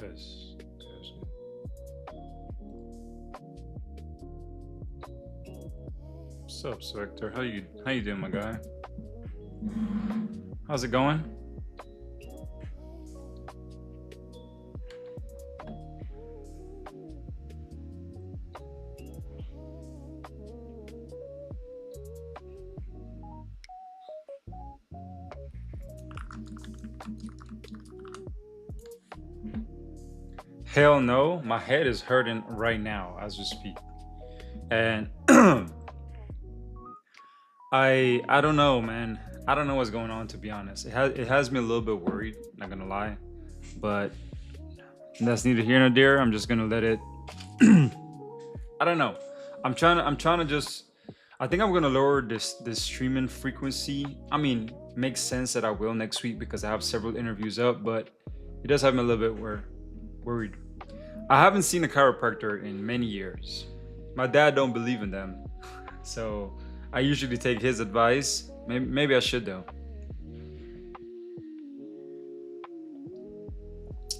Test, test. What's up, Spectre? How you doing, my guy? How's it going? Hell no, my head is hurting right now as we speak, and I don't know, man. I don't know what's going on, to be honest. It has me a little bit worried. Not gonna lie, but that's neither here nor there. I'm just gonna let it. I don't know. I'm trying to just. I think I'm gonna lower this streaming frequency. I mean, makes sense that I will next week because I have several interviews up, but it does have me a little bit worried. I haven't seen a chiropractor in many years. My dad don't believe in them, so I usually take his advice. Maybe I should though.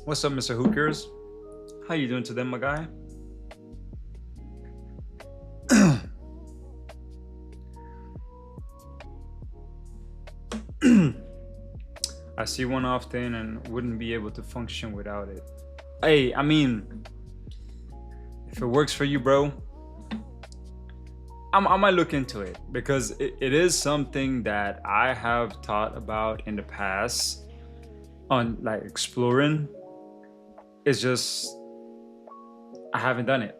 What's up, Mr. Hookers? How you doing today, my guy? I see one often and wouldn't be able to function without it. Hey, I mean, if it works for you, bro, I might look into it because it is something that I have thought about in the past on like exploring. It's just I haven't done it.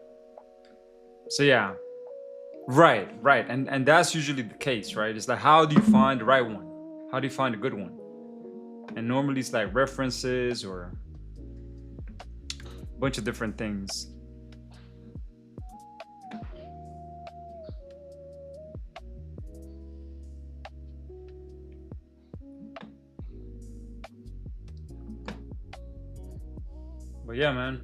So yeah, right, and that's usually the case, right? It's like how do you find the right one? How do you find a good one? And normally it's like references or a bunch of different things. But yeah, man,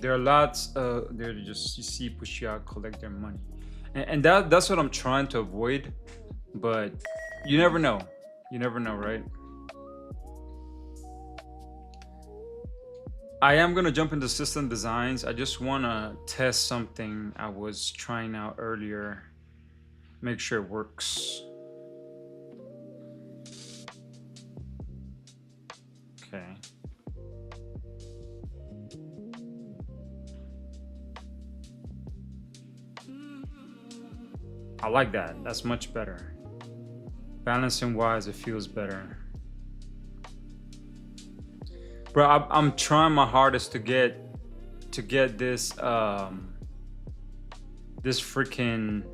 there are lots there to just you see push you out, collect their money, and that's what I'm trying to avoid. But you never know. You never know, right? I am gonna jump into system designs. I just wanna test something I was trying out earlier. Make sure it works. Okay. I like that. That's much better. Balancing wise, it feels better. Bro, I'm trying my hardest to get this this freaking,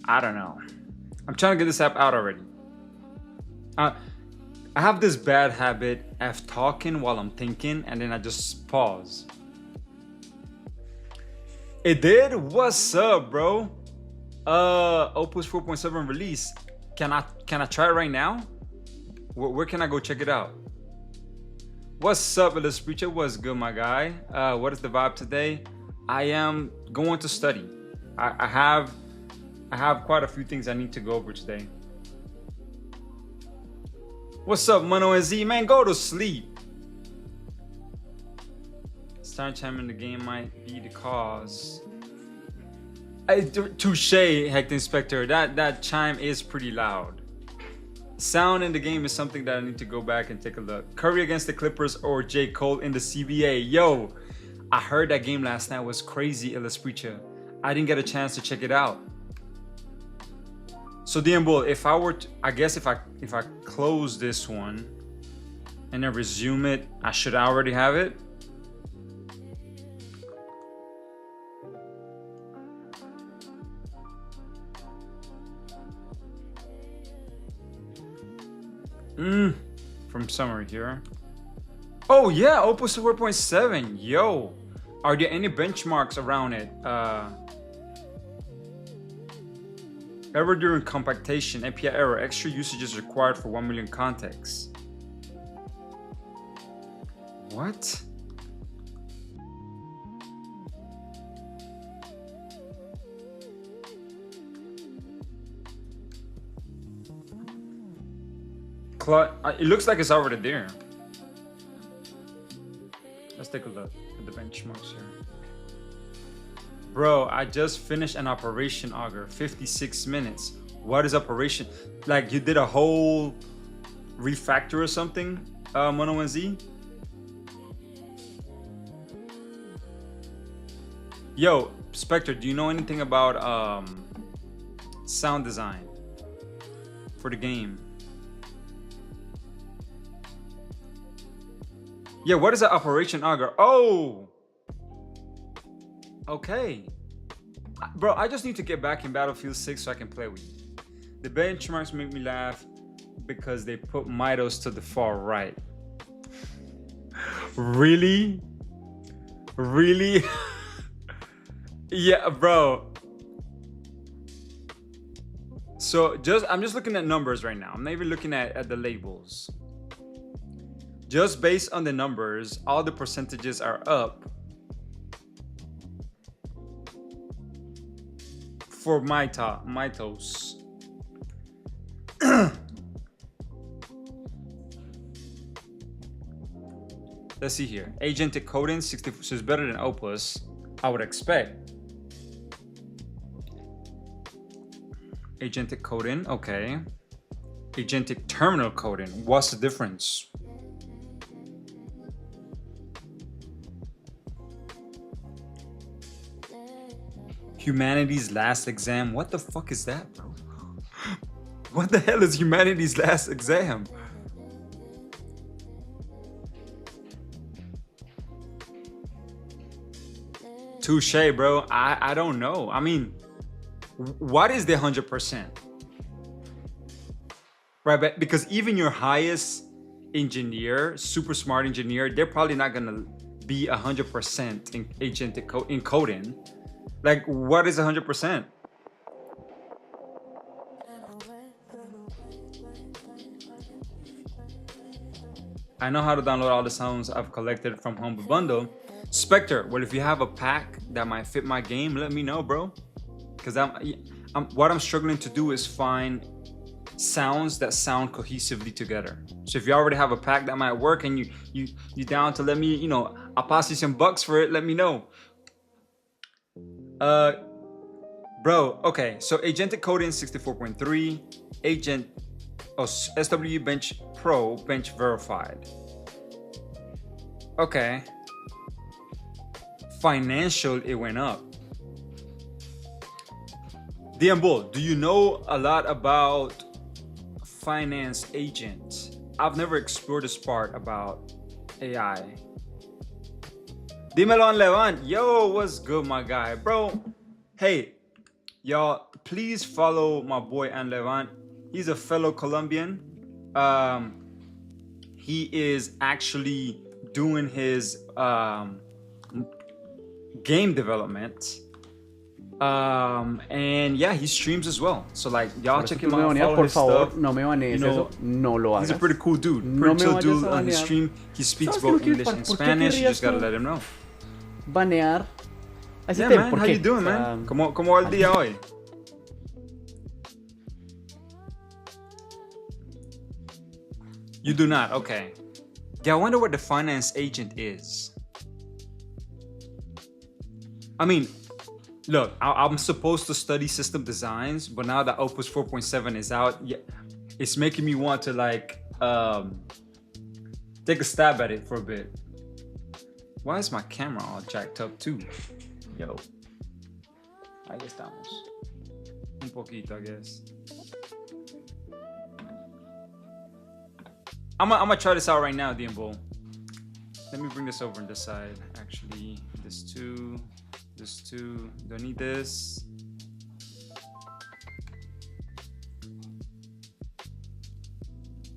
I don't know. I'm trying to get this app out already. I have this bad habit of talking while I'm thinking and then I just pause. It did? What's up, bro? Opus 4.7 release. Can I try it right now? Where can I go check it out? What's up, Ellis Preacher? What's good, my guy? What is the vibe today? I am going to study. I have quite a few things I need to go over today. What's up, Mono and Z? Man, go to sleep. Starting chime in the game might be the cause. Touche, Hector Inspector. That chime is pretty loud. Sound in the game is something that I need to go back and take a look. Curry against the Clippers or J. Cole in the CBA. Yo, I heard that game last night was crazy, Illis Preacher. I didn't get a chance to check it out. So DM Bull, if I were to, I guess if I close this one and then resume it, I should already have it. From summary here. Oh yeah, Opus 4.7. Yo, are there any benchmarks around it? Error during compactation, API error, extra usage is required for 1 million contexts. What? It looks like it's already there. Let's take a look at the benchmarks here. Bro, I just finished an operation auger, 56 minutes. What is operation? Like you did a whole refactor or something, Mono1Z? Yo, Spectre, do you know anything about sound design for the game? Yeah, what is an operation auger? Oh! Okay. Bro, I just need to get back in Battlefield 6 so I can play with you. The benchmarks make me laugh because they put Mitos to the far right. Really? Really? Yeah, bro. So I'm just looking at numbers right now. I'm not even looking at the labels. Just based on the numbers, all the percentages are up for Mitos. Let's see here. Agentic coding 60, so it's better than Opus, I would expect. Agentic coding, okay. Agentic terminal coding, what's the difference? Humanity's last exam, what the fuck is that, bro? What the hell is humanity's last exam? Touche, bro. I don't know. I mean, what is the 100%? Right, because even your highest engineer, super smart engineer, they're probably not gonna be 100% in agentic coding. Like, what is 100%? I know how to download all the sounds I've collected from Humble Bundle. Spectre, well, if you have a pack that might fit my game, let me know, bro. Because what I'm struggling to do is find sounds that sound cohesively together. So if you already have a pack that might work and you down to let me, you know, I'll pass you some bucks for it, let me know. Bro, okay, so agentic coding 64.3, SW Bench Pro bench verified. Okay. Financial, it went up. DM Bull, do you know a lot about finance agent? I've never explored this part about AI. Dímelo Levan. Yo, what's good, my guy? Bro, hey, y'all, please follow my boy Levan. He's a fellow Colombian. He is actually doing his game development. And yeah, he streams as well. So like, y'all check him out, follow his stuff. No me banees, eso no lo hagas. He's a pretty cool dude. Pretty chill dude on his stream. He speaks both English and Spanish. You just gotta let him know. Banear. Yeah, man. How you doing, man? ¿Cómo va el día hoy? You do not? Okay. Yeah, I wonder what the finance agent is. I mean, look, I'm supposed to study system designs, but now that Opus 4.7 is out, yeah, it's making me want to like take a stab at it for a bit. Why is my camera all jacked up too? Yo. Ahí estamos. Un poquito, I guess. I'm gonna try this out right now, Diembo. Let me bring this over on this side. Actually, this too. Don't need this.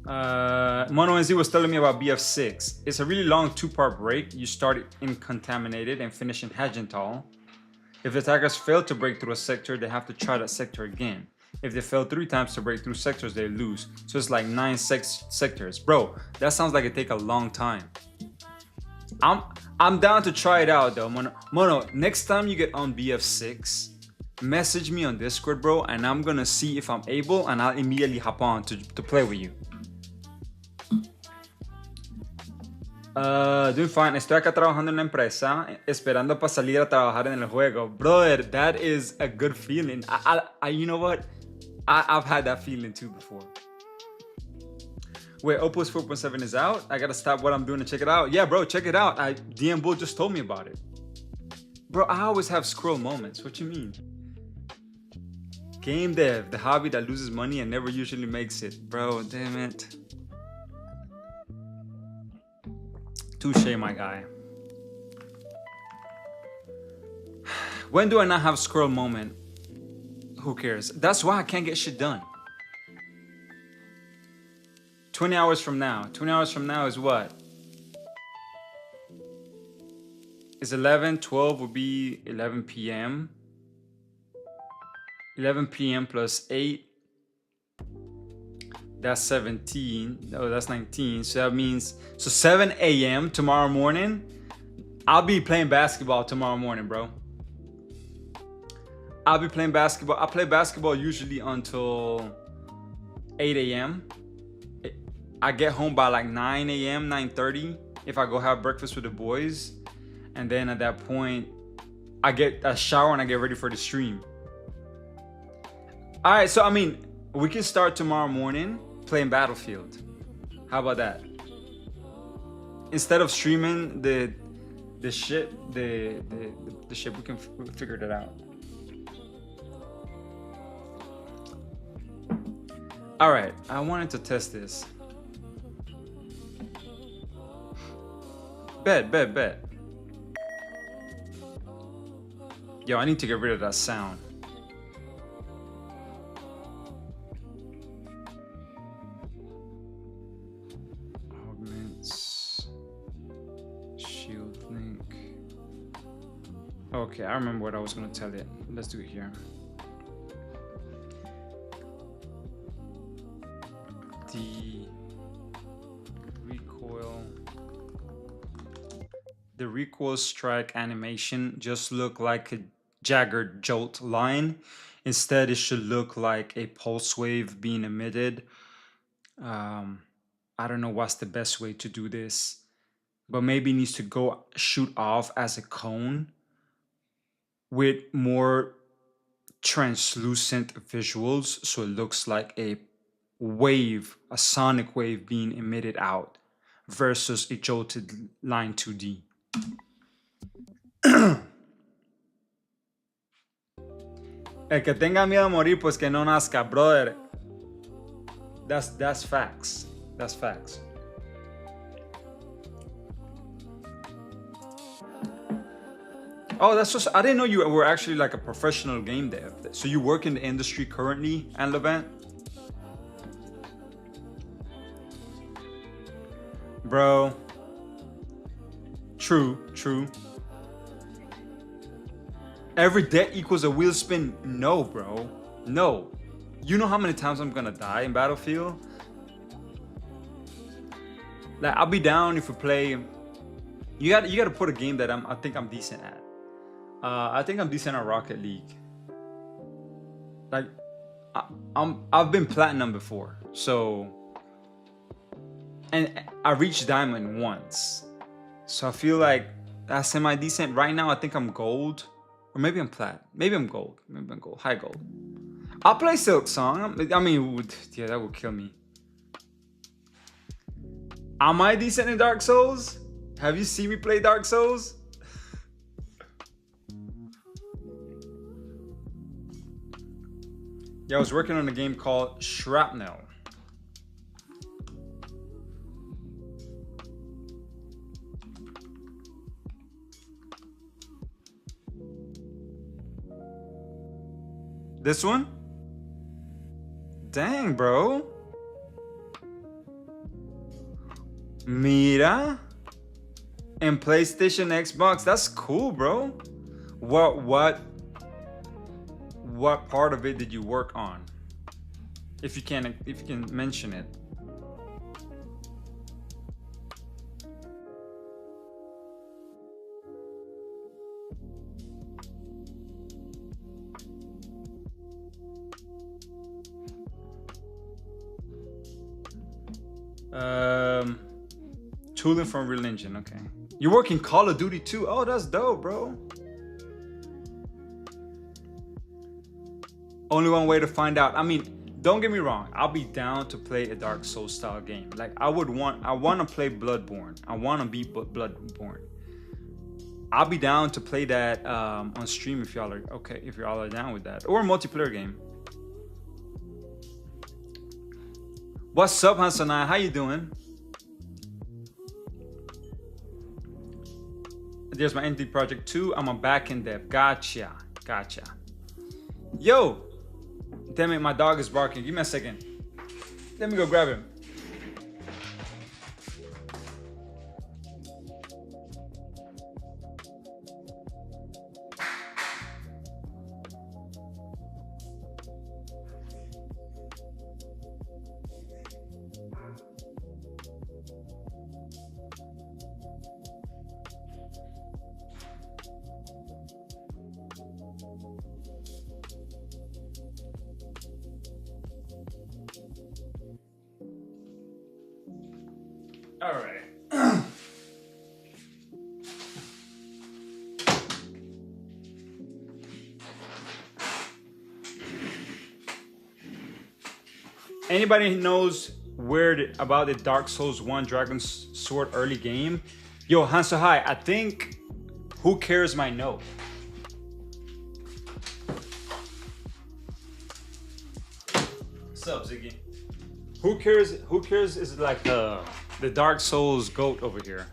Mono&Z was telling me about BF6. It's a really long 2-part break. You start in Contaminated and finish in Hagental. If the attackers fail to break through a sector, they have to try that sector again. If they fail 3 times to break through sectors, they lose. So it's like 9 sectors. Bro, that sounds like it take a long time. I'm down to try it out though. Mono, next time you get on BF6, message me on Discord, bro, and I'm gonna see if I'm able, and I'll immediately hop on to play with you. Doing fine. Estoy acá trabajando en la empresa, esperando para salir a trabajar en el juego. Brother, that is a good feeling. You know what? I've had that feeling too before. Wait, Opus 4.7 is out? I gotta stop what I'm doing to check it out. Yeah, bro, check it out. DM Bull just told me about it. Bro, I always have scroll moments. What you mean? Game dev, the hobby that loses money and never usually makes it. Bro, damn it. Touche, my guy. When do I not have scroll moment? Who cares? That's why I can't get shit done. 20 hours from now. 20 hours from now is what? It's 11, 12 would be 11 p.m. 11 p.m. plus 8. That's 17. Oh, that's 19. So that means, so 7 a.m. tomorrow morning, I'll be playing basketball tomorrow morning, bro. I'll be playing basketball. I play basketball usually until 8 a.m. I get home by like 9 a.m., 9:30 if I go have breakfast with the boys. And then at that point, I get a shower and I get ready for the stream. All right, so I mean, we can start tomorrow morning playing Battlefield. How about that? Instead of streaming the shit, the shit, we can figure that out. All right, I wanted to test this. Bet. Yo, I need to get rid of that sound. Augments. Shield link. Okay, I remember what I was gonna tell it. Let's do it here. The recoil strike animation just look like a Jagger jolt line. Instead, it should look like a pulse wave being emitted. I don't know what's the best way to do this, but maybe it needs to shoot off as a cone with more translucent visuals, so it looks like a wave, a sonic wave being emitted out versus a jolted line 2D. El que tenga miedo a morir, pues que no nazca, brother. That's facts. That's facts. Oh, that's just, I didn't know you were actually like a professional game dev. So you work in the industry currently, Anne Levant? Bro. True. Every debt equals a wheel spin? No, bro. No. You know how many times I'm gonna die in Battlefield? Like, I'll be down if we play. You gotta put a game that I think I'm decent at. I think I'm decent at Rocket League. Like, I've been platinum before, so, and I reached diamond once, so I feel like that's semi-decent. Right now, I think I'm gold, or maybe I'm plat. Maybe I'm gold. Maybe I'm gold. High gold. I'll play Silk Song. I mean, yeah, that would kill me. Am I decent in Dark Souls? Have you seen me play Dark Souls? Yeah, I was working on a game called Shrapnel. This one? Dang, bro. Mira. And PlayStation, Xbox. That's cool, bro. What part of it did you work on? If you can mention it. Tooling from Real Engine. Okay. You're working Call of Duty too. Oh, that's dope, bro. Only one way to find out. I mean, don't get me wrong. I'll be down to play a Dark Souls style game. Like I want to play Bloodborne. I want to beat Bloodborne. I'll be down to play that on stream if y'all are okay. If y'all are down with that, or a multiplayer game. What's up, Hansanai? How you doing? There's my ND project too. I'm a backend dev. Gotcha. Yo, damn it, my dog is barking. Give me a second. Let me go grab him. All right. Anybody who knows about the Dark Souls 1 Dragon's Sword early game? Yo, Hanso, hi. I think Who Cares might know. What's up, Ziggy? Who Cares is like the Dark Souls goat over here.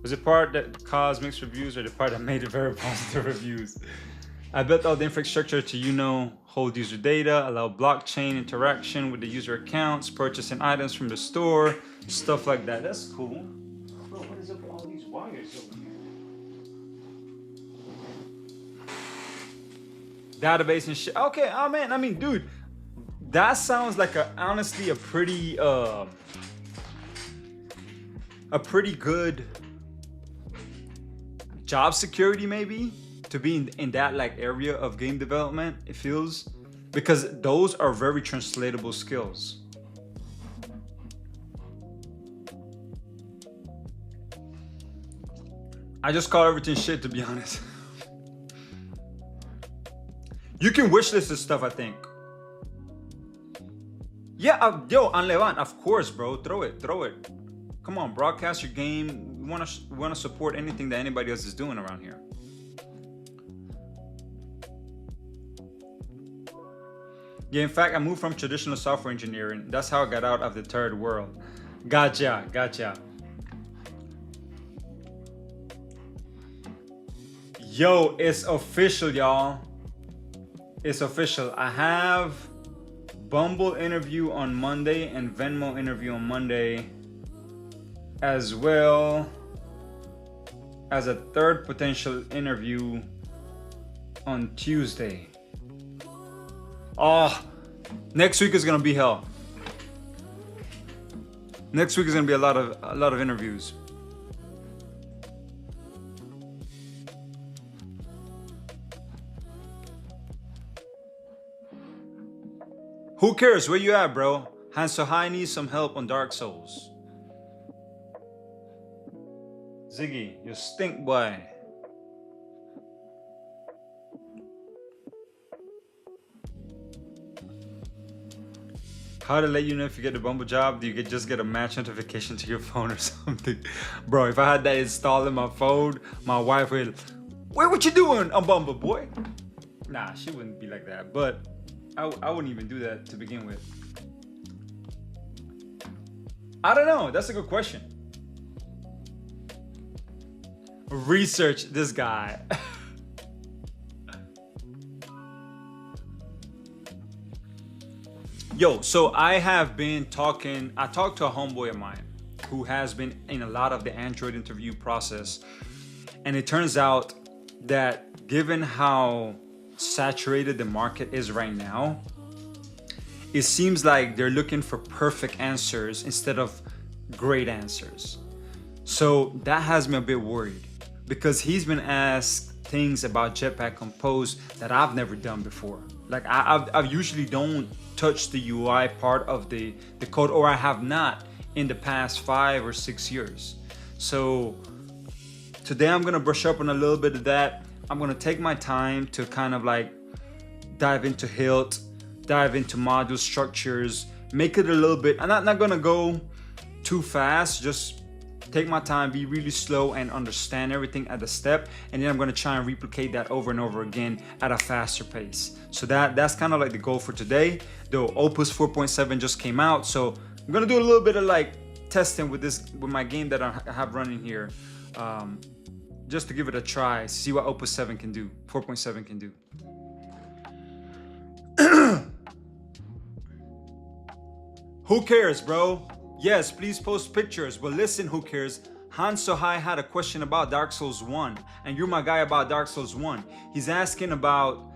Was it part that caused mixed reviews or the part that made it very positive reviews? I built all the infrastructure to, hold user data, allow blockchain interaction with the user accounts, purchasing items from the store, stuff like that. That's cool. Bro, what is up with all these wires over here? Database and shit. Okay, oh man, I mean, dude, that sounds like honestly a pretty good job security, maybe, to be in that like area of game development. It feels, because those are very translatable skills. I just call everything shit, to be honest. You can wishlist this stuff, I think. Yeah, yo, Anlevan, of course, bro. Throw it. Come on, broadcast your game. We wanna support anything that anybody else is doing around here. Yeah, in fact, I moved from traditional software engineering. That's how I got out of the third world. Gotcha. Yo, it's official, y'all. It's official. I have Bumble interview on Monday and Venmo interview on Monday, as well as a third potential interview on Tuesday. Oh, next week is gonna be hell. Next week is gonna be a lot of interviews. Who cares? Where you at, bro? Hanso High needs some help on Dark Souls. Ziggy, you stink, boy. How to let you know if you get the Bumble job? Do you just get a match notification to your phone or something? Bro, if I had that installed in my phone, my wife would, "Wait, what you doing on Bumble, boy?" Nah, she wouldn't be like that, but I wouldn't even do that to begin with. I don't know. That's a good question. Research this guy. Yo, so I talked to a homeboy of mine who has been in a lot of the Android interview process. And it turns out that given how saturated the market is right now, it seems like they're looking for perfect answers instead of great answers. So that has me a bit worried, because he's been asked things about Jetpack Compose that I've never done before. Like I usually don't touched the UI part of the code, or I have not in the past 5 or 6 years. So today I'm gonna brush up on a little bit of that. I'm gonna take my time to kind of like dive into Hilt, dive into module structures, make it a little bit. I'm not gonna go too fast, just take my time, be really slow and understand everything at a step, and then I'm gonna try and replicate that over and over again at a faster pace. So that's kind of like the goal for today. The Opus 4.7 just came out, so I'm gonna do a little bit of like testing with my game that I have running here, just to give it a try, see what Opus 7 can do, 4.7 can do. Who cares, bro? Yes, please post pictures. But listen, who cares? Han Sohai had a question about Dark Souls 1, and you're my guy about Dark Souls 1. He's asking about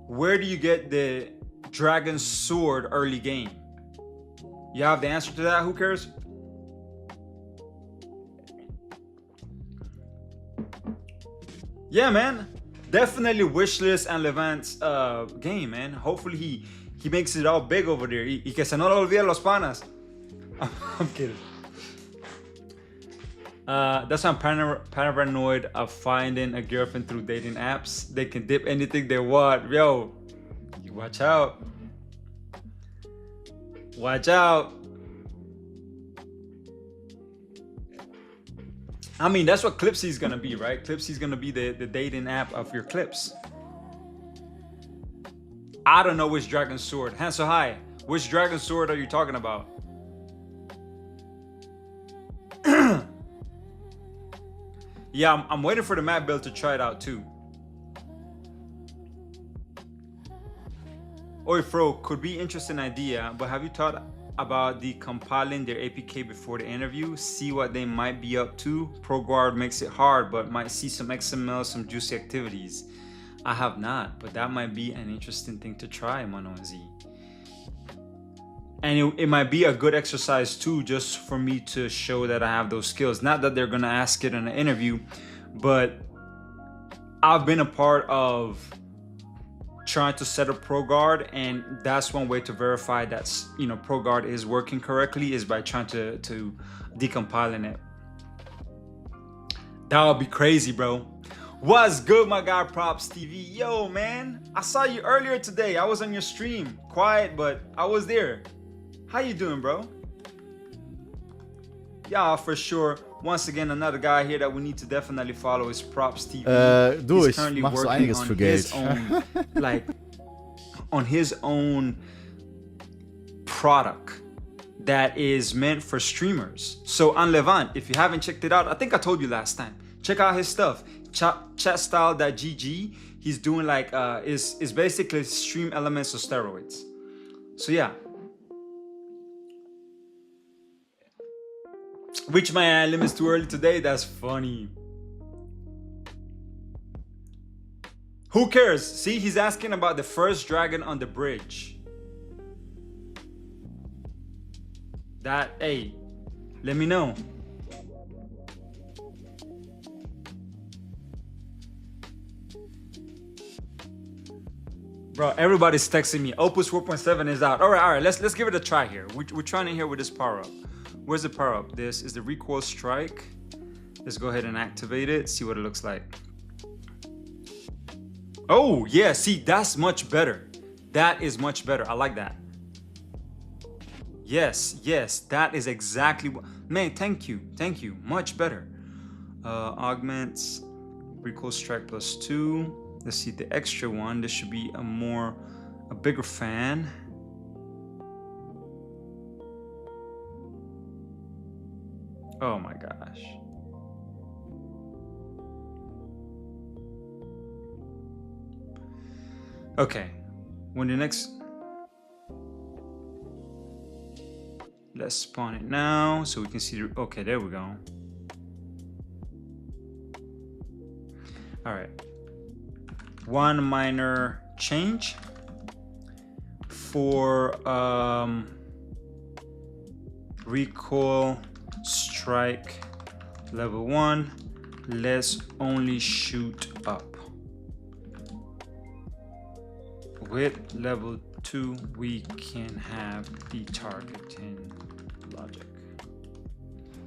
where do you get the Dragon Sword early game? You have the answer to that? Who cares? Yeah, man. Definitely wishlist and Levant's game, man. Hopefully he makes it all big over there. Y que se no lo olviden los panas. I'm kidding. That's why I'm paranoid of finding a girlfriend through dating apps. They can dip anything they want. Yo, you watch out. Watch out. I mean, that's what Clipsy is gonna be, right? Clipsy is gonna be the dating app of your clips. I don't know which Dragon Sword. Hanso High, which Dragon Sword are you talking about? Yeah, I'm waiting for the map build to try it out too. Oi, Fro, could be interesting idea, but have you thought about decompiling their APK before the interview? See what they might be up to. ProGuard makes it hard, but might see some XML, some juicy activities. I have not, but that might be an interesting thing to try, Mano Z. And it might be a good exercise too, just for me to show that I have those skills. Not that they're gonna ask it in an interview, but I've been a part of trying to set up ProGuard, and that's one way to verify that ProGuard is working correctly, is by trying to decompiling it. That would be crazy, bro. What's good, my guy Props TV? Yo, man, I saw you earlier today. I was on your stream, quiet, but I was there. How you doing, bro? Yeah, for sure. Once again, another guy here that we need to definitely follow is Props TV. He's currently working on his own, on his own product that is meant for streamers. So on Levant, if you haven't checked it out, I think I told you last time, check out his stuff. Chatstyle.gg. He's doing like is basically stream elements of steroids. So yeah. Reach my limits too early today. That's funny. Who cares? See, he's asking about the first dragon on the bridge. Hey, let me know. Bro, everybody's texting me. Opus 4.7 is out. All right. Let's give it a try here. We're trying it here with this power up. Where's the power up? This is the recoil strike. Let's go ahead and activate it. See what it looks like. Oh yeah, see, that's much better. That is much better. I like that. Yes, that is exactly what. Man, thank you. Much better. Augments, recoil strike +2. Let's see the extra one. This should be a bigger fan. Oh my gosh. Okay, let's spawn it now so we can see okay, there we go. All right. One minor change for recoil strike level 1. Let's only shoot up. With level 2, we can have the targeting logic.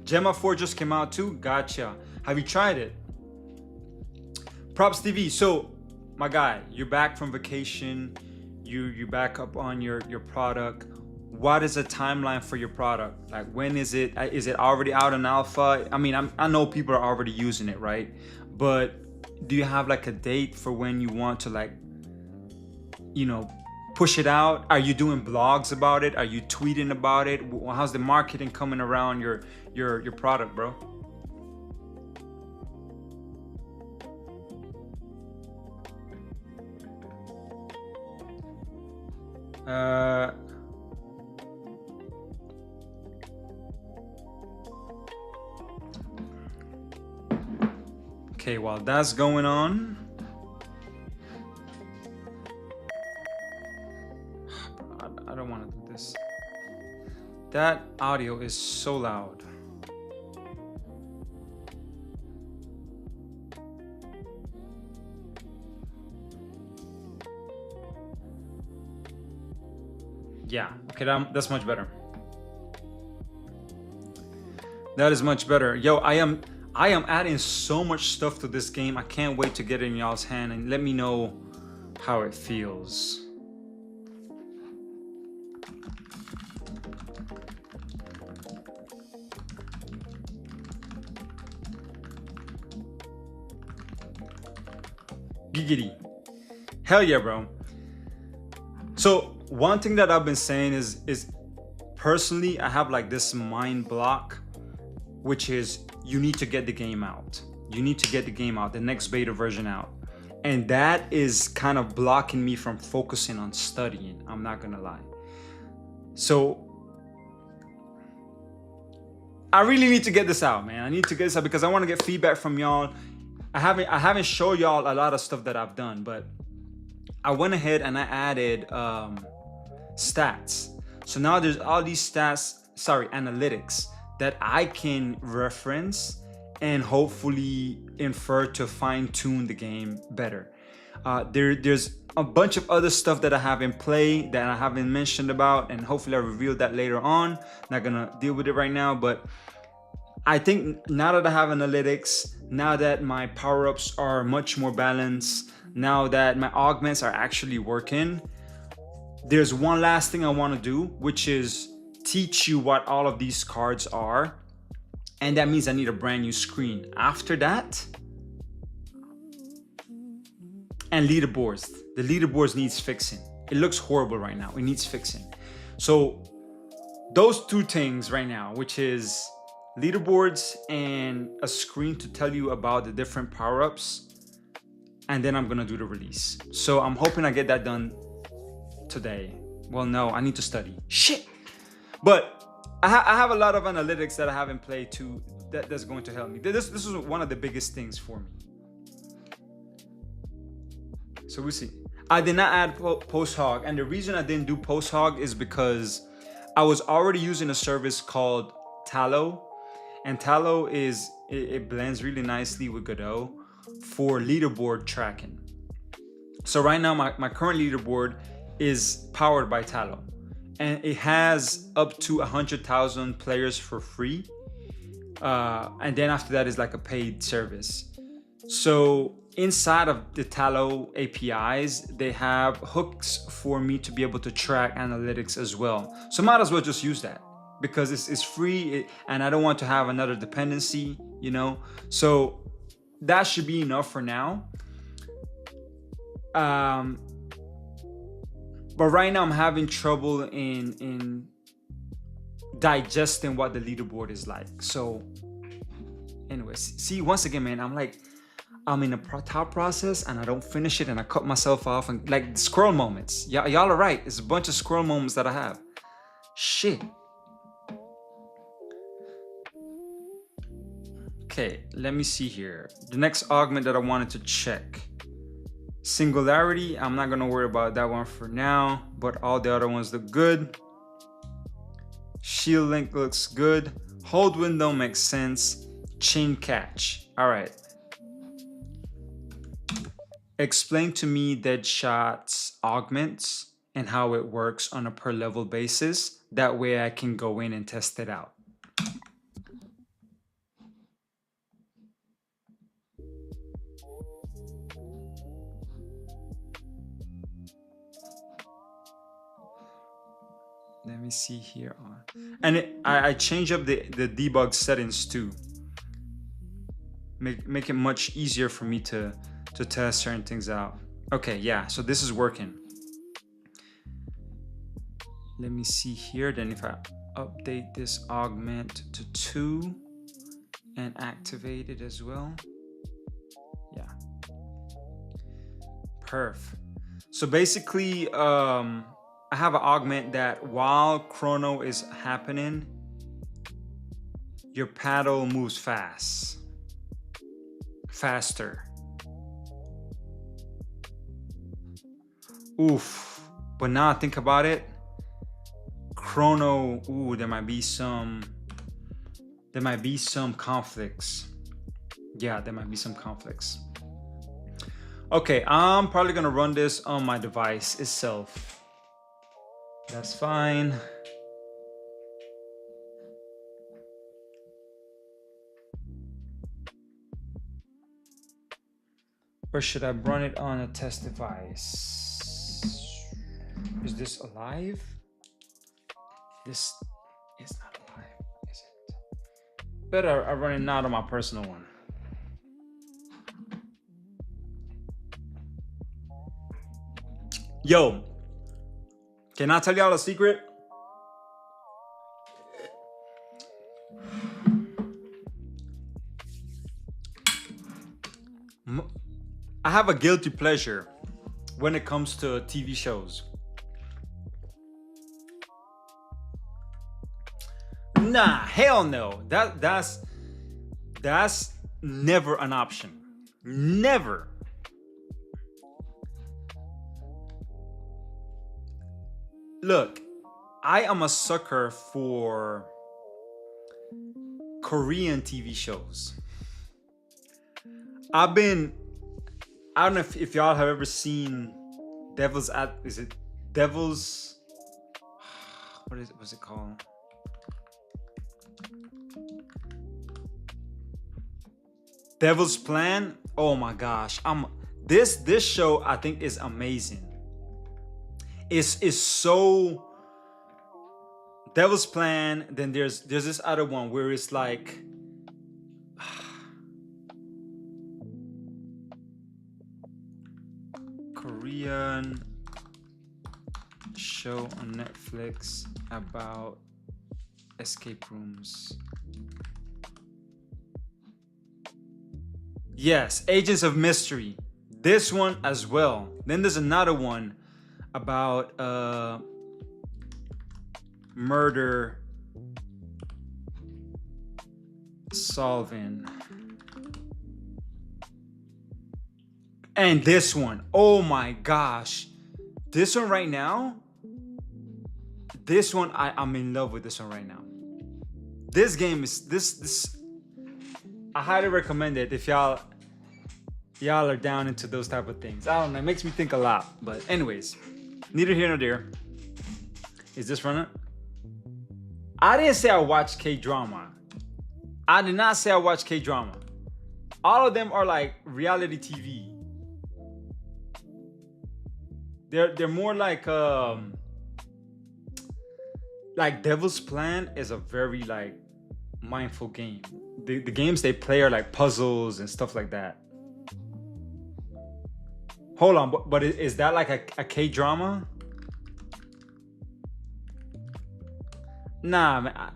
Gemma 4 just came out too. Gotcha. Have you tried it? Props TV. So, my guy, you're back from vacation. You're back up on your product. What is the timeline for your product? Like, when is it? Is it already out in alpha? I mean, I know people are already using it, right? But do you have like a date for when you want to, like, you know, push it out? Are you doing blogs about it? Are you tweeting about it? How's the marketing coming around your product, bro? Okay, while that's going on, I don't want to do this. That audio is so loud. Yeah, okay, that's much better. That is much better. Yo, I am adding so much stuff to this game. I can't wait to get it in y'all's hand and let me know how it feels. Giggity. Hell yeah, bro. So one thing that I've been saying is personally, I have like this mind block, which is you need to get the game out. You need to get the game out, the next beta version out. And that is kind of blocking me from focusing on studying. I'm not gonna lie. So I really need to get this out, man. I need to get this out because I want to get feedback from y'all. I haven't showed y'all a lot of stuff that I've done, but I went ahead and I added stats. So now there's all these analytics that I can reference and hopefully infer to fine tune the game better. There's a bunch of other stuff that I have in play that I haven't mentioned about, and hopefully I'll reveal that later on. Not gonna deal with it right now, but I think now that I have analytics, now that my power-ups are much more balanced, now that my augments are actually working, there's one last thing I want to do, which is teach you what all of these cards are. And that means I need a brand new screen. After that, and leaderboards. The leaderboards needs fixing. It looks horrible right now. It needs fixing. So those two things right now, which is leaderboards and a screen to tell you about the different power-ups, and then I'm gonna do the release. So I'm hoping I get that done today. Well, no, I need to study. Shit. But I have a lot of analytics that I have in play too that's going to help me. This is one of the biggest things for me. So we'll see. I did not add post hog, and the reason I didn't do post hog is because I was already using a service called Tallow, and Tallow it blends really nicely with Godot for leaderboard tracking. So right now my current leaderboard is powered by Tallow, and it has up to 100,000 players for free, and then after that is like a paid service. So inside of the Tallow APIs, they have hooks for me to be able to track analytics as well. So might as well just use that because it's free, and I don't want to have another dependency, you know? So that should be enough for now. But right now I'm having trouble in digesting what the leaderboard is like. So anyways, see, once again, man, I'm in a top process and I don't finish it and I cut myself off, and like squirrel moments. Y'all are right. It's a bunch of squirrel moments that I have. Shit. Okay, let me see here. The next augment that I wanted to check. Singularity, I'm not gonna worry about that one for now, but all the other ones look good. Shield link looks good. Hold window makes sense. Chain catch. All right. Explain to me Deadshot's augments and how it works on a per level basis. That way I can go in and test it out. Let me see here. And I change up the debug settings too. Make it much easier for me to test certain things out. Okay, yeah, so this is working. Let me see here. Then if I update this augment to 2 and activate it as well. Yeah. Perf. So basically, I have an augment that while chrono is happening, your paddle moves faster. Oof. But now I think about it, chrono, ooh, there might be some conflicts. Yeah, there might be some conflicts. Okay, I'm probably gonna run this on my device itself. That's fine. Or should I run it on a test device? Is this alive? This is not alive, is it? Better I run it not on my personal one. Yo, can I tell y'all a secret? I have a guilty pleasure when it comes to TV shows. Nah, hell no. That's never an option. Never. Look, I am a sucker for Korean TV shows. I don't know if y'all have ever seen what's it called? Devil's Plan. Oh my gosh. This show I think is amazing. It's so Devil's Plan. Then there's this other one where it's like Korean show on Netflix about escape rooms. Yes, Agents of Mystery. This one as well. Then there's another one about murder solving. And this one, oh my gosh. This one right now, I'm in love with this one right now. This game is, this I highly recommend it if y'all are down into those type of things. I don't know, it makes me think a lot. But anyways, neither here nor there. Is this running? I didn't say I watched K-drama. I did not say I watched K-drama. All of them are like reality TV. They're more like Devil's Plan is a very like mindful game. The games they play are like puzzles and stuff like that. Hold on, but is that like a K-drama? Nah, man,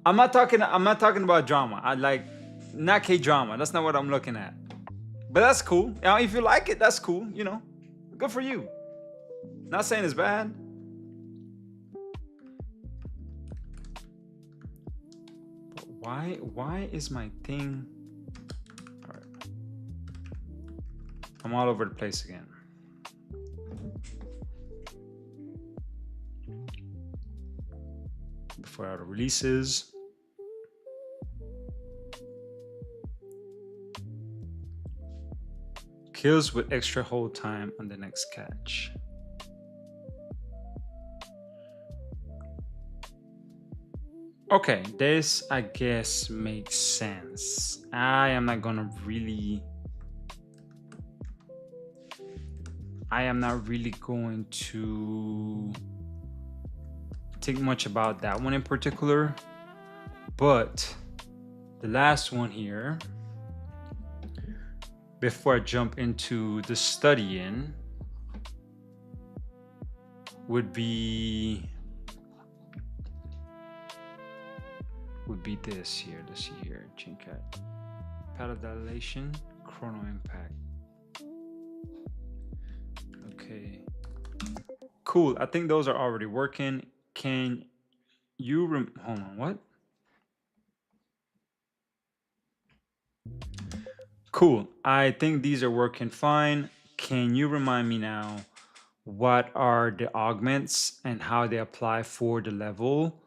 I'm not talking about drama. I like not K-drama. That's not what I'm looking at. But that's cool. If you like it, that's cool. You know, good for you. Not saying it's bad. But why is my thing? All right. I'm all over the place again. Before auto releases. Kills with extra hold time on the next catch. Okay, this I guess makes sense. I am not gonna really. I am not really going to think much about that one in particular, but the last one here, before I jump into the studying, would be this here. Let's see here. Chinkat. Paddle dilation, chrono impact. Okay. Cool. I think those are already working. Can you hold on, what? Cool. I think these are working fine. Can you remind me now what are the augments and how they apply for the level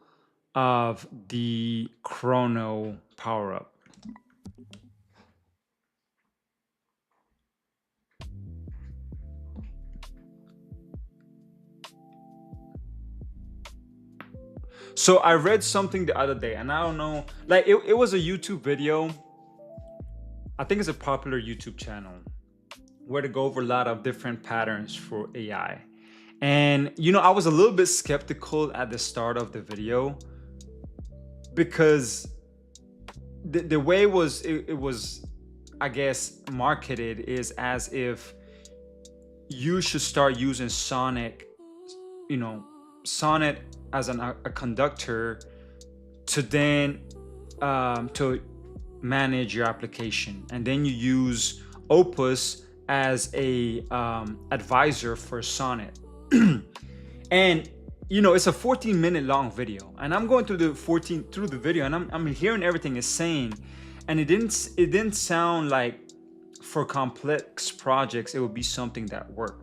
of the chrono power up? So I read something the other day, and I don't know, like it was a YouTube video. I think it's a popular YouTube channel where they go over a lot of different patterns for AI. And I was a little bit skeptical at the start of the video because the way it was, I guess, marketed is as if you should start using Sonnet, Sonnet as a conductor to then to manage your application, and then you use Opus as a advisor for Sonnet. And it's a 14-minute long video, and I'm going through the video, and I'm hearing everything it's saying, and it didn't sound like for complex projects it would be something that worked.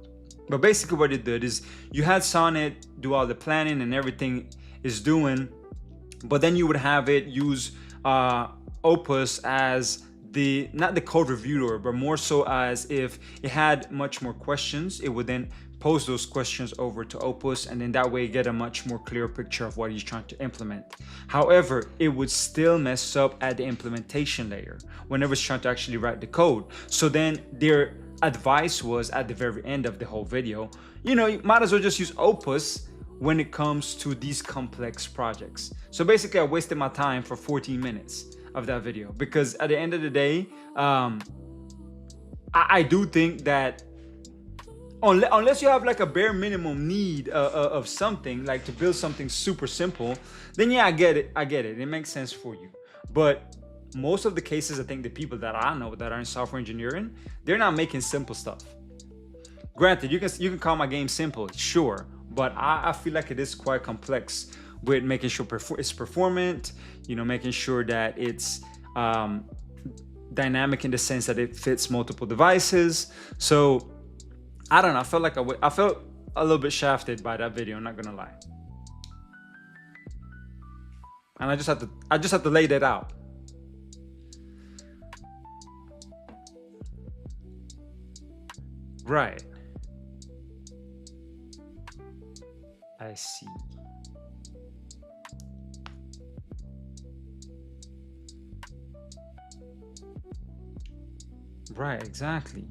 But basically what it did is you had Sonnet do all the planning and everything is doing, but then you would have it use Opus as not the code reviewer, but more so as if it had much more questions, it would then pose those questions over to Opus, and then that way get a much more clear picture of what he's trying to implement. However, it would still mess up at the implementation layer whenever it's trying to actually write the code. So then their advice was at the very end of the whole video, you might as well just use Opus when it comes to these complex projects. So basically I wasted my time for 14 minutes of that video, because at the end of the day, I do think that unless you have like a bare minimum need of something, like to build something super simple, then yeah, I get it. It makes sense for you. But most of the cases, I think the people that I know that are in software engineering, they're not making simple stuff. Granted, you can call my game simple, sure, but I feel like it is quite complex with making sure it's performant, making sure that it's dynamic in the sense that it fits multiple devices. So I don't know. I felt a little bit shafted by that video. I'm not gonna lie, and I just have to lay that out. Right. I see. Right. Exactly.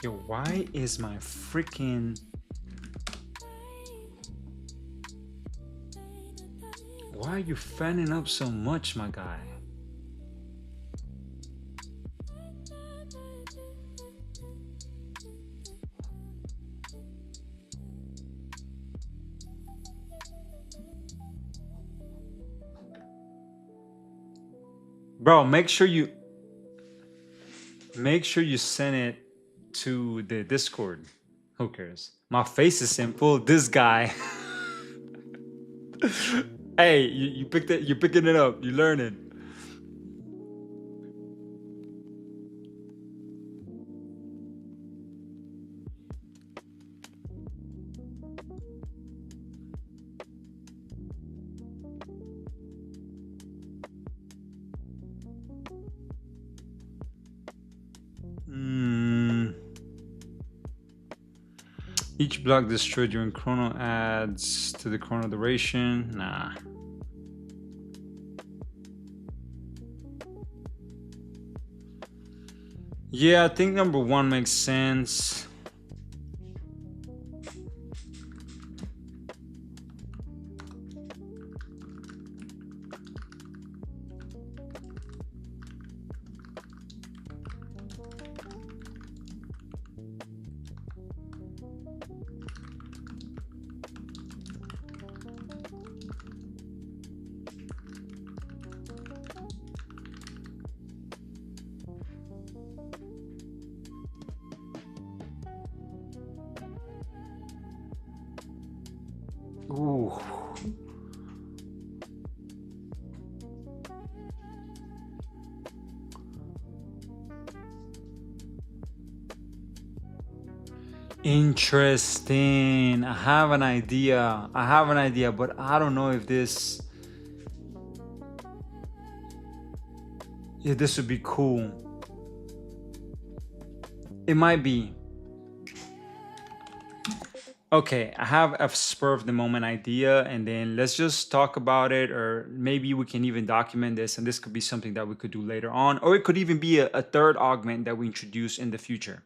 Yo, why is my freaking... Why are you fanning up so much, my guy? Bro, make sure you send it to the Discord. Who cares? My face is simple. This guy. Hey, you picked it. You're picking it up. You're learning. Each block destroyed during chrono adds to the chrono duration. Nah. Yeah, I think number one makes sense. Ooh. Interesting. I have an idea. But I don't know if this would be cool. It might be. Okay, I have a spur of the moment idea, and then let's just talk about it, or maybe we can even document this, and this could be something that we could do later on, or it could even be a third augment that we introduce in the future,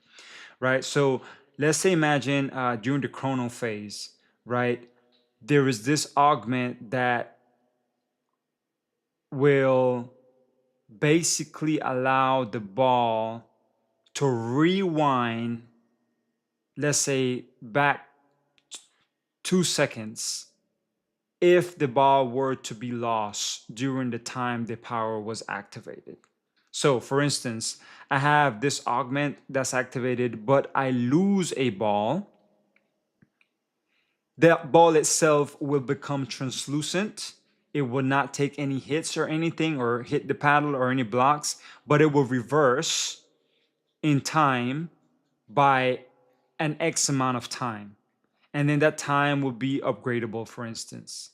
right? So let's say imagine during the chrono phase, right? There is this augment that will basically allow the ball to rewind, let's say back 2 seconds if the ball were to be lost during the time the power was activated. So for instance, I have this augment that's activated, but I lose a ball. That ball itself will become translucent. It will not take any hits or anything, or hit the paddle or any blocks, but it will reverse in time by an X amount of time. And then that time will be upgradable, for instance.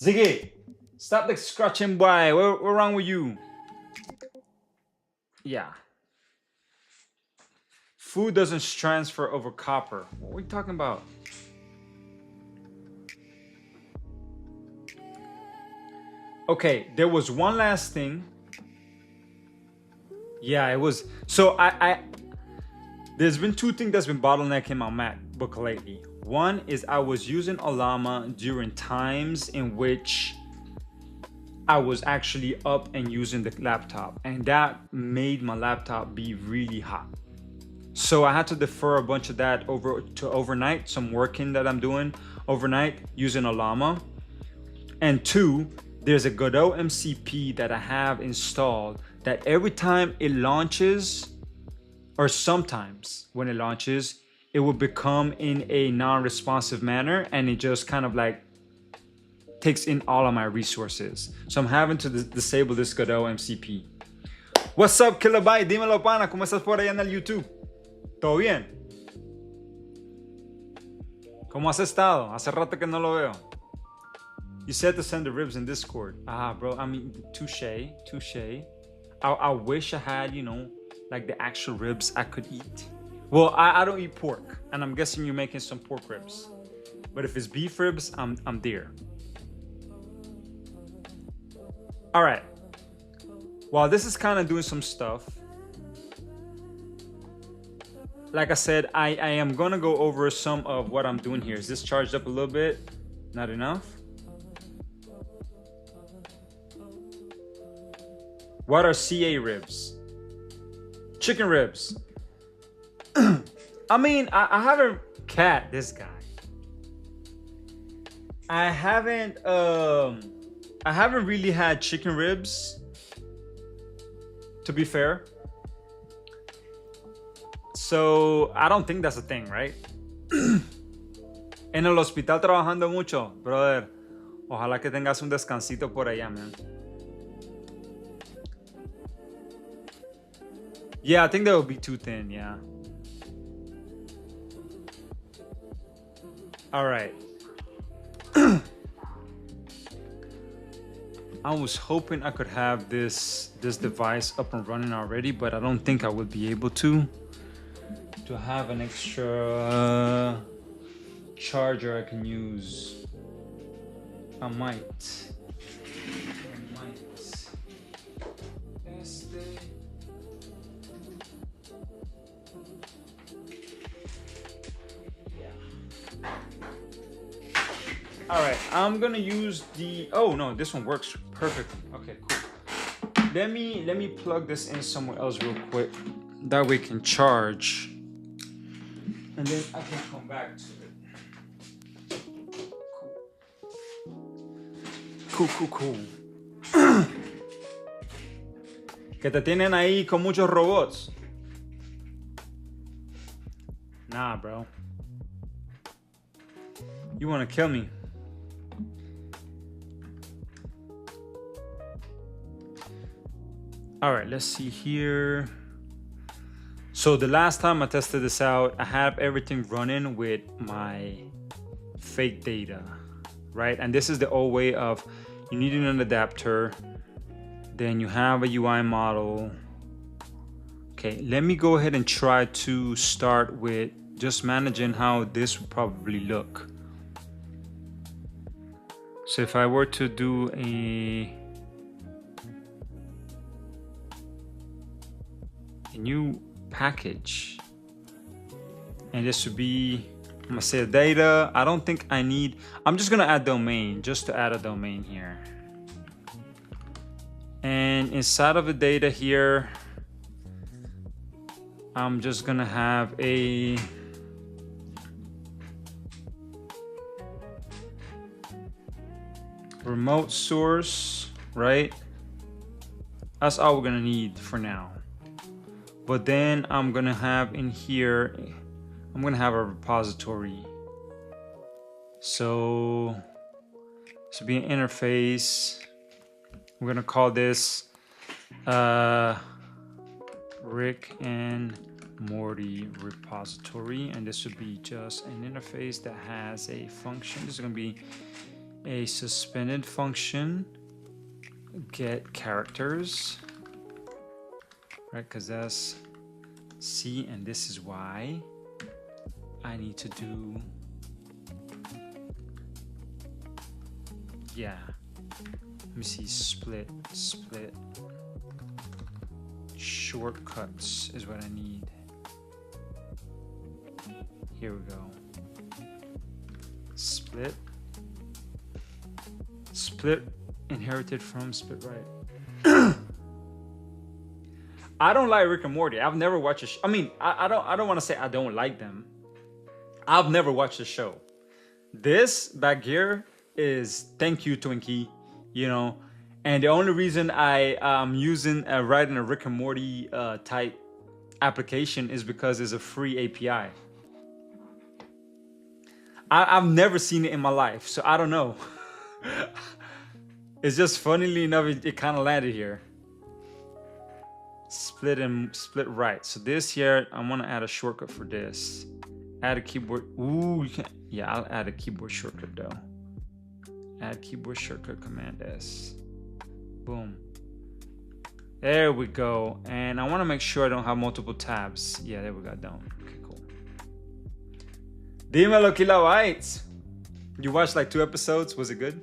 Ziggy, stop the scratching, boy. What's wrong with you? Yeah. Food doesn't transfer over copper. What are we talking about? Okay, there was one last thing. Yeah, it was. So there's been two things that's been bottlenecking my MacBook lately. One is I was using Olama during times in which I was actually up and using the laptop, and that made my laptop be really hot. So I had to defer a bunch of that over to overnight, some working that I'm doing overnight using Olama. And two, there's a Godot MCP that I have installed that every time it launches, or sometimes when it launches, it will become in a non-responsive manner, and it just kind of like takes in all of my resources. So I'm having to disable this Godot MCP. What's up, Kilobyte? Dímelo, pana. ¿Cómo estás por ahí en el YouTube? ¿Todo bien? ¿Cómo has estado? Hace rato que no lo veo. You said to send the ribs in Discord. Ah, bro, I mean, touche. I wish I had, like the actual ribs I could eat. Well, I don't eat pork, and I'm guessing you're making some pork ribs. But if it's beef ribs, I'm there. All right. While this is kind of doing some stuff, like I said, I am gonna go over some of what I'm doing here. Is this charged up a little bit? Not enough? What are CA ribs? Chicken ribs. I mean, I haven't this guy. I haven't really had chicken ribs, to be fair. So I don't think that's a thing, right? En el hospital trabajando mucho, brother. Ojalá que tengas un descansito por allá, man. Yeah, I think that would be too thin, yeah. All right. I was hoping I could have this device up and running already, but I don't think I would be able to have an extra charger I can use. I might. All right, I'm gonna use the. Oh no, this one works perfectly. Okay, cool. Let me plug this in somewhere else real quick. That way it can charge, and then I can come back to it. Cool. Que te tienen ahí con muchos robots. Nah, bro. You wanna kill me? All right, let's see here. So the last time I tested this out, I have everything running with my fake data, right? And this is the old way of you need an adapter, then you have a UI model. Okay, let me go ahead and try to start with just managing how this would probably look. So if I were to do a new package, and this would be, I'm gonna say data. I don't think I need, I'm just gonna add domain just to add a domain here. And inside of the data here, I'm just gonna have a remote source, right? That's all we're gonna need for now. But then I'm gonna have in here, I'm gonna have a repository. So this will be an interface. We're gonna call this Rick and Morty repository, and this would be just an interface that has a function. This is gonna be a suspended function, get characters, right? Because that's C, and this is why I need to do, yeah. Let me see, split. Shortcuts is what I need. Here we go. Split inherited from split right. I don't like Rick and Morty. I've never watched a show. I mean, I don't want to say I don't like them. I've never watched the show. This back here is thank you, Twinkie, you know. And the only reason I am writing a Rick and Morty type application is because it's a free API. I've never seen it in my life, so I don't know. It's just funnily enough, it kind of landed here. Split right. So this here, I want to add a shortcut for this. Add a keyboard. Ooh, you can't. Yeah, I'll add a keyboard shortcut though. Add keyboard shortcut, Command S. Boom. There we go. And I want to make sure I don't have multiple tabs. Yeah, there we go. Don't. Okay, cool. Dímelo, kilobytes. You watched like 2 episodes. Was it good?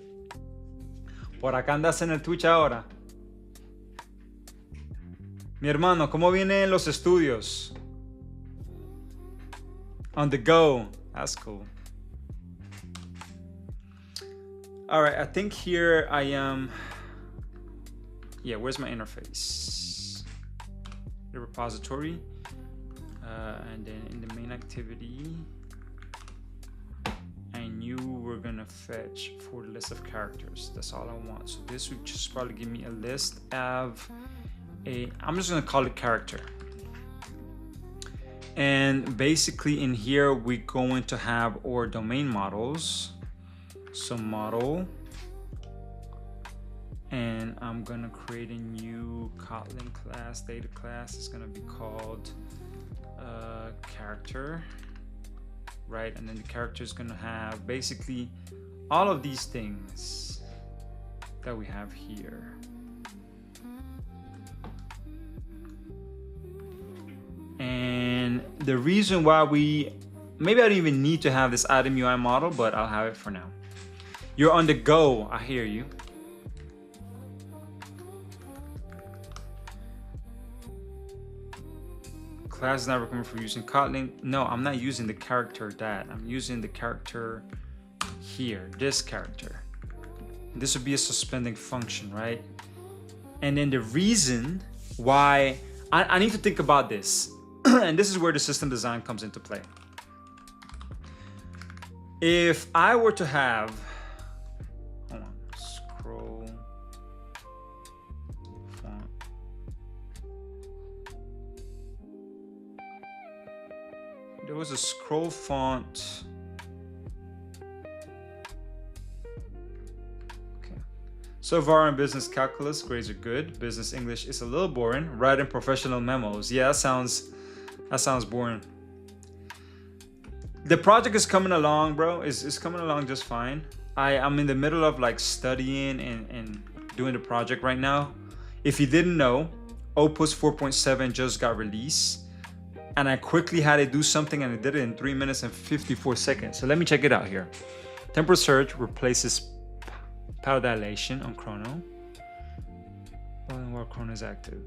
Por acá andas en el Twitch ahora. Mi hermano, ¿cómo vienen los estudios? On the go. That's cool. All right, I think here I am. Yeah, where's my interface? The repository. And then in the main activity, I knew we're gonna fetch for the list of characters. That's all I want. So this would just probably give me a list of I'm just gonna call it character. And basically in here, we're going to have our domain models. So model, and I'm gonna create a new Kotlin class, data class. It's gonna be called character, right? And then the character is gonna have basically all of these things that we have here. And the reason why maybe I don't even need to have this item UI model, but I'll have it for now. You're on the go, I hear you. Class is not recommended for using Kotlin. No, I'm not using the character that. I'm using the character here, this character. This would be a suspending function, right? And then the reason why, I need to think about this. And this is where the system design comes into play. If I were to have, hold on, scroll font. There was a scroll font. Okay. So far in business calculus, grades are good. Business English is a little boring. Writing professional memos. Yeah, that sounds boring. The project is coming along, bro. It's coming along just fine. I'm in the middle of like studying and doing the project right now. If you didn't know, Opus 4.7 just got released. And I quickly had to do something and I did it in 3 minutes and 54 seconds. So let me check it out here. Temporal search replaces power dilation on chrono. While chrono is active.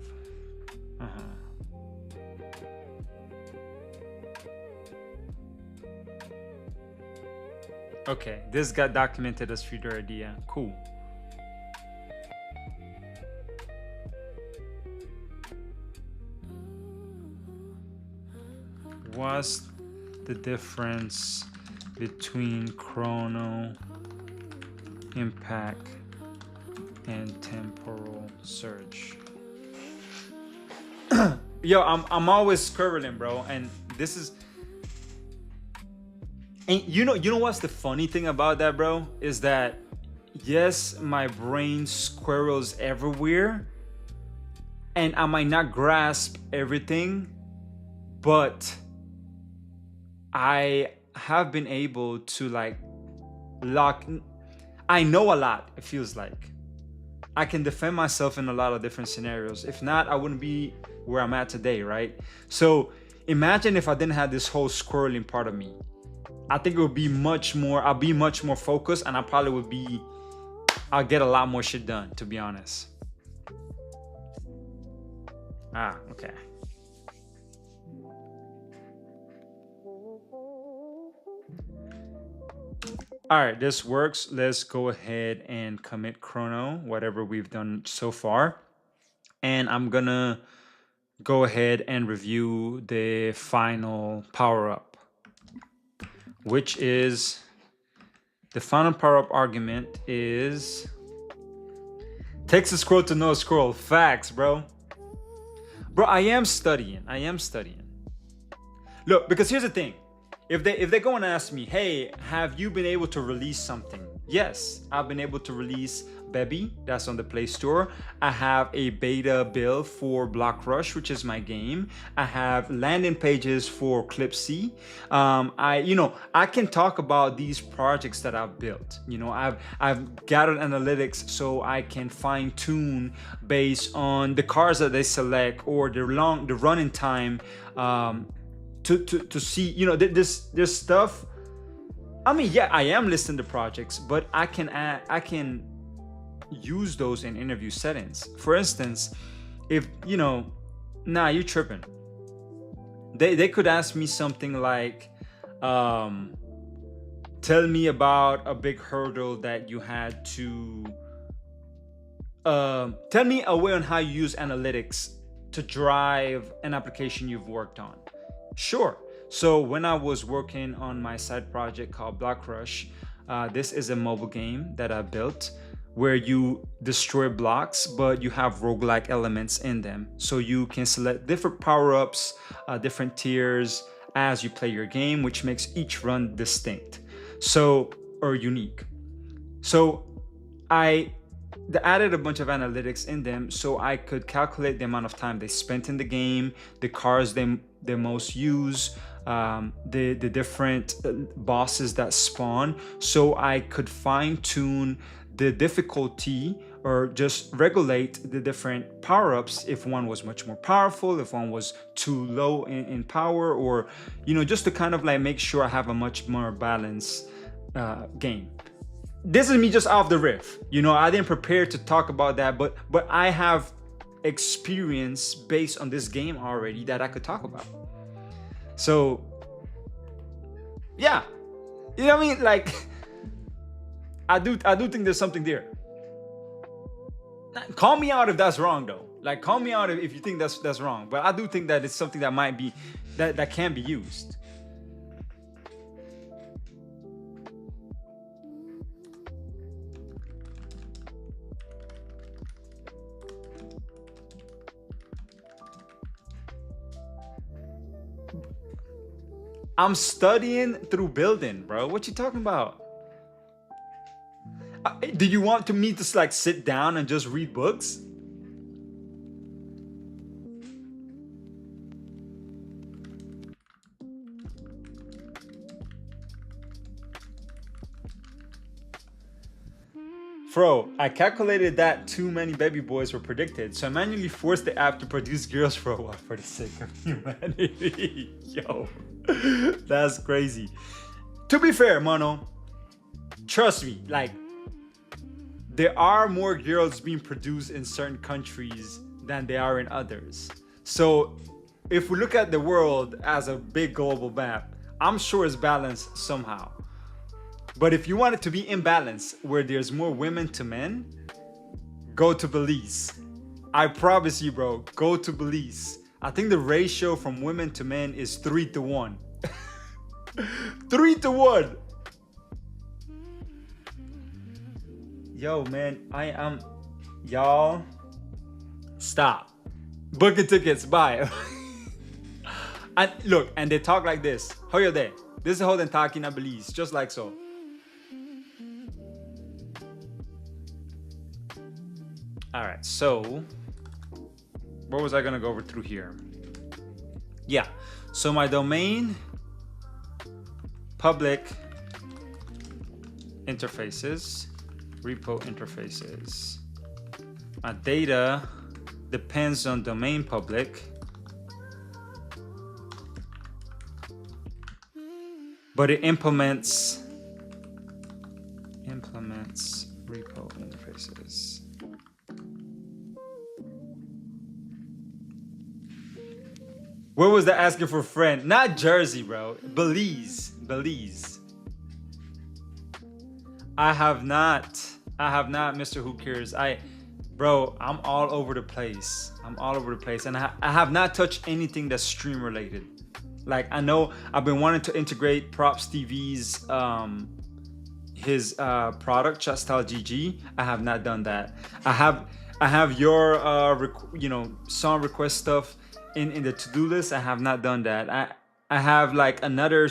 Okay, this got documented as future idea. Cool. What's the difference between chrono, impact, and temporal search? Yo, I'm always squirreling, bro, and this is. And you know what's the funny thing about that, bro? Is that yes, my brain squirrels everywhere, and I might not grasp everything, but I have been able to like I know a lot, it feels like. I can defend myself in a lot of different scenarios. If not, I wouldn't be where I'm at today, right? So imagine if I didn't have this whole squirreling part of me. I think it would be I'll be much more focused, and I'll get a lot more shit done, to be honest. Okay. All right, this works. Let's go ahead and commit chrono, whatever we've done so far. And I'm gonna go ahead and review the final power-up, which is the final power-up argument is takes a scroll to no scroll. Facts, bro. Bro, I am studying. Look, because here's the thing. If they go and ask me, hey, have you been able to release something? Yes, I've been able to release Baby, that's on the Play Store. I have a beta build for Block Rush, which is my game. I have landing pages for Clip C. I can talk about these projects that I've built. I've gathered analytics so I can fine tune based on the cars that they select or the running time. To see, there's stuff. I mean, yeah, I am listing the projects, but I can use those in interview settings. For instance, if you're tripping. They could ask me something like, tell me about a big hurdle that you had to. Tell me a way on how you use analytics to drive an application you've worked on. Sure. So when I was working on my side project called Block Rush, this is a mobile game that I built where you destroy blocks, but you have roguelike elements in them. So you can select different power-ups, different tiers as you play your game, which makes each run distinct, so, or unique. So I added a bunch of analytics in them so I could calculate the amount of time they spent in the game, the cars they most use, the different bosses that spawn, so I could fine tune the difficulty or just regulate the different power-ups if one was much more powerful, if one was too low in power, or just to kind of like make sure I have a much more balanced game. This is me just off the riff. I didn't prepare to talk about that, but I have experience based on this game already that I could talk about. So yeah, you know what I mean? Like, I do think there's something there. Call me out if that's wrong, though. Like, call me out if you think that's wrong. But I do think that it's something that might be that can be used. I'm studying through building, bro. What you talking about? Do you want me to like sit down and just read books? Bro, I calculated that too many baby boys were predicted, so I manually forced the app to produce girls for a while for the sake of humanity. Yo, that's crazy. To be fair, Mono, trust me, like, there are more girls being produced in certain countries than there are in others. So if we look at the world as a big global map, I'm sure it's balanced somehow. But if you want it to be imbalanced, where there's more women to men, go to Belize. I promise you, bro, go to Belize. I think the ratio from women to men is 3-1. 3-1. Yo, man, y'all, stop. Booking tickets, bye. And look, and they talk like this. How you there? This is how they talk in Belize, just like so. All right, so what was I gonna go over through here? Yeah, so my domain, public interfaces, repo interfaces. My data depends on domain public, but it implements repo interfaces. Where was that asking for a friend? Not Jersey, bro. Belize. I have not, Mr. Who Cares. Bro, I'm all over the place. And I have not touched anything that's stream related. Like, I know I've been wanting to integrate Props TV's his product, Chatstyle GG. I have not done that. I have your song request stuff in the to-do list. I have not done that. I have like another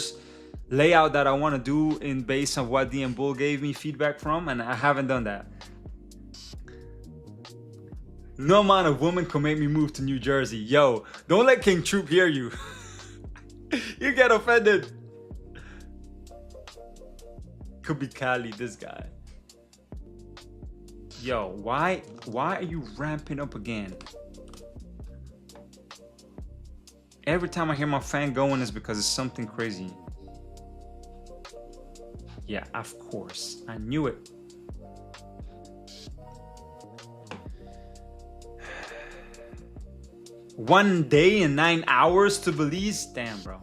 layout that I want to do in base on what DM Bull gave me feedback from, and I haven't done that. No amount of women can make me move to New Jersey. Yo, don't let King Troop hear you. You get offended. Could be Cali, this guy. Yo, why are you ramping up again? Every time I hear my fan going, it's because it's something crazy. Yeah, of course. I knew it. One day and 9 hours to Belize? Damn, bro.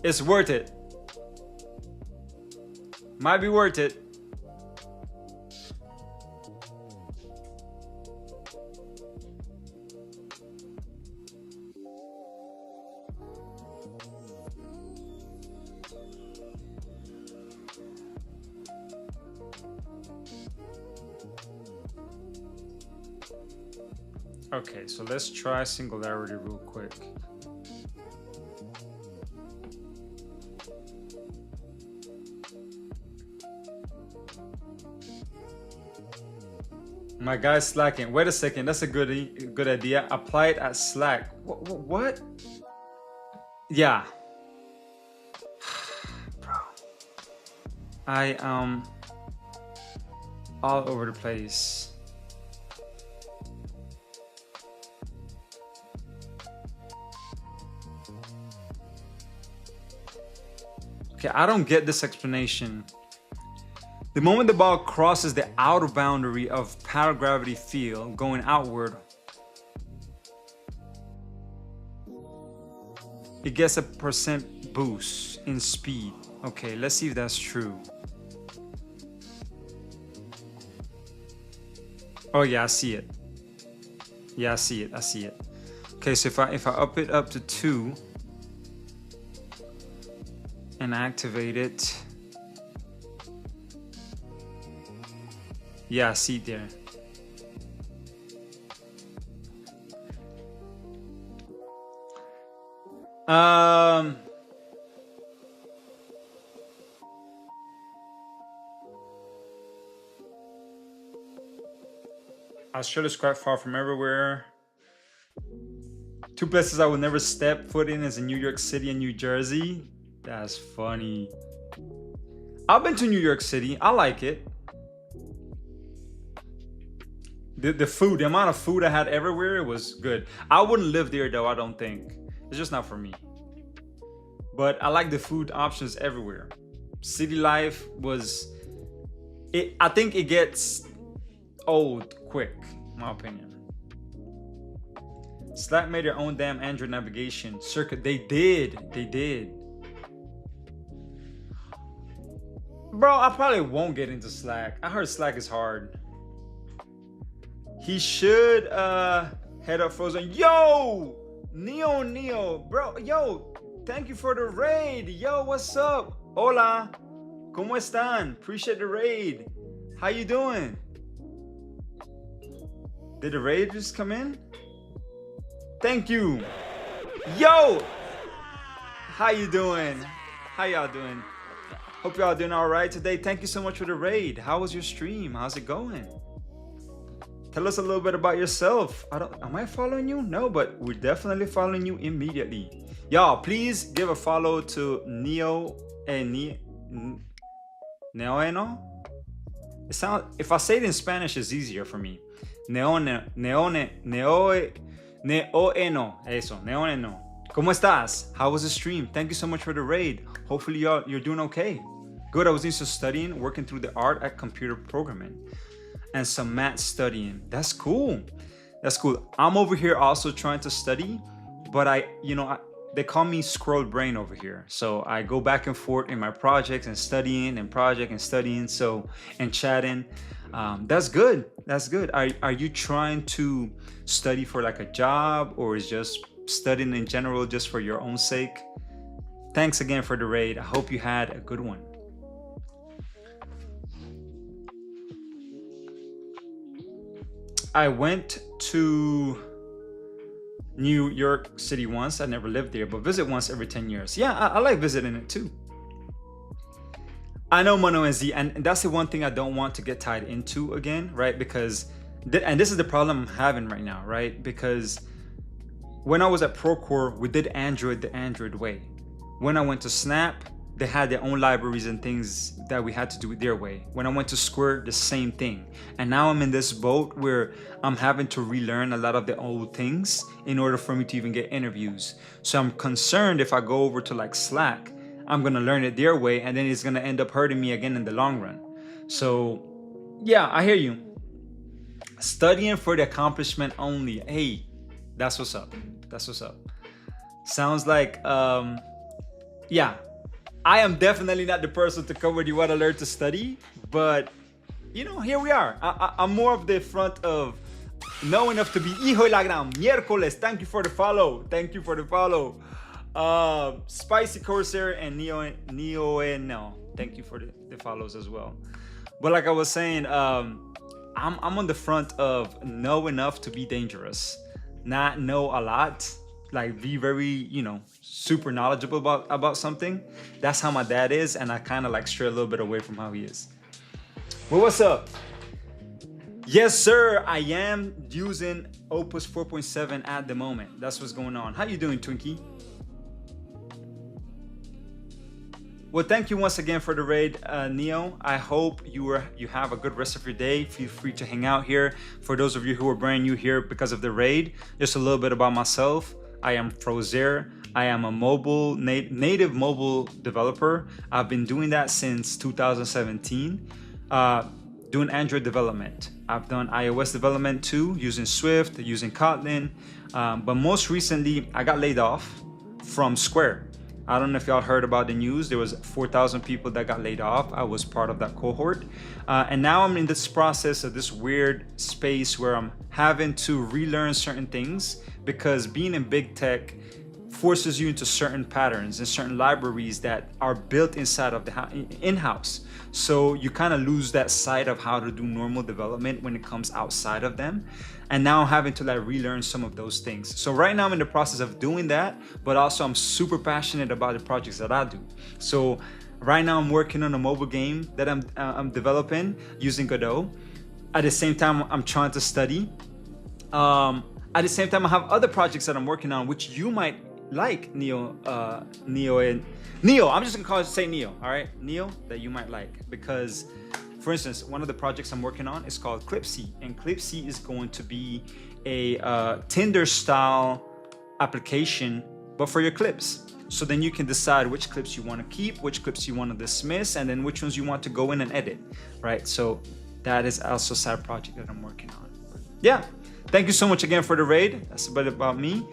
It's worth it. Might be worth it. Okay, so let's try Singularity real quick. My guy's slacking. Wait a second. That's a good idea. Apply it at Slack. What? Yeah. Bro. I all over the place. Okay, I don't get this explanation. The moment the ball crosses the outer boundary of paragravity field going outward, it gets a % boost in speed. Okay, let's see if that's true. Oh yeah, I see it. Yeah, I see it. Okay, so if I up it up to 2 and activate it. Yeah, I see it there. Australia's quite far from everywhere. 2 places I would never step foot in is in New York City and New Jersey. That's funny. I've been to New York City. I like it. The food, the amount of food I had everywhere, it was good. I wouldn't live there though, I don't think. It's just not for me. But I like the food options everywhere. City life was... I think it gets old quick, in my opinion. Slack made their own damn Android navigation circuit. They did. Bro, I probably won't get into Slack. I heard Slack is hard. He should head up Frozen. Yo! Neo, bro. Yo, thank you for the raid. Yo, what's up? Hola. ¿Cómo están? Appreciate the raid. How you doing? Did the raid just come in? Thank you. Yo! How you doing? How y'all doing? Hope y'all doing all right today. Thank you so much for the raid. How was your stream? How's it going? Tell us a little bit about yourself. Am I following you? No, but we're definitely following you immediately. Y'all, please give a follow to Neoeno. It sounds, if I say it in Spanish, it's easier for me. Neoeno. Eso, Neoeno. ¿Cómo estás? How was the stream? Thank you so much for the raid. Hopefully you're doing okay. Good, I was into studying, working through the art at computer programming. And some math studying. That's cool. I'm over here also trying to study, but they call me squirrel brain over here. So I go back and forth in my projects and studying and studying. So, and chatting. That's good. Are you trying to study for like a job, or is just studying in general just for your own sake? Thanks again for the raid. I hope you had a good one. I went to New York City once. I never lived there, but visit once every 10 years. Yeah, I like visiting it too. I know Mono and Z, and that's the one thing I don't want to get tied into again, right? Because, and this is the problem I'm having right now, right? Because when I was at Procore, we did Android the Android way. When I went to Snap, they had their own libraries and things that we had to do it their way. When I went to Square, the same thing. And now I'm in this boat where I'm having to relearn a lot of the old things in order for me to even get interviews. So I'm concerned if I go over to like Slack, I'm gonna learn it their way, and then it's gonna end up hurting me again in the long run. So yeah, I hear you. Studying for the accomplishment only. Hey, that's what's up. Sounds like, yeah. I am definitely not the person to come with you what to learn to study, but here we are. I'm more of the front of know enough to be hijo de la gran miércoles. Thank you for the follow. Spicy Corsair and Neo. Thank you for the follows as well. But like I was saying, I'm on the front of know enough to be dangerous, not know a lot, like be very, super knowledgeable about something. That's how my dad is, and I kind of like stray a little bit away from how he is. Well, what's up? Yes, sir. I am using Opus 4.7 at the moment. That's what's going on. How you doing, Twinkie? Well, thank you once again for the raid, Neo. I hope you have a good rest of your day. Feel free to hang out here. For those of you who are brand new here because of the raid, just a little bit about myself. I am Frozer. I am a native mobile developer. I've been doing that since 2017, doing Android development. I've done iOS development too, using Swift, using Kotlin. But most recently, I got laid off from Square. I don't know if y'all heard about the news. There was 4,000 people that got laid off. I was part of that cohort. And now I'm in this process of this weird space where I'm having to relearn certain things, because being in big tech forces you into certain patterns and certain libraries that are built inside of the in-house. So you kind of lose that sight of how to do normal development when it comes outside of them. And now I'm having to like relearn some of those things. So right now I'm in the process of doing that, but also I'm super passionate about the projects that I do. So right now I'm working on a mobile game that I'm developing using Godot. At the same time, I'm trying to study. At the same time, I have other projects that I'm working on, which you might like, Neo. I'm just gonna say Neo, all right? Neo, that you might like, because for instance, one of the projects I'm working on is called Clipsy, and Clipsy is going to be a Tinder style application, but for your clips. So then you can decide which clips you want to keep, which clips you want to dismiss, and then which ones you want to go in and edit, right? So that is also a side project that I'm working on. Yeah, thank you so much again for the raid. That's a bit about me.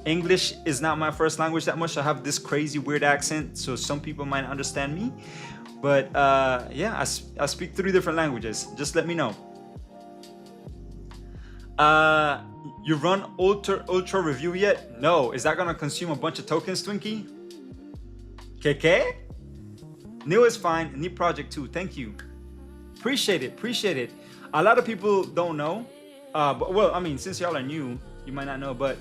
English is not my first language that much. I have this crazy weird accent, so some people might understand me. But yeah, I speak 3 different languages. Just let me know. You run Ultra Review yet? No. Is that gonna consume a bunch of tokens, Twinkie? KK? New is fine. New project too. Thank you. Appreciate it. A lot of people don't know. But well, I mean, since y'all are new, you might not know, but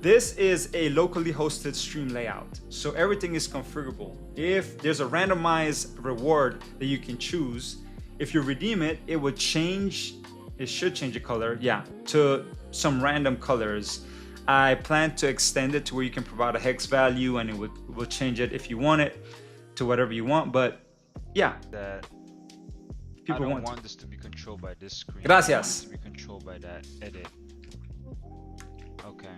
this is a locally hosted stream layout. So everything is configurable. If there's a randomized reward that you can choose, if you redeem it, it would change, it should change the color, yeah, to some random colors. I plan to extend it to where you can provide a hex value and it will change it if you want it to whatever you want, but yeah. That people I don't want this to be controlled by this screen. Gracias. I want it to be controlled by that edit. Okay.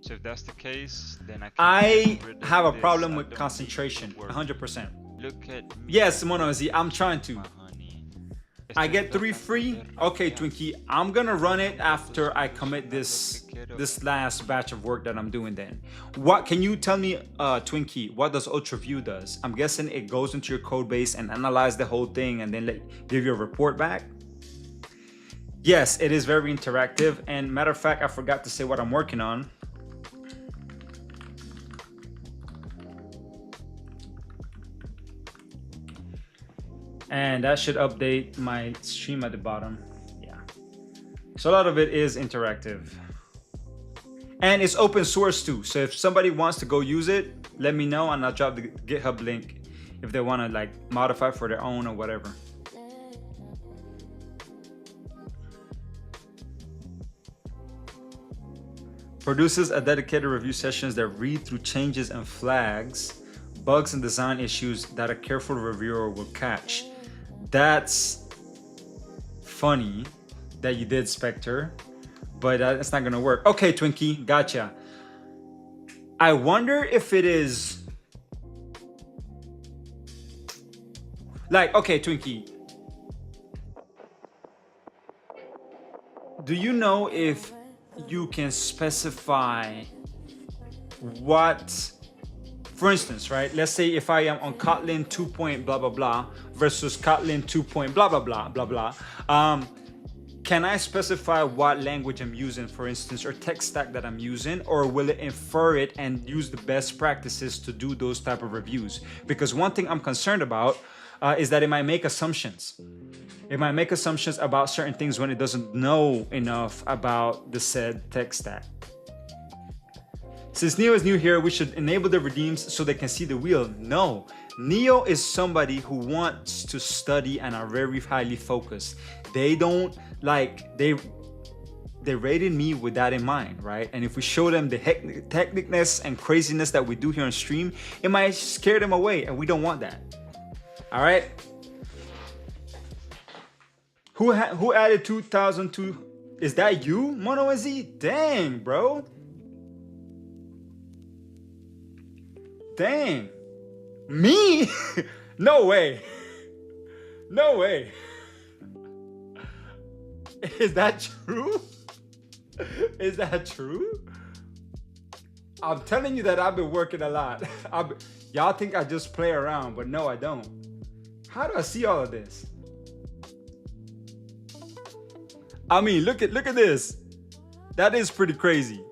So if that's the case, then I have a problem with concentration, 100%. Look at me. Yes, Monozi, I'm trying to. Honey. I get 3 free. Okay, Twinkie, I'm gonna run it after I commit this last batch of work that I'm doing. Then, what can you tell me, Twinkie? What does Ultra View does? I'm guessing it goes into your code base and analyze the whole thing and then give you a report back. Yes, it is very interactive. And matter of fact, I forgot to say what I'm working on. And that should update my stream at the bottom. Yeah. So a lot of it is interactive. And it's open source too. So if somebody wants to go use it, let me know and I'll drop the GitHub link if they want to like modify for their own or whatever. Produces a dedicated review sessions that read through changes and flags, bugs and design issues that a careful reviewer will catch. That's funny that you did, Spectre, but that's not gonna work. Okay, Twinkie, gotcha. I wonder if it is like, okay, Twinkie, do you know if you can specify what, for instance, right? Let's say if I am on Kotlin 2. Blah blah blah versus Kotlin 2. Blah blah blah blah blah. Can I specify what language I'm using, for instance, or tech stack that I'm using, or will it infer it and use the best practices to do those type of reviews? Because one thing I'm concerned about is that it might make assumptions. It might make assumptions about certain things when it doesn't know enough about the said tech stack. Since Neo is new here, we should enable the redeems so they can see the wheel. No, Neo is somebody who wants to study and are very highly focused. They don't like, they rated me with that in mind, right? And if we show them the hecticness and craziness that we do here on stream, it might scare them away, and we don't want that. All right. Who added 2002? Is that you, Mono and Z? Dang, bro. Dang. Me? No way. No way. Is that true? Is that true? I'm telling you that I've been working a lot. Y'all think I just play around, but no, I don't. How do I see all of this? I mean, look at this. That is pretty crazy.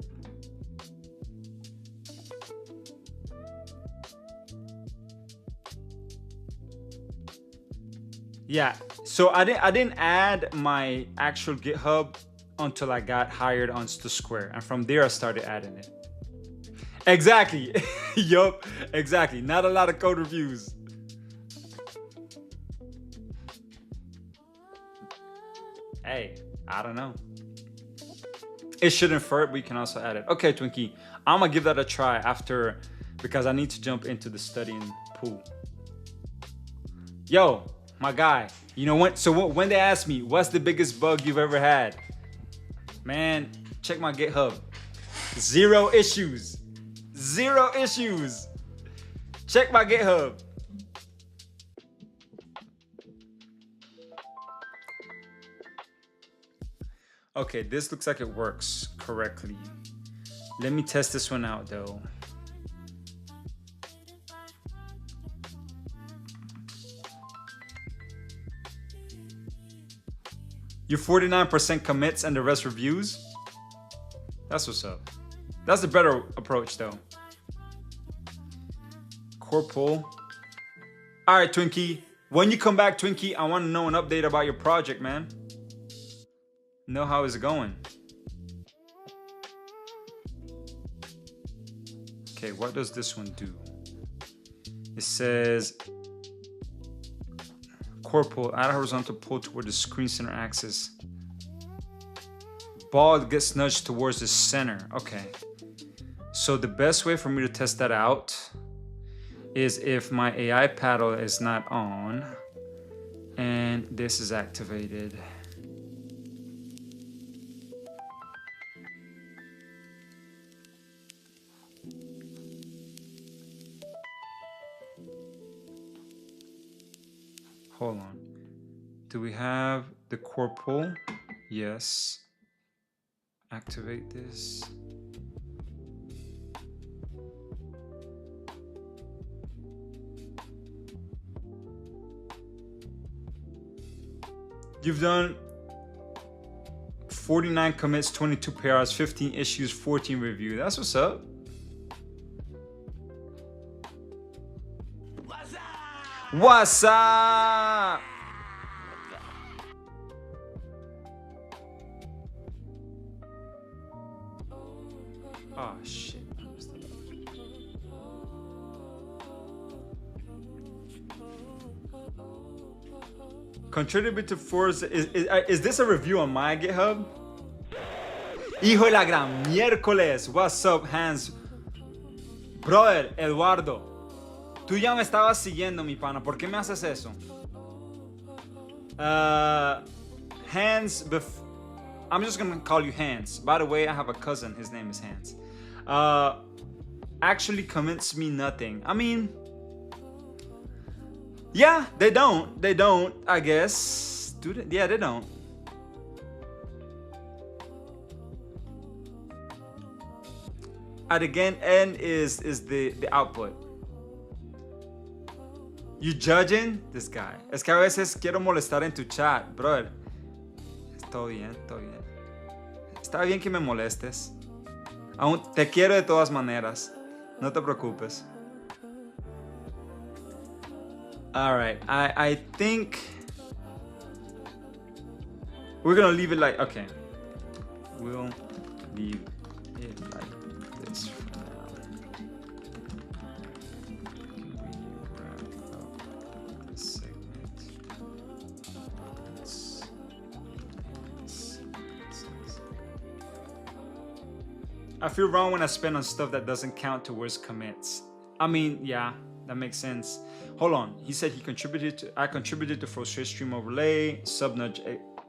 Yeah, so I didn't add my actual GitHub until I got hired on the Square, and from there I started adding it. Exactly. Yup, exactly. Not a lot of code reviews. Hey, I don't know. It should infer it, but you can also add it. Okay, Twinkie, I'm gonna give that a try after, because I need to jump into the studying pool. Yo, my guy, you know what? So when they ask me, what's the biggest bug you've ever had? Man, check my GitHub. 0 issues. 0 issues. Check my GitHub. Okay, this looks like it works correctly. Let me test this one out though. You're 49% commits and the rest reviews? That's what's up. That's the better approach though. Core pull. All right, Twinkie. When you come back, Twinkie, I want to know an update about your project, man. Know how is it going? Okay, what does this one do? It says core pull, add a horizontal pull toward the screen center axis. Ball gets nudged towards the center. Okay. So the best way for me to test that out is if my AI paddle is not on and this is activated. Hold on. Do we have the core pull? Yes. Activate this. You've done 49 commits, 22 pairs, 15 issues, 14 review. That's what's up. What's up? Oh shit. Contribute to Forza. Is this a review on my GitHub? Hijo de la gran miércoles. What's up, Hans? Brother, Eduardo. Tú ya me estabas siguiendo, mi pana. ¿Por qué me haces eso? Hans, I'm just gonna call you Hans. By the way, I have a cousin. His name is Hans. Actually convinced me nothing. I mean, yeah, they don't. They don't, I guess. Do they? Yeah, they don't. At again, N is the output. You judging this guy. Es que a veces quiero molestar en tu chat, brother. Todo bien, todo bien. Está bien que me molestes. Aún te quiero de todas maneras. No te preocupes. All right, I think We're gonna leave it like, okay. We'll leave it like this for now. Can we wrap up this segment? I feel wrong when I spend on stuff that doesn't count towards commits. I mean, yeah, that makes sense. Hold on. He said I contributed to Frustration Stream Overlay, Subnudge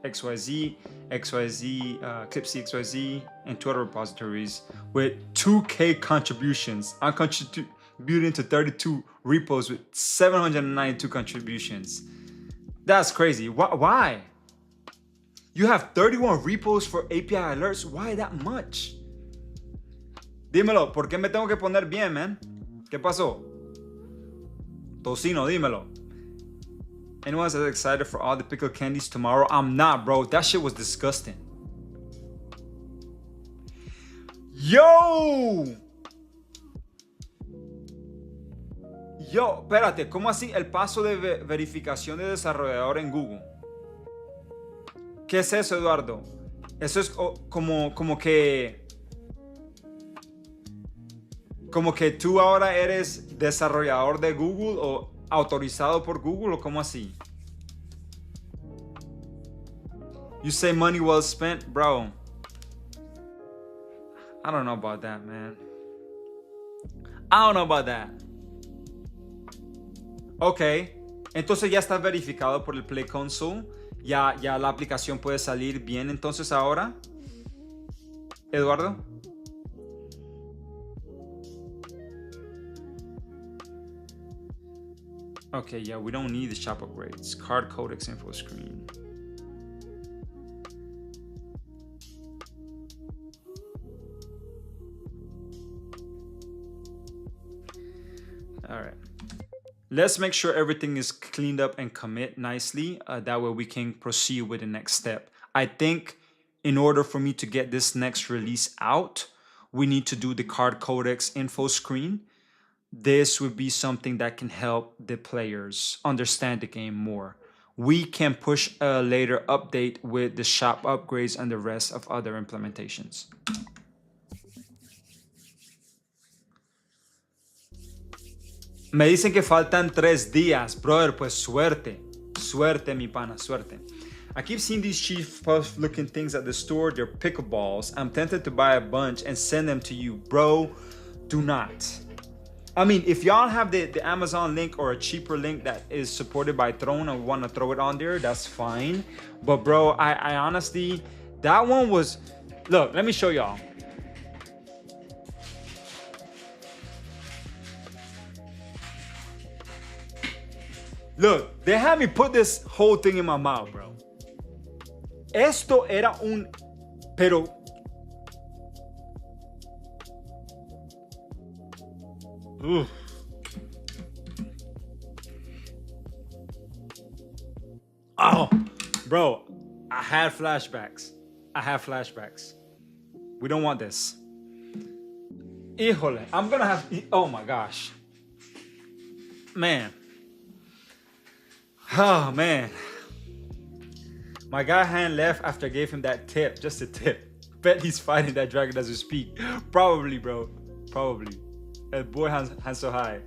XYZ, Clipsy XYZ, and two other repositories with 2K contributions. I'm contributing to 32 repos with 792 contributions. That's crazy. Why? You have 31 repos for API alerts. Why that much? Dímelo, ¿por qué me tengo que poner bien, man? ¿Qué pasó? Tocino, dímelo. Anyone's as excited for all the pickled candies tomorrow? I'm not, bro. That shit was disgusting. Yo! Yo, espérate, ¿cómo así el paso de verificación de desarrollador en Google? ¿Qué es eso, Eduardo? Eso es como que tú ahora eres desarrollador de Google o autorizado por Google o cómo así? You say money well spent, bro. I don't know about that, man. I don't know about that. Ok, entonces ya está verificado por el Play Console. Ya la aplicación puede salir bien entonces ahora. Eduardo. Okay, yeah, we don't need the shop upgrades. Card codecs info screen. All right. Let's make sure everything is cleaned up and commit nicely. That way we can proceed with the next step. I think in order for me to get this next release out, we need to do the card codecs info screen. This would be something that can help the players understand the game more. We can push a later update with the shop upgrades and the rest of other implementations. Me dicen que faltan 3 días. Brother, pues suerte. Suerte, mi pana, suerte. I keep seeing these cheap puff looking things at the store. They're pickleballs. I'm tempted to buy a bunch and send them to you. Bro, do not. I mean, if y'all have the Amazon link or a cheaper link that is supported by Throne and want to throw it on there, that's fine. But bro, I honestly, that one was, look, let me show y'all. Look, they had me put this whole thing in my mouth, bro. Esto era un, pero oof. Oh, bro, I had flashbacks. We don't want this. Híjole, I'm gonna have, oh my gosh. Man. Oh, man. My guy hand left after I gave him that tip, just a tip. Bet he's fighting that dragon as we speak. Probably, bro. Probably. El boy hands so high.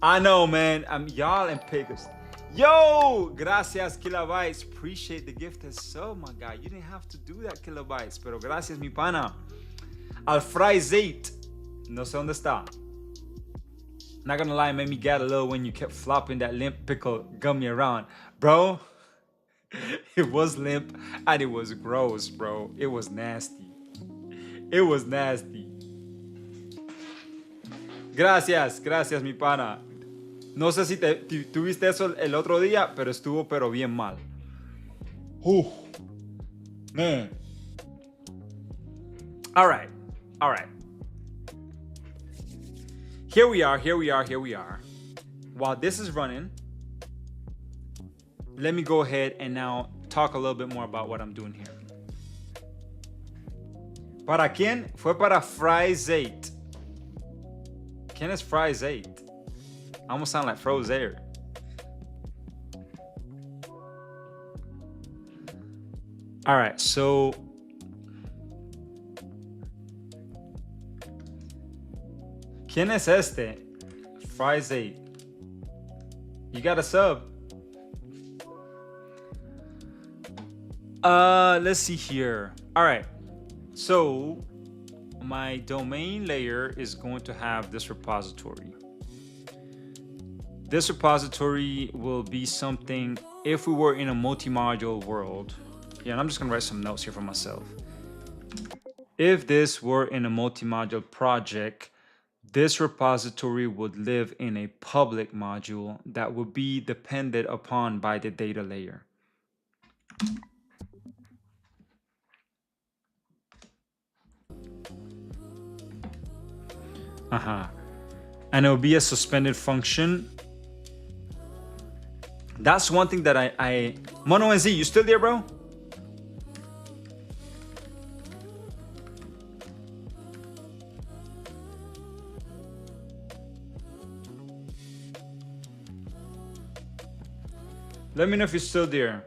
I know, man. Y'all and pickers. Yo! Gracias, Kilobytes. Appreciate the gift as so, my guy. You didn't have to do that, Kilobytes. Pero gracias, mi pana. Al Fry Zate. No sé dónde está. Not gonna lie, it made me get a little when you kept flopping that limp pickle gummy around. Bro, it was limp and it was gross, bro. It was nasty. It was nasty. Gracias, mi pana. No sé si tuviste eso el otro día, pero estuvo bien mal. Man. All right. Here we are. While this is running, let me go ahead and now talk a little bit more about what I'm doing here. ¿Para quién? Fue para Fry8. ¿Quién es Fry8? I almost sound like Frozair. All right, so ¿Quién es este? Fries 8. You got a sub. Let's see here. All right. So my domain layer is going to have this repository. This repository will be something if we were in a multi-module world. Yeah, and I'm just gonna write some notes here for myself. If this were in a multi-module project, this repository would live in a public module that would be depended upon by the data layer. And it will be a suspended function. That's one thing that I Mono NZ, you still there, bro? Let me know if you're still there.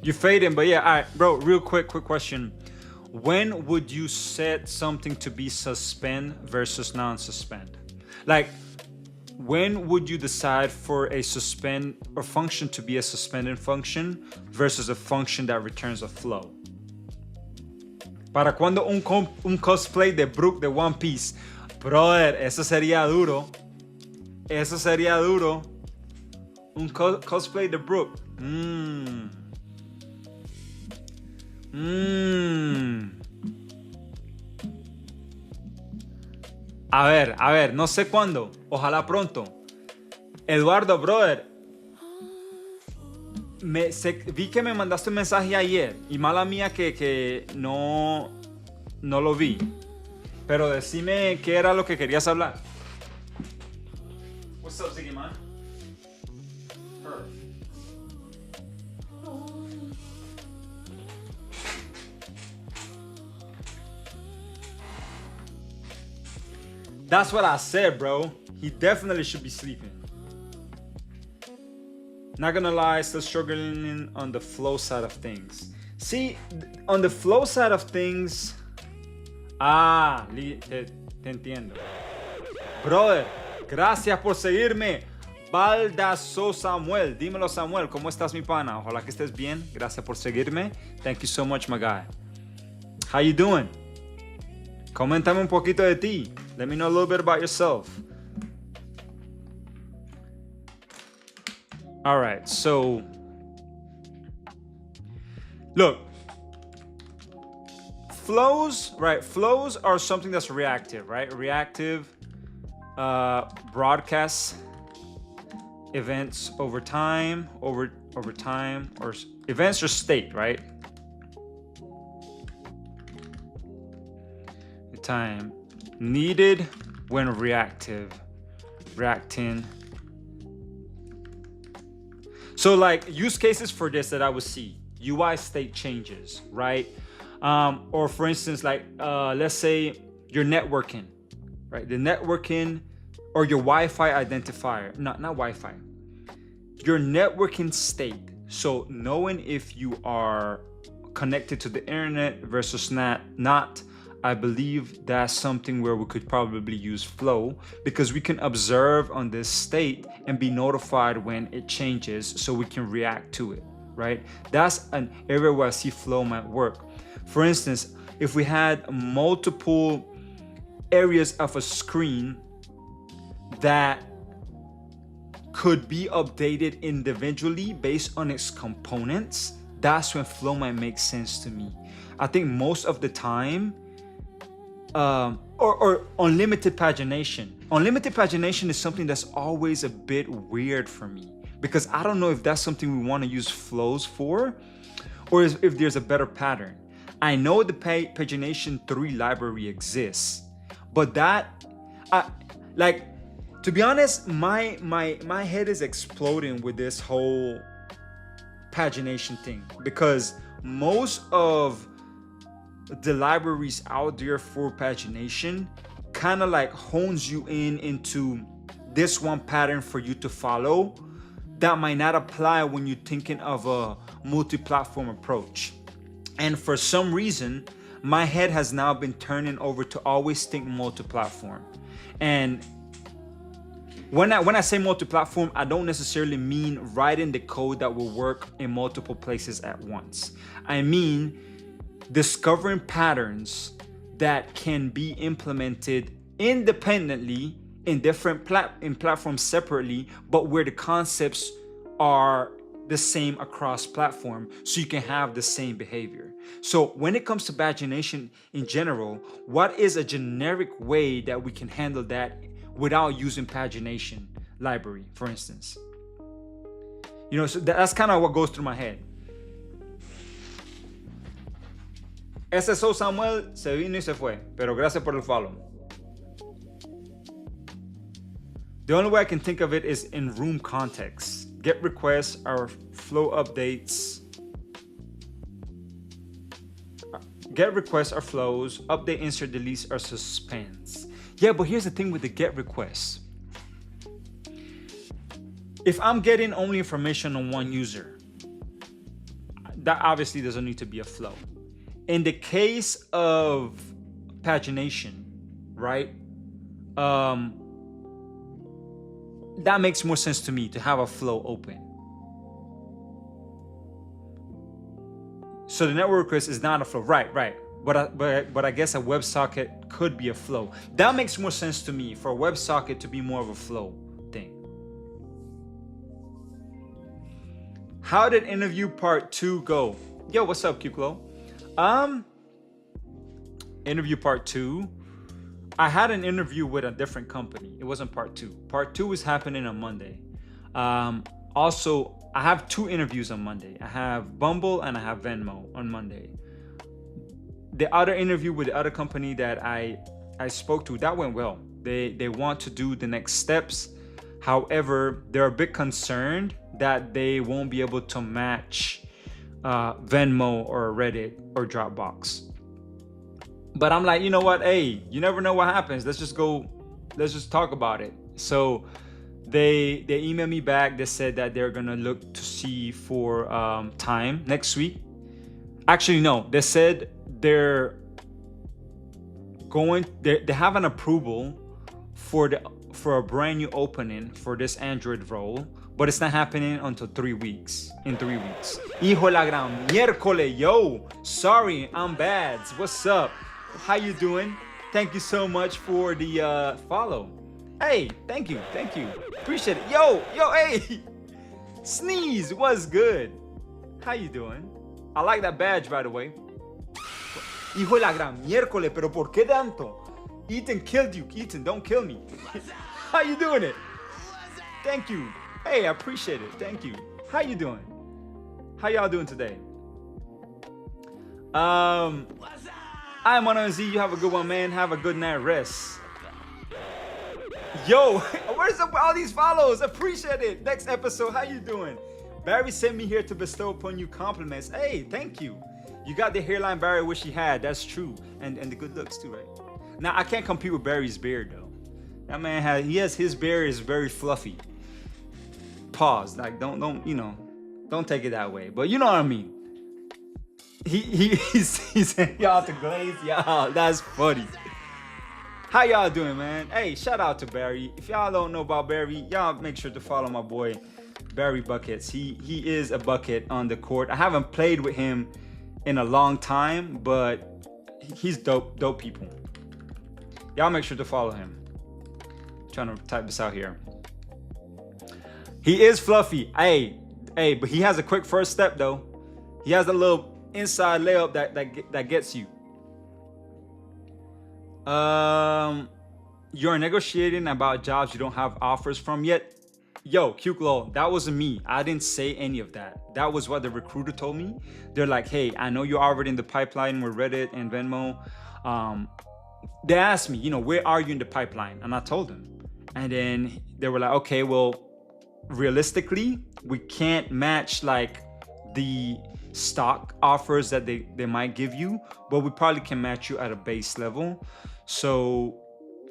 You're fading, but yeah, all right, bro, real quick question. When would you set something to be suspend versus non-suspend? Like, when would you decide for a suspend or function to be a suspended function versus a function that returns a flow? ¿Para cuando un cosplay de Brook de One Piece? Brother, eso sería duro. Eso sería duro. Un cosplay de Brook. A ver, no sé cuándo. Ojalá pronto. Eduardo, brother. Vi que me mandaste un mensaje ayer. Y mala mía que no lo vi. Pero decime qué era lo que querías hablar. What's up, Ziggy man? That's what I said, bro. He definitely should be sleeping. Not gonna lie, still struggling on the flow side of things. See, on the flow side of things... te entiendo. Brother, gracias por seguirme. Baldazo Samuel. Dímelo, Samuel. ¿Cómo estás, mi pana? Ojalá que estés bien. Gracias por seguirme. Thank you so much, my guy. How you doing? Coméntame un poquito de ti. Let me know a little bit about yourself. All right, so look, flows, right? Flows are something that's reactive, right? Reactive broadcasts events over time, or events or state, right? The time needed when reacting. So like use cases for this that I would see, UI state changes, right? Or for instance, like let's say you're networking, right? The networking or your Wi-Fi identifier, not Wi-Fi, your networking state. So knowing if you are connected to the internet versus not, I believe that's something where we could probably use flow, because we can observe on this state and be notified when it changes so we can react to it, right? That's an area where I see flow might work. For instance, if we had multiple areas of a screen that could be updated individually based on its components, that's when flow might make sense to me. I think most of the time, or unlimited pagination. Unlimited pagination is something that's always a bit weird for me, because I don't know if that's something we want to use flows for, or if there's a better pattern. I know the pagination 3 library exists, but that, like, to be honest, my head is exploding with this whole pagination thing, because most of the libraries out there for pagination kind of like hones you into this one pattern for you to follow that might not apply when you're thinking of a multi-platform approach. And for some reason, my head has now been turning over to always think multi-platform. And when I say multi-platform, I don't necessarily mean writing the code that will work in multiple places at once. I mean discovering patterns that can be implemented independently in different platforms separately, but where the concepts are the same across platform, so you can have the same behavior. So when it comes to pagination in general, what is a generic way that we can handle that without using pagination library, for instance? You know, so that's kind of what goes through my head. SSO Samuel se vino y se fue, pero gracias por el follow. The only way I can think of it is in room context. Get requests are flow updates. Get requests are flows. Update, insert, deletes are suspense. Yeah, but here's the thing with the get requests. If I'm getting only information on one user, that obviously doesn't need to be a flow. In the case of pagination, right? That makes more sense to me to have a flow open. So the network request is not a flow, right? But I guess a WebSocket could be a flow. That makes more sense to me for a WebSocket to be more of a flow thing. How did interview part 2 go? Yo, what's up, Kuklo? Interview part 2. I had an interview with a different company. It wasn't part 2. Part 2 is happening on Monday. Also, I have 2 interviews on Monday. I have Bumble and I have Venmo on Monday. The other interview with the other company that I spoke to, that went well. They want to do the next steps. However, they're a bit concerned that they won't be able to match Venmo or Reddit or Dropbox. But I'm like, you know what? Hey, you never know what happens. Let's just talk about it. So they emailed me back. They said that they're gonna look to see for time next week. Actually, no. They said they have an approval for a brand new opening for this Android role, but it's not happening until 3 weeks. In 3 weeks. Hijo la gran miércoles, yo. Sorry, I'm bad. What's up? How you doing? Thank you so much for the follow. Hey, thank you. Appreciate it. Yo, hey. Sneeze, what's good? How you doing? I like that badge, by the way. Hijo de la gran miércoles, pero ¿por qué tanto? Ethan killed you. Ethan, don't kill me. How you doing it? Thank you. Hey, I appreciate it. Thank you. How you doing? How y'all doing today? I'm on Z. You have a good one, man. Have a good night rest. Yo, where's all these follows? Appreciate it. Next episode, how you doing? Barry sent me here to bestow upon you compliments. Hey, thank you. You got the hairline Barry wish he had. That's true. And the good looks too, right? Now, I can't compete with Barry's beard, though. That man his beard is very fluffy. Pause. Like, don't take it that way. But you know what I mean. He said y'all to glaze y'all. That's funny. How y'all doing, man? Hey, shout out to Barry. If y'all don't know about Barry, y'all make sure to follow my boy Barry Buckets. He is a bucket on the court. I haven't played with him in a long time, but he's dope people. Y'all make sure to follow him. I'm trying to type this out here. He is fluffy. Hey, but he has a quick first step though. He has a little inside layup that gets you. You're negotiating about jobs you don't have offers from yet. Yo, Kuklo, that wasn't me. I didn't say any of that. That was what the recruiter told me. They're like, hey, I know you're already in the pipeline with Reddit and Venmo. They asked me, where are you in the pipeline? And I told them. And then they were like, okay, well, realistically, we can't match like the stock offers that they might give you, but we probably can match you at a base level. So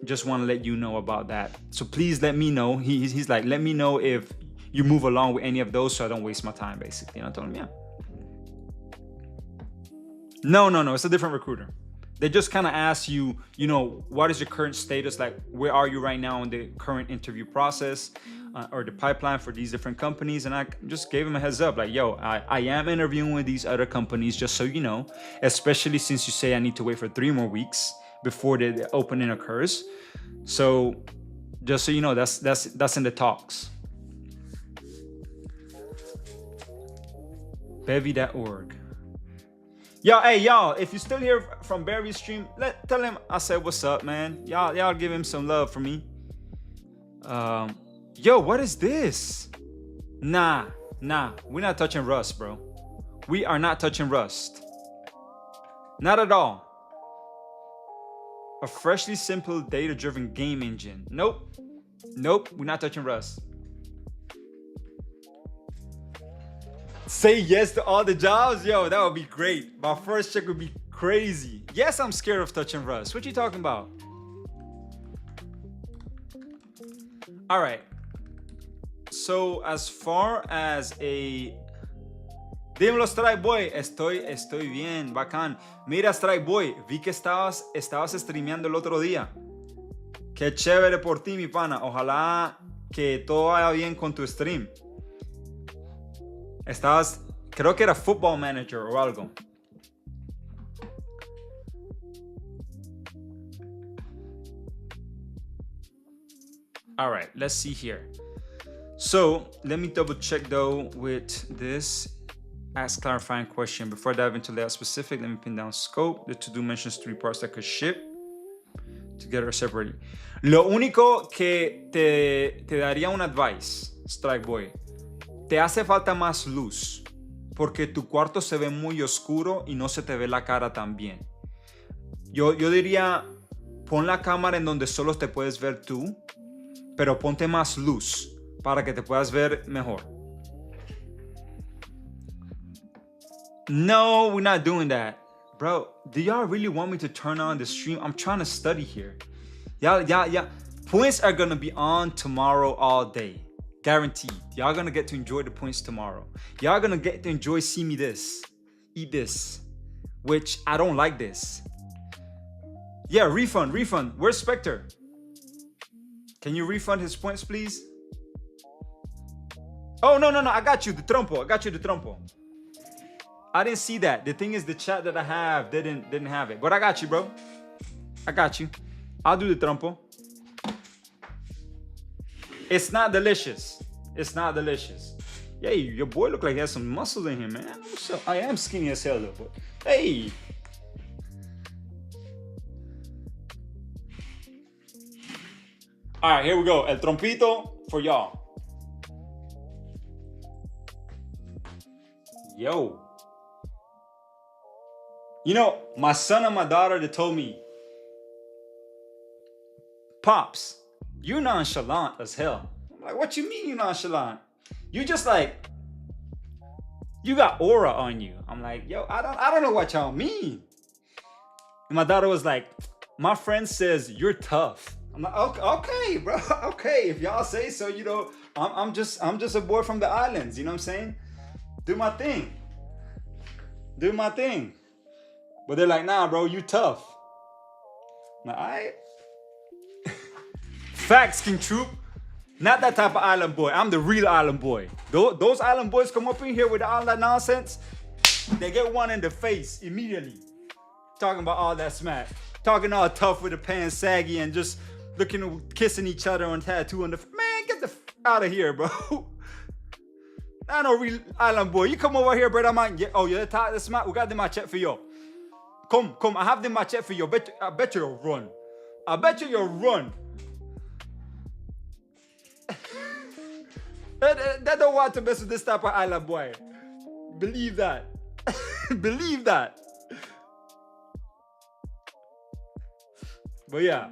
just want to let you know about that. So please let me know. He's like, let me know if you move along with any of those so I don't waste my time, basically. And I told him, yeah. No, it's a different recruiter. They just kind of ask you, you know, what is your current status? Like, where are you right now in the current interview process or the pipeline for these different companies? And I just gave him a heads up, like, yo, I am interviewing with these other companies, just so you know, especially since you say I need to wait for 3 more weeks before the opening occurs. So just so you know, that's in the talks. Bevy.org. Yo, hey, y'all, if you're still here from Barry's stream, tell him I said what's up, man. Y'all give him some love for me. Yo, what is this? Nah, we're not touching Rust, bro. We are not touching Rust. Not at all. A freshly simple data-driven game engine. Nope, we're not touching Rust. Say yes to all the jobs? Yo, that would be great. My first check would be crazy. Yes, I'm scared of touching Rust. What you talking about? All right. So as far as a... Dímelo, Strike Boy. Estoy bien, bacán. Mira, Strike Boy, vi que estabas streameando el otro día. Qué chévere por ti, mi pana. Ojalá que todo vaya bien con tu stream. Estabas, creo que era Football Manager o algo. All right, let's see here. So let me double check though with this. Ask clarifying question. Before I dive into layout specific, let me pin down scope. The to-do mentions 3 parts that could ship together or separately. Lo único que te daría un advice, Strike Boy. Te hace falta más luz, porque tu cuarto se ve muy oscuro y no se te ve la cara tan bien. Yo diría, pon la cámara en donde solo te puedes ver tú, pero ponte más luz para que te puedas ver mejor. No, we're not doing that. Bro, do y'all really want me to turn on the stream? I'm trying to study here. Y'all. Points are gonna be on tomorrow all day. Guaranteed. Y'all gonna get to enjoy the points tomorrow. Y'all gonna get to enjoy see me this, eat this, which I don't like this. Yeah, refund. Where's Spectre? Can you refund his points, please? Oh, no, I got you, the trompo. I didn't see that. The thing is, the chat that I have didn't have it. But I got you, bro. I got you. I'll do the trompo. It's not delicious. Yeah, your boy look like he has some muscles in him, man. I am skinny as hell though, but hey. All right, here we go. El trompito for y'all. Yo. You know, my son and my daughter, they told me, Pops, you're nonchalant as hell. I'm like, what you mean you nonchalant? You just like, you got aura on you. I'm like, yo, I don't know what y'all mean. And my daughter was like, my friend says you're tough. I'm like, okay, bro, okay. If y'all say so, you know, I'm just a boy from the islands. You know what I'm saying? Do my thing. But they're like, nah, bro, you tough. I'm like, all right. Facts, King Troop. Not that type of island boy. I'm the real island boy. Those island boys come up in here with all that nonsense. They get one in the face immediately. Talking about all that smack. Talking all tough with the pants saggy and just looking, kissing each other on tattoo on the... Man, get the out of here, bro. I no real island boy. You come over here, brother, man. Yeah, oh, you're the type of smack. We got the machete for you. Come. I have the machete for you. I bet you'll run. They don't want to mess with this type of island boy. Believe that. Believe that. But yeah.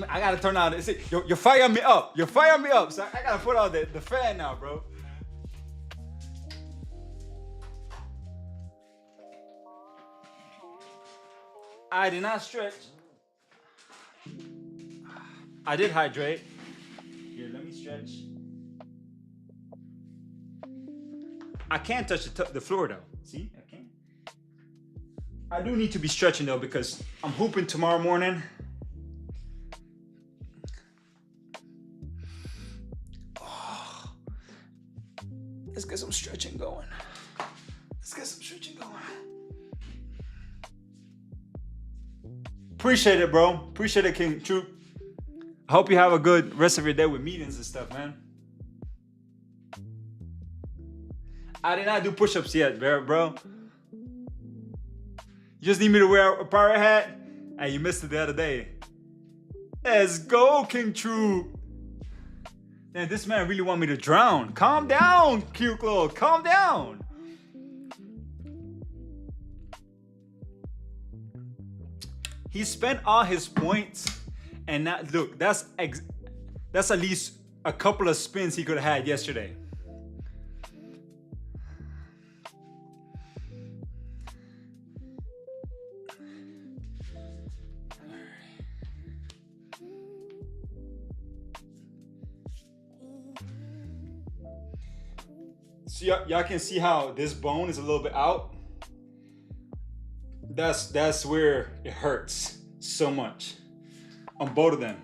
I gotta turn on this. You're firing me up. So I gotta put on the fan now, bro. I did not stretch. I did hydrate. Here, let me stretch. I can't touch the floor though. See, I can't. I do need to be stretching though because I'm hooping tomorrow morning. Oh. Let's get some stretching going. Appreciate it, bro. Appreciate it, King Troop. I hope you have a good rest of your day with meetings and stuff, man. I did not do push-ups yet, bro. You just need me to wear a pirate hat? Hey, you missed it the other day. Let's go, King Troop. Man, this man really want me to drown. Calm down, cute Claude. Calm down. He spent all his points, and now look, that's at least a couple of spins he could have had yesterday. So y'all can see how this bone is a little bit out. That's where it hurts so much on both of them.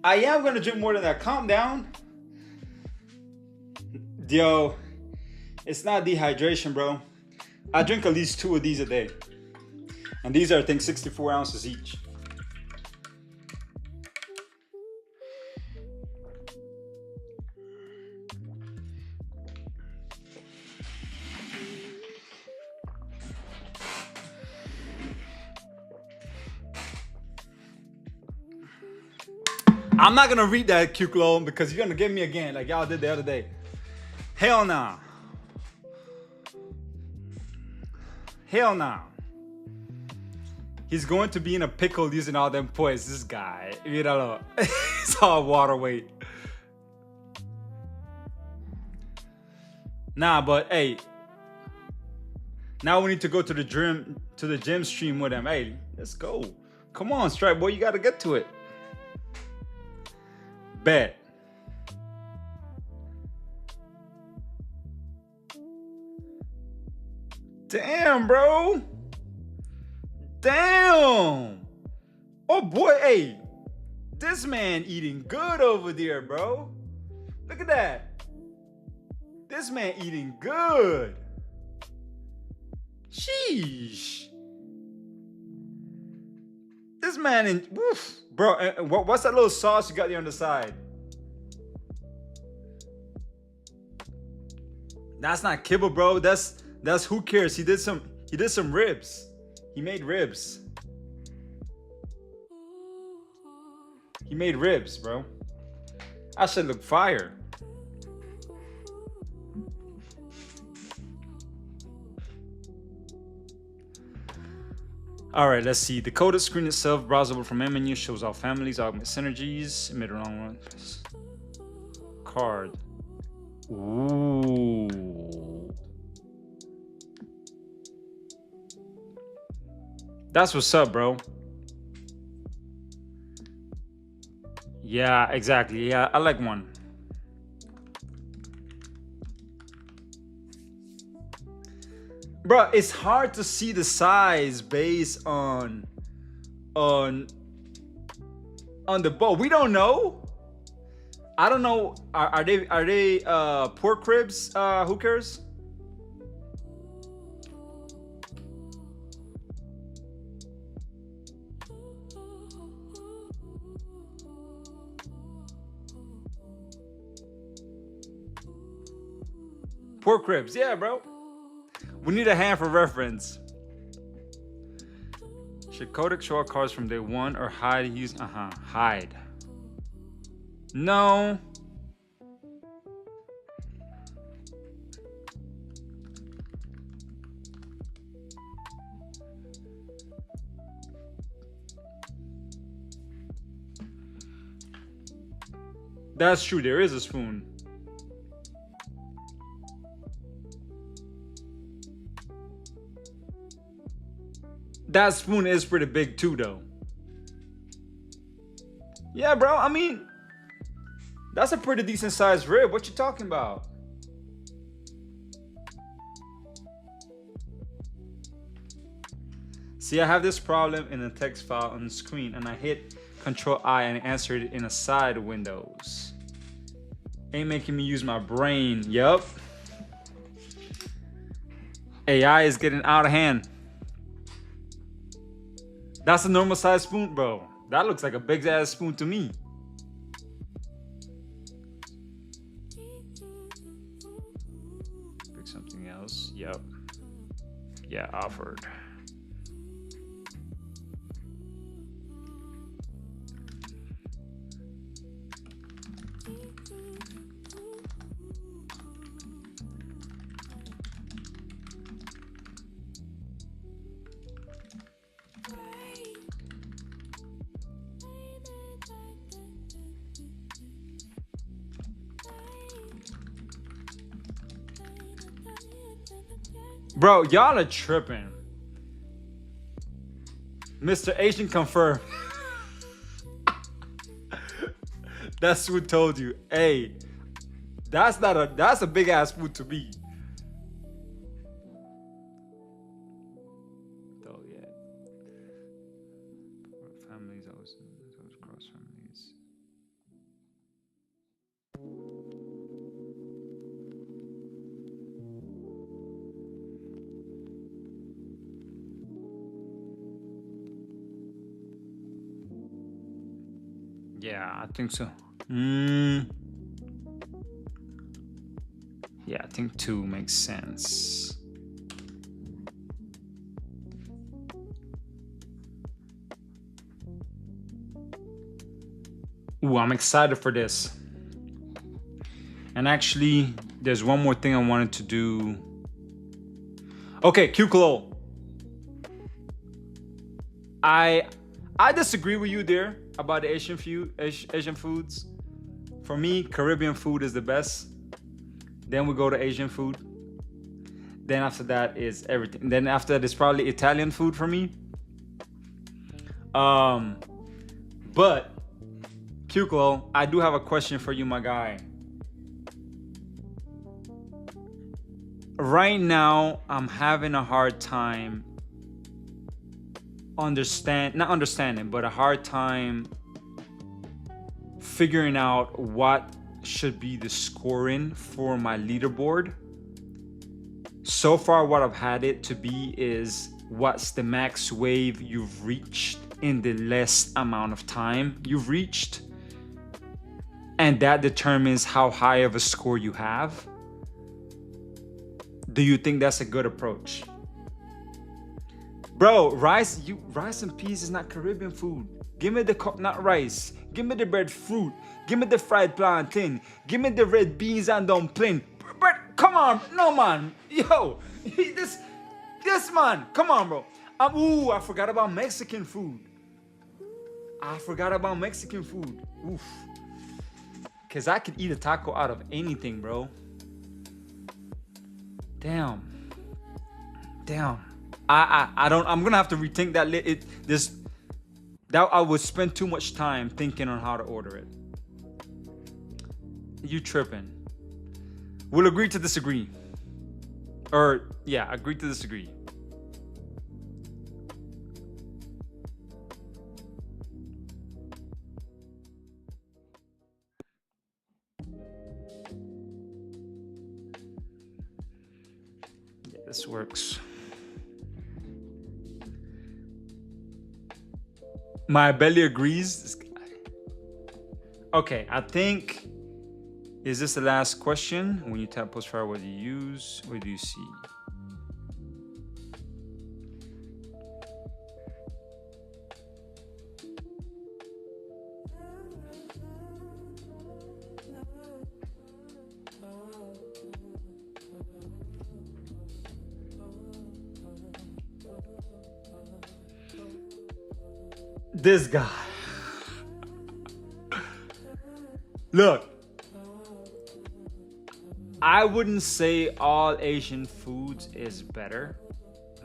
I am gonna drink more than that. Calm down. Yo, it's not dehydration, bro. I drink at least 2 of these a day. And these are, I think, 64 ounces each. I'm not gonna read that, Q-Clone, because you're gonna get me again like y'all did the other day. Hell nah. Hell nah. He's going to be in a pickle using all them points. This guy, you know, it's all water weight. Nah, but hey, now we need to go to the gym stream with him. Hey, let's go. Come on, Stripe boy, you gotta get to it. Bet. Damn, bro. Damn. Oh boy, hey. This man eating good over there, bro. Look at that. This man eating good. Sheesh. This man in, woof. Bro, what's that little sauce you got there on the side? That's not kibble, bro. That's who cares. He did some ribs. He made ribs. He made ribs, bro. I should look fire. All right, let's see. The coded screen itself, browsable from main menu, shows all families, augment synergies. Made a wrong one. Card. Ooh. That's what's up, bro. Yeah, exactly. Yeah, I like one. Bro, it's hard to see the size based on the bow. We don't know. I don't know. Are they pork ribs? Who cares? Pork ribs, yeah, bro. We need a hand for reference. Should codec show our cards from day one or hide use hide? No. That's true. There is a spoon. That spoon is pretty big too, though. Yeah, bro. I mean, that's a pretty decent sized rib. What you talking about? See, I have this problem in a text file on the screen, and I hit Control I and answered it in a side windows. Ain't making me use my brain. Yup. AI is getting out of hand. That's a normal size spoon, bro. That looks like a big ass spoon to me. Pick something else. Yep. Yeah, offered. Bro, y'all are tripping. Mr. Asian confirmed. That's who told you. Hey, that's a big ass food to me. Oh yeah. Families always cross families. Yeah, I think so. Yeah, I think 2 makes sense. Ooh, I'm excited for this. And actually, there's one more thing I wanted to do. Okay, Kuklo. I disagree with you there about the Asian foods. For me, Caribbean food is the best. Then we go to Asian food. Then after that is everything. Then after that is probably Italian food for me. But Kuklo, I do have a question for you, my guy. Right now, I'm having a hard time not understanding, but a hard time figuring out what should be the scoring for my leaderboard. So far, what I've had it to be is what's the max wave you've reached in the less amount of time you've reached. And that determines how high of a score you have. Do you think that's a good approach? Bro, rice and peas is not Caribbean food. Give me the coconut rice. Give me the breadfruit. Give me the fried plantain. Give me the red beans and dumpling. But come on, no man. Yo, this man, come on, bro. Ooh, I forgot about Mexican food. Oof. Cause I could eat a taco out of anything, bro. Damn. I'm gonna have to rethink that. That I would spend too much time thinking on how to order it. You tripping? We'll agree to disagree. Or yeah, agree to disagree. Yeah, this works. My belly agrees. Okay, I think, is this the last question? When you tap post fire, what do you use? What do you see? This guy. Look. I wouldn't say all Asian foods is better,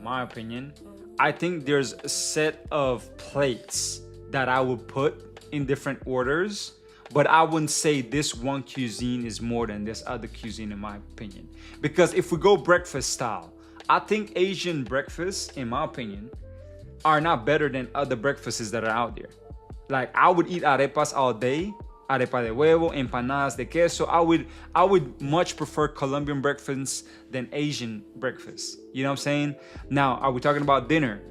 my opinion. I think there's a set of plates that I would put in different orders, but I wouldn't say this one cuisine is more than this other cuisine in my opinion. Because if we go breakfast style, I think Asian breakfasts, in my opinion, are not better than other breakfasts that are out there. Like I would eat arepas all day, arepa de huevo, empanadas de queso. I would much prefer Colombian breakfasts than Asian breakfasts. You know what I'm saying? Now, are we talking about dinner?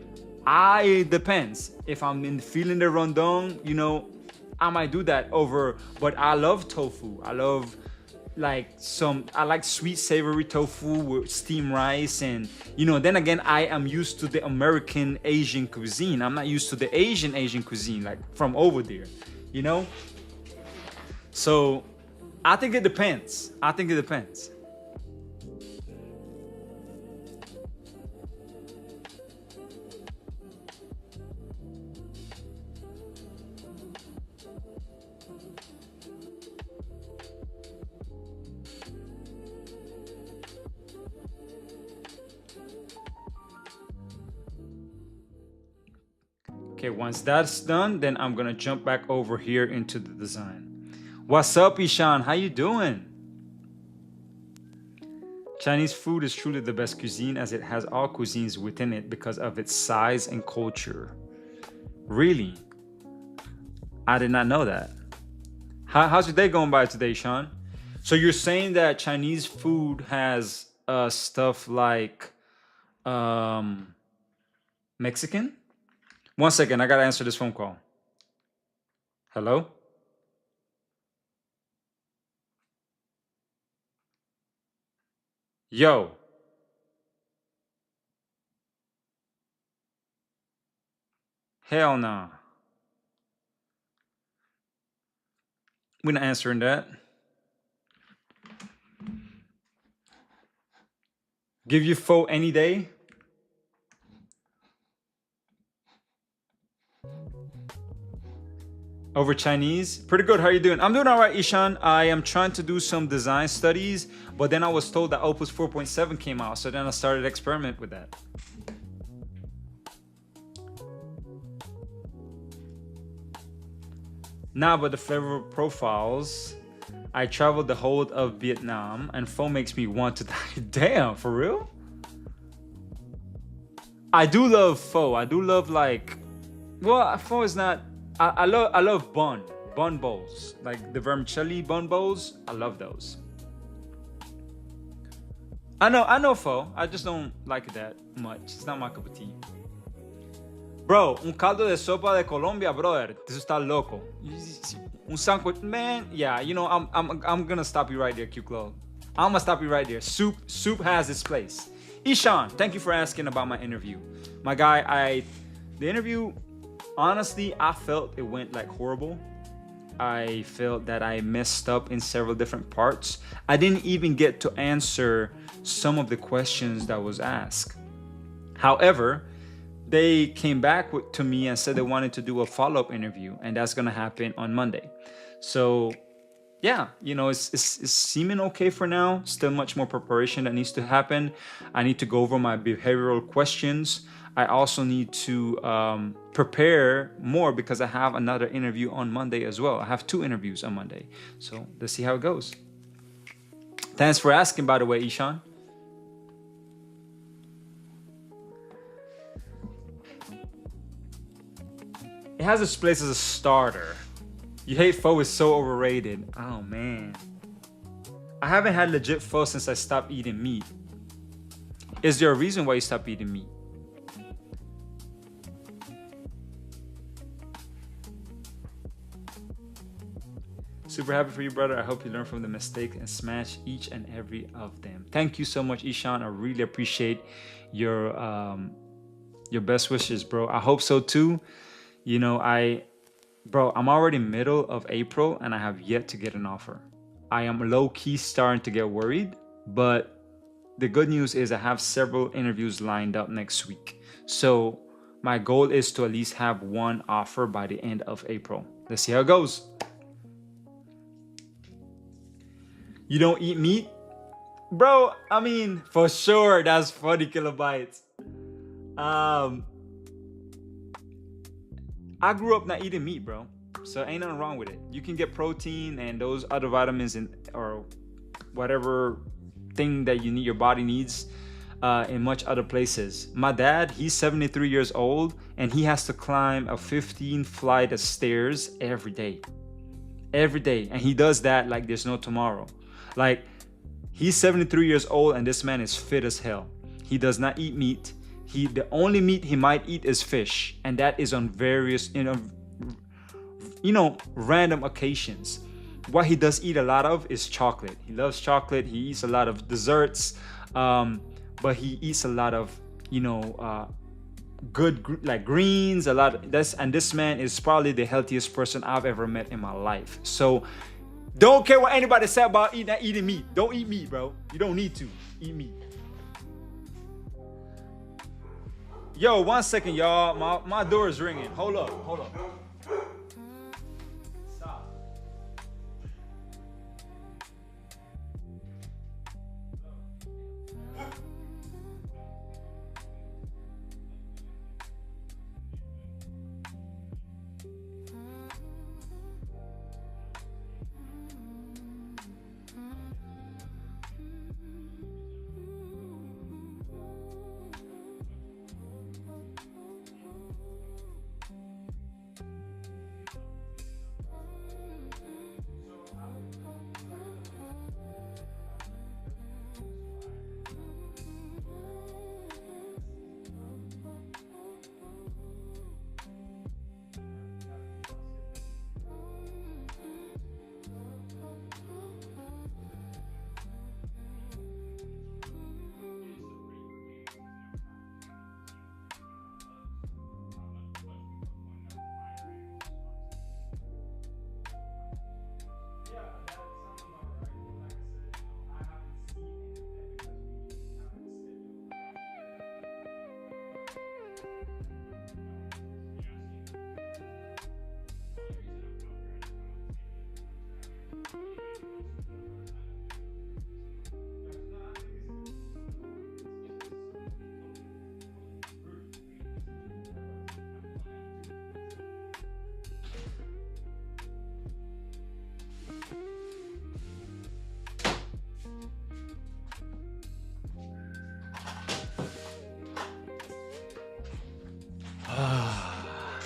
It depends. If I'm feeling the rondon, you know, I might do that over. But I love tofu. I like sweet savory tofu with steamed rice, and you know, then again, I am used to the American Asian cuisine. I'm not used to the Asian cuisine, like from over there, you know? So I think it depends. Okay, once that's done, then I'm gonna jump back over here into the design. What's up, Ishan? How you doing? Chinese food is truly the best cuisine as it has all cuisines within it because of its size and culture. Really? I did not know that. How's your day going by today, Sean? So you're saying that Chinese food has stuff like Mexican? One second, I gotta answer this phone call. Hello? Yo. Hell nah. We're not answering that. Give you pho any day? Over Chinese? Pretty good. How are you doing? I'm doing all right, Ishan. I am trying to do some design studies, but then I was told that Opus 4.7 came out, so then I started experiment with that. Nah, but the flavor profiles. I traveled the whole of Vietnam, and pho makes me want to die. Damn, for real? I do love pho. I do love well, pho is not. I love bun bowls, like the vermicelli bun bowls. I love those. I know pho. I just don't like it that much. It's not my cup of tea. Bro, un caldo de sopa de Colombia, brother. This está loco. Un sancocho, man. Yeah, you know, I'm gonna stop you right there, Q-Clo. I'm gonna stop you right there. Soup has its place. Ishan, thank you for asking about my interview. My guy, the interview, honestly, I felt it went like horrible. I felt that I messed up in several different parts. I didn't even get to answer some of the questions that was asked. However, they came back to me and said they wanted to do a follow-up interview, and that's gonna happen on Monday. So yeah, you know, it's seeming okay for now. Still much more preparation that needs to happen. I need to go over my behavioral questions. I also need to prepare more because I have another interview on Monday as well. I have 2 interviews on Monday. So let's see how it goes. Thanks for asking, by the way, Ishan. It has its place as a starter. You hate pho is so overrated. Oh man. I haven't had legit pho since I stopped eating meat. Is there a reason why you stopped eating meat? Super happy for you, brother. I hope you learn from the mistake and smash each and every of them. Thank you so much, Ishan. I really appreciate your best wishes, bro. I hope so too. You know, I'm already middle of April and I have yet to get an offer. I am low-key starting to get worried, but the good news is I have several interviews lined up next week. So my goal is to at least have one offer by the end of April. Let's see how it goes. You don't eat meat? Bro, I mean, for sure, that's 40 kilobytes. Um, I grew up not eating meat, bro. So ain't nothing wrong with it. You can get protein and those other vitamins or whatever thing that you need, your body needs, in much other places. My dad, he's 73 years old and he has to climb a 15 flight of stairs every day. Every day. And he does that like there's no tomorrow. Like, he's 73 years old and this man is fit as hell. He does not eat meat. The only meat he might eat is fish, and that is on various, random occasions. What he does eat a lot of is chocolate. He loves chocolate. He eats a lot of desserts, but he eats a lot of, good like greens. A lot. And this man is probably the healthiest person I've ever met in my life. So, don't care what anybody said about eating meat. Don't eat meat, bro. You don't need to eat meat. Yo, 1 second, y'all. My door is ringing. Hold up. Stop.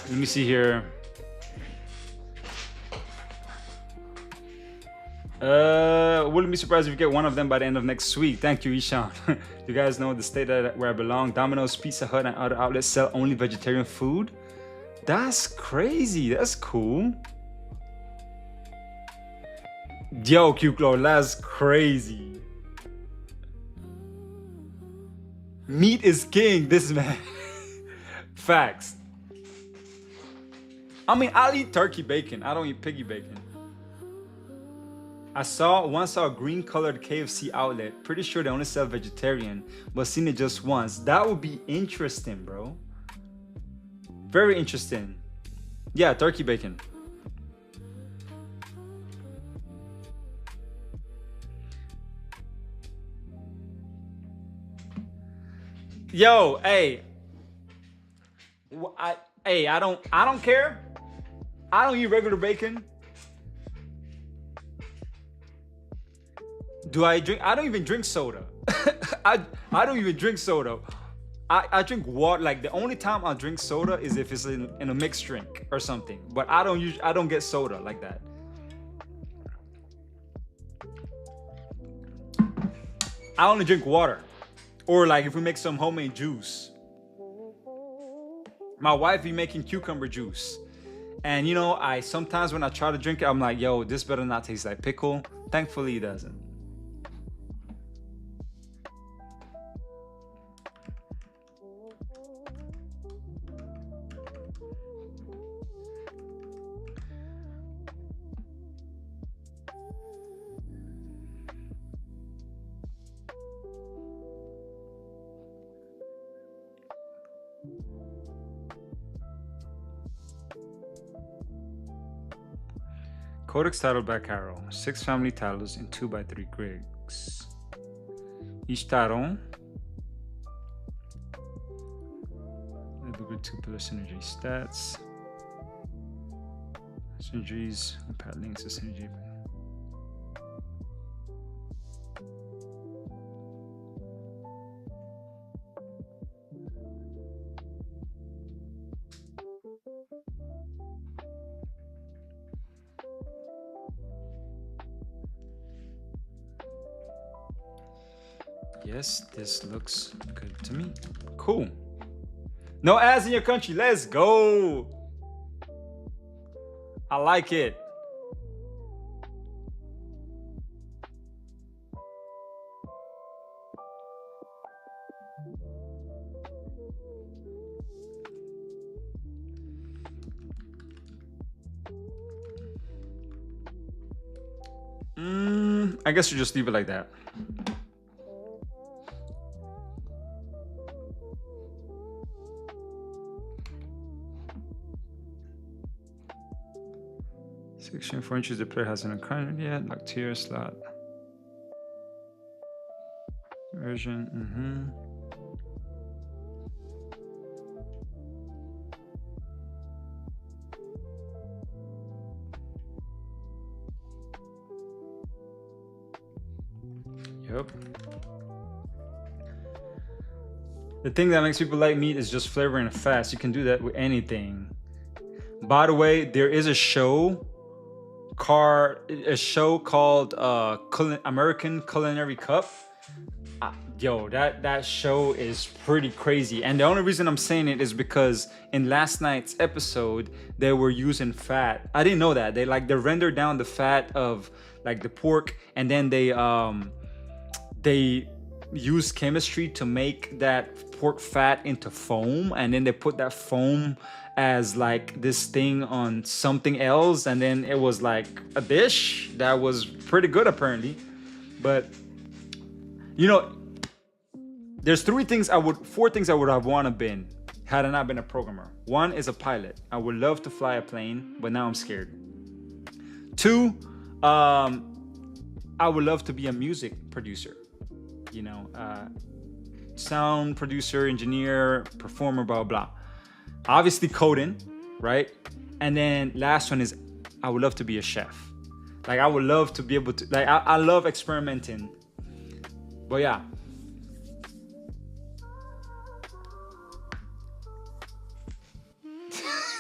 Let me see here. Wouldn't be surprised if you get one of them by the end of next week. Thank you, Ishan. You guys know the state where I belong. Domino's, Pizza Hut, and other outlets sell only vegetarian food. That's crazy. That's cool. Yo, Q-Clo, that's crazy. Meat is king, this man. Facts. I mean, I'll eat turkey bacon. I don't eat piggy bacon. I once saw a green colored KFC outlet. Pretty sure they only sell vegetarian, but seen it just once. That would be interesting, bro. Very interesting. Yeah, turkey bacon. Yo, hey. I don't care. I don't eat regular bacon. Do I drink? I don't even drink soda. I don't even drink soda. I drink water. Like, the only time I drink soda is if it's in a mixed drink or something. But I don't get soda like that. I only drink water, or like if we make some homemade juice. My wife be making cucumber juice, and I sometimes when I try to drink it, I'm like, yo, this better not taste like pickle. Thankfully, it doesn't. Codex title back arrow. 6 family titles in 2x3 grids. Ishtaron. Two pillar synergy stats. Synergies. Pat links to synergy. Yes, this looks good to me. Cool. No ads in your country. Let's go. I like it. I guess you just leave it like that. Section 4 inches the player has an account yet, like tier slot. Version, Yep. The thing that makes people like meat is just flavoring it fast. You can do that with anything. By the way, there is a show called American Culinary Cup. Yo, that show is pretty crazy. And the only reason I'm saying it is because in last night's episode, they were using fat. I didn't know that. They rendered down the fat of like the pork, and then they use chemistry to make that pork fat into foam, and then they put that foam as like this thing on something else, and then it was like a dish that was pretty good apparently. But you know, there's four things I would have wanted been had I not been a programmer. One is a pilot. I would love to fly a plane, but now I'm scared. Two, I would love to be a music producer. You know, sound producer, engineer, performer, blah, blah. Obviously coding, right? And then last one is I would love to be a chef. Like I would love to be able to, like I love experimenting. But yeah.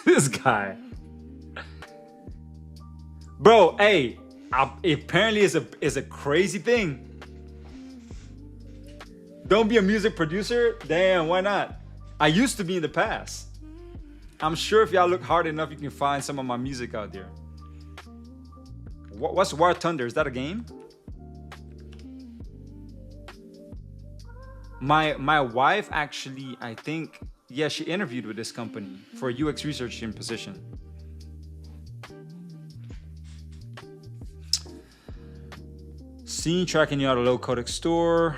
This guy. Bro, hey, apparently it's a crazy thing. Don't be a music producer? Damn, why not? I used to be in the past. I'm sure if y'all look hard enough, you can find some of my music out there. What's War Thunder? Is that a game? My wife actually, I think, yeah, she interviewed with this company for a UX researching position. Scene tracking you out of low codec store.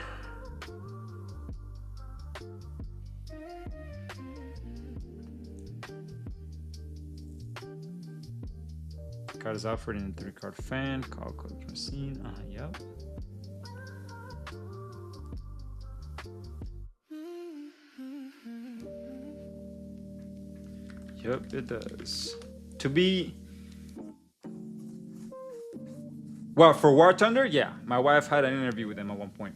Card is offered in the 3-card fan. Call code from scene. Yep. Yep, it does. To be... Well, for War Thunder, yeah. My wife had an interview with them at one point.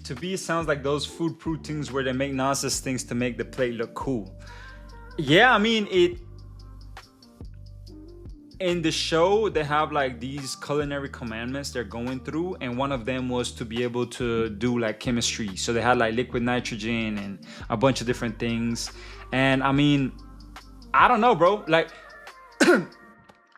To be sounds like those food things where they make nonsense things to make the plate look cool. Yeah, I mean, in the show, they have like these culinary commandments they're going through, and one of them was to be able to do like chemistry. So they had like liquid nitrogen and a bunch of different things. And I mean, I don't know, bro. Like,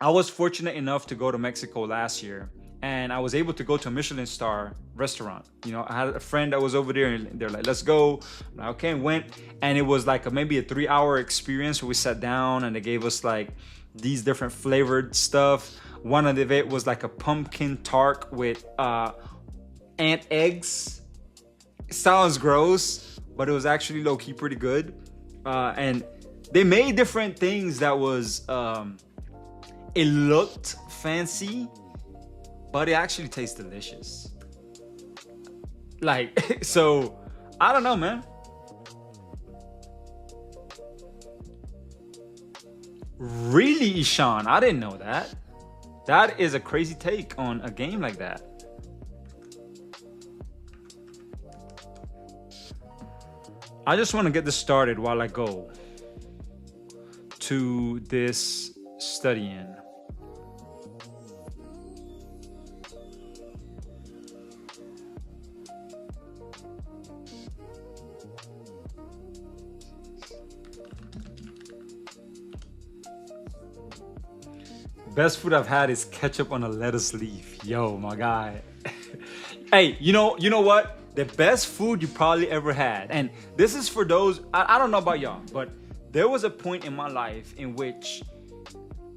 I was fortunate enough to go to Mexico last year, and I was able to go to a Michelin star restaurant. You know, I had a friend that was over there, and they're like, let's go. I'm like, okay, went, and it was like maybe a 3-hour experience where we sat down and they gave us like these different flavored stuff. One of it was like a pumpkin tart with ant eggs. It sounds gross, but it was actually low-key pretty good. And they made different things that was it looked fancy, but it actually tastes delicious. Like, so, I don't know, man. Really, Ishan? I didn't know that. That is a crazy take on a game like that. I just want to get this started while I go to this studying. Best food I've had is ketchup on a lettuce leaf. Yo, my guy. Hey, you know what? The best food you probably ever had. And this is for those, I don't know about y'all, but there was a point in my life in which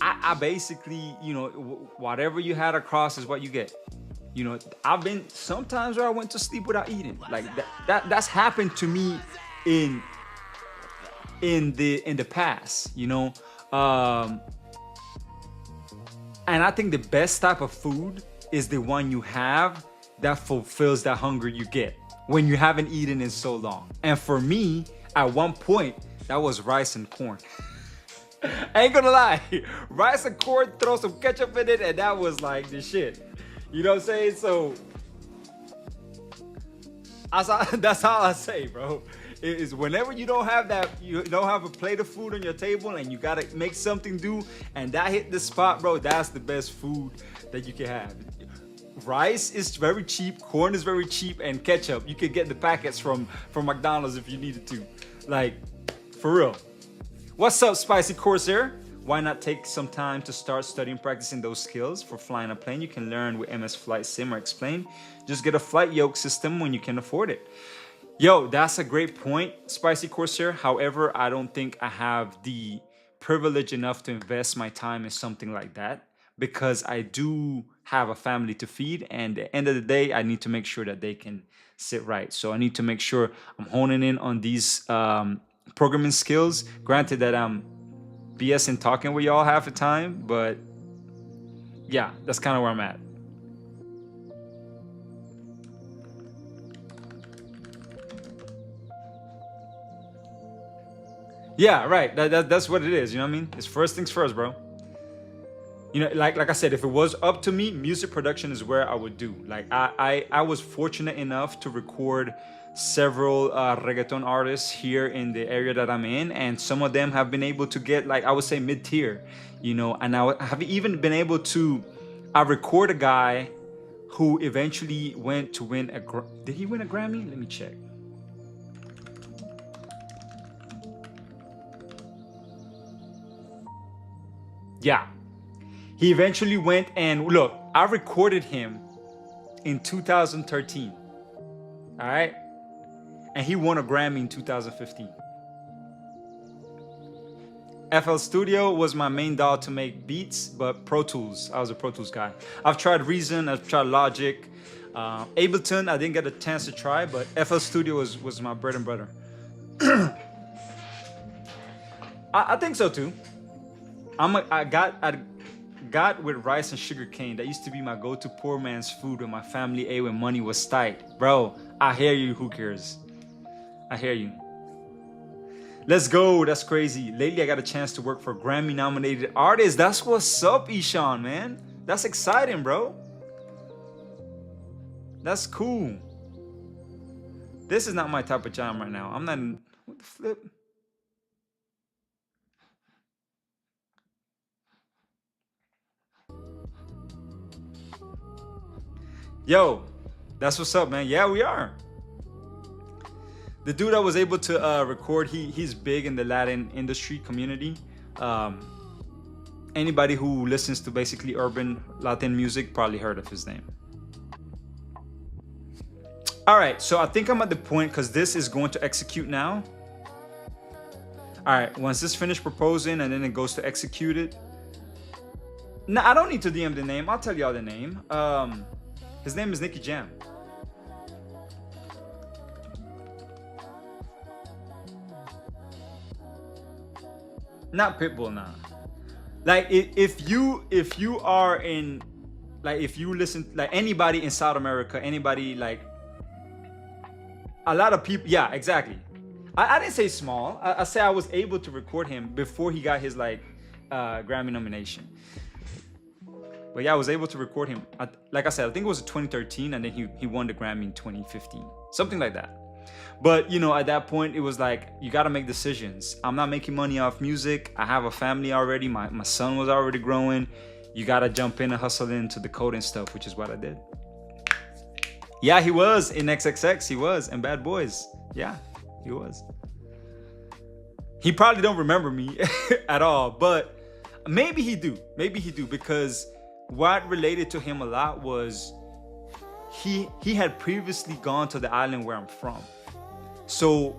I basically, whatever you had across is what you get. I've been sometimes where I went to sleep without eating. Like that's happened to me in the past, and I think the best type of food is the one you have that fulfills that hunger you get when you haven't eaten in so long. And for me, at one point, that was rice and corn. I ain't gonna lie, rice and corn, throw some ketchup in it, and that was like the shit. You know what I'm saying? So that's all I say, bro. Is whenever you don't have a plate of food on your table and you gotta make something do, and that hit the spot, bro, that's the best food that you can have. Rice is very cheap, corn is very cheap, and ketchup, you could get the packets from McDonald's if you needed to. Like, for real. What's up, Spicy Corsair? Why not take some time to start studying, practicing those skills for flying a plane? You can learn with MS Flight Sim or Explain. Just get a flight yoke system when you can afford it. Yo, that's a great point, Spicy Corsair. However, I don't think I have the privilege enough to invest my time in something like that because I do have a family to feed, and at the end of the day, I need to make sure that they can sit right. So I need to make sure I'm honing in on these programming skills. Granted that I'm BSing talking with y'all half the time, but yeah, that's kind of where I'm at. Yeah, right. That's what it is. You know what I mean? It's first things first, bro. Like I said, if it was up to me, music production is where I would do. Like I was fortunate enough to record several reggaeton artists here in the area that I'm in, and some of them have been able to get, like, I would say mid-tier, and I have even been able to. I record a guy who eventually went to win did he win a Grammy? Let me check. Yeah, he eventually went, and look, I recorded him in 2013. All right, and he won a Grammy in 2015. FL Studio was my main DAW to make beats, but Pro Tools, I was a Pro Tools guy. I've tried Reason, I've tried Logic, Ableton. I didn't get a chance to try, but FL Studio was my bread and butter. I think so too. I got with rice and sugar cane. That used to be my go-to poor man's food when my family ate when money was tight. Bro, I hear you, who cares? I hear you. Let's go, that's crazy. Lately, I got a chance to work for Grammy-nominated artists. That's what's up, Ishan, man. That's exciting, bro. That's cool. This is not my type of jam right now. I'm not, what the flip? Yo, that's what's up, man. Yeah, we are. The dude I was able to record, he's big in the Latin industry community. Anybody who listens to basically urban Latin music probably heard of his name. All right, so I think I'm at the point, because this is going to execute now. All right, once this finished proposing and then it goes to execute it. No, I don't need to DM the name. I'll tell y'all the name. His name is Nicky Jam. Not Pitbull, nah. Like if you are in, like if you listen, like anybody in South America, anybody like a lot of people, yeah, exactly. I didn't say small. I say I was able to record him before he got his like Grammy nomination. But yeah, I was able to record him. Like I said, I think it was 2013, and then he won the Grammy in 2015, something like that. But you know, at that point, it was like you got to make decisions. I'm not making money off music. I have a family already. My son was already growing. You got to jump in and hustle into the coding stuff, which is what I did. Yeah, he was in XXX. He was in Bad Boys. Yeah, he was. He probably don't remember me at all, but maybe he do. Maybe he do, because what related to him a lot was he had previously gone to the island where I'm from. So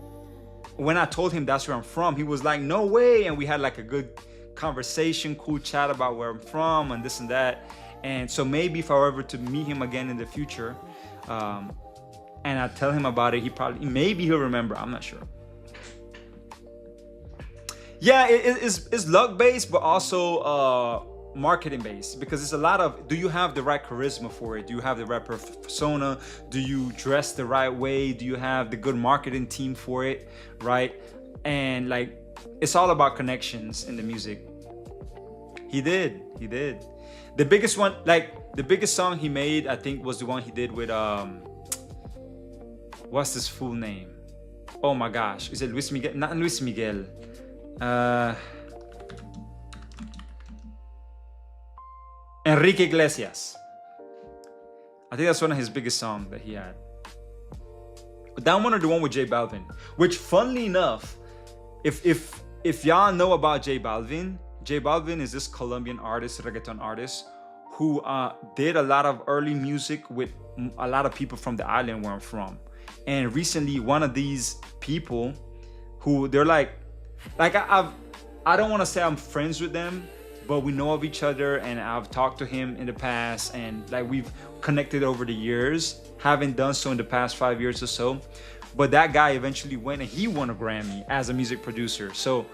when I told him that's where I'm from, he was like, no way. And we had like a good conversation, cool chat about where I'm from and this and that. And so maybe if I were ever to meet him again in the future, and I tell him about it, maybe he'll remember. I'm not sure. Yeah, it's luck based, but also marketing based, because it's a lot of, do you have the right charisma for it? Do you have the right persona? Do you dress the right way? Do you have the good marketing team for it, right? And like, it's all about connections in the music. He did. The biggest one, like the biggest song he made, I think, was the one he did with what's his full name? Oh my gosh, is it Luis Miguel? Not Luis Miguel. Enrique Iglesias. I think that's one of his biggest songs that he had. But that one or the one with J Balvin, which, funnily enough, if y'all know about J Balvin is this Colombian artist, reggaeton artist, who did a lot of early music with a lot of people from the island where I'm from. And recently, one of these people, who they're like I don't want to say I'm friends with them, but we know of each other, and I've talked to him in the past, and like we've connected over the years. Haven't done so in the past 5 years or so, but that guy eventually went and he won a Grammy as a music producer. So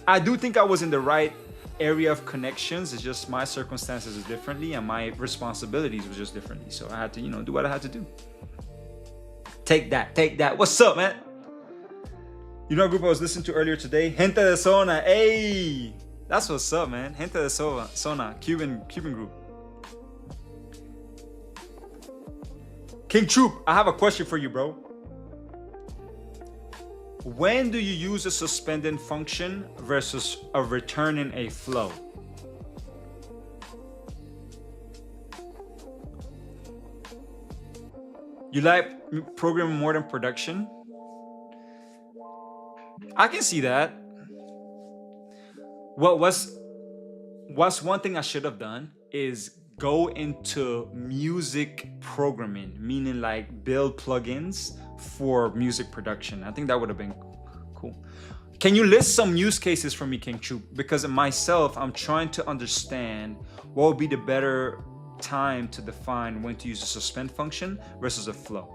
I do think I was in the right area of connections. It's just my circumstances is differently, and my responsibilities was just differently. So I had to, do what I had to do. Take that. What's up, man? You know a group I was listening to earlier today? Gente de Zona. Hey, that's what's up, man. Gente de Zona, Cuban group. King Troop, I have a question for you, bro. When do you use a suspending function versus a returning a flow? You like programming more than production? I can see that. What's one thing I should have done is go into music programming, meaning like build plugins for music production. I think that would have been cool. Can you list some use cases for me, King Troop? Because myself, I'm trying to understand what would be the better time to define when to use a suspend function versus a flow.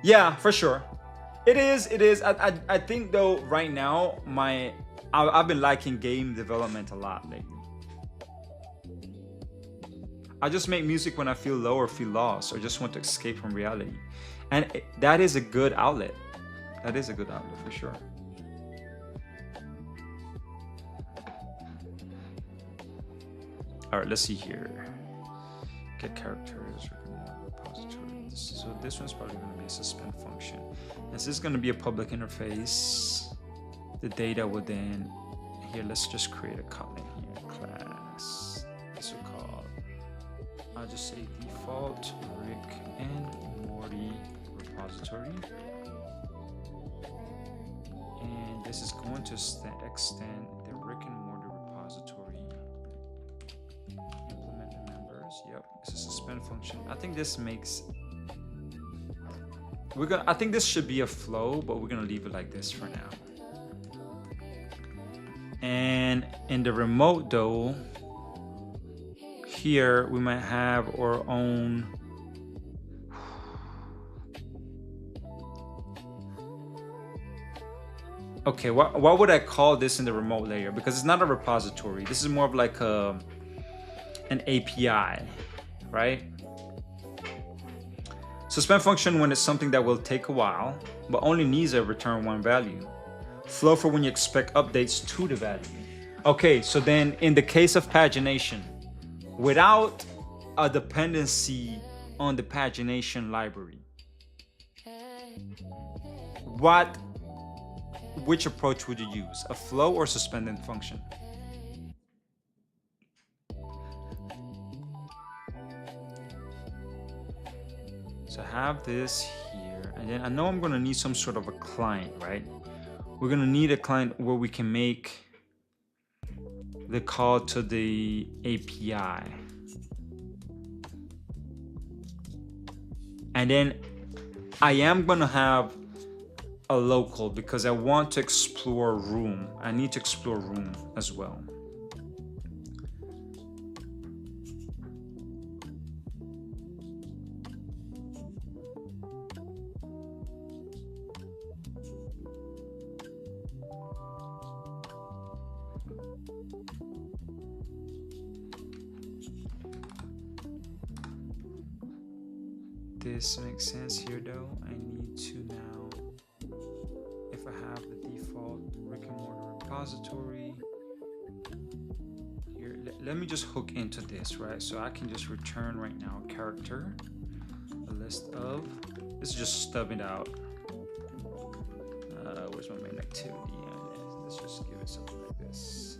Yeah, for sure. It is. I think though right now I've been liking game development a lot lately. I just make music when I feel low or feel lost or just want to escape from reality. And that is a good outlet. That is a good outlet for sure. All right, let's see here. Get characters, repository. So this one's probably going to be a suspend function. This is going to be a public interface. The data will then, here, let's just create a Kotlin here, class. This will call, I'll just say default Rick and Morty repository. And this is going to extend the Rick and Morty repository. Implement the members. Yep, this is a suspend function. I think this makes, I think this should be a flow, but we're gonna leave it like this for now. And in the remote though, here we might have our own okay, what would I call this in the remote layer? Because it's not a repository. This is more of like an API, right? Suspend function when it's something that will take a while, but only needs a return one value. Flow for when you expect updates to the value. Okay, so then in the case of pagination, without a dependency on the pagination library, which approach would you use? A flow or suspended function? So I have this here, and then I know I'm gonna need some sort of a client, right? We're gonna need a client where we can make the call to the API. And then I am gonna have a local because I want to explore room. I need to explore room as well. This makes sense here though. I need to now, if I have the default brick and mortar repository here, let me just hook into this, right? So I can just return right now a character, a list of, this is just stubbing out. Where's my main activity? Let's just give it something like this.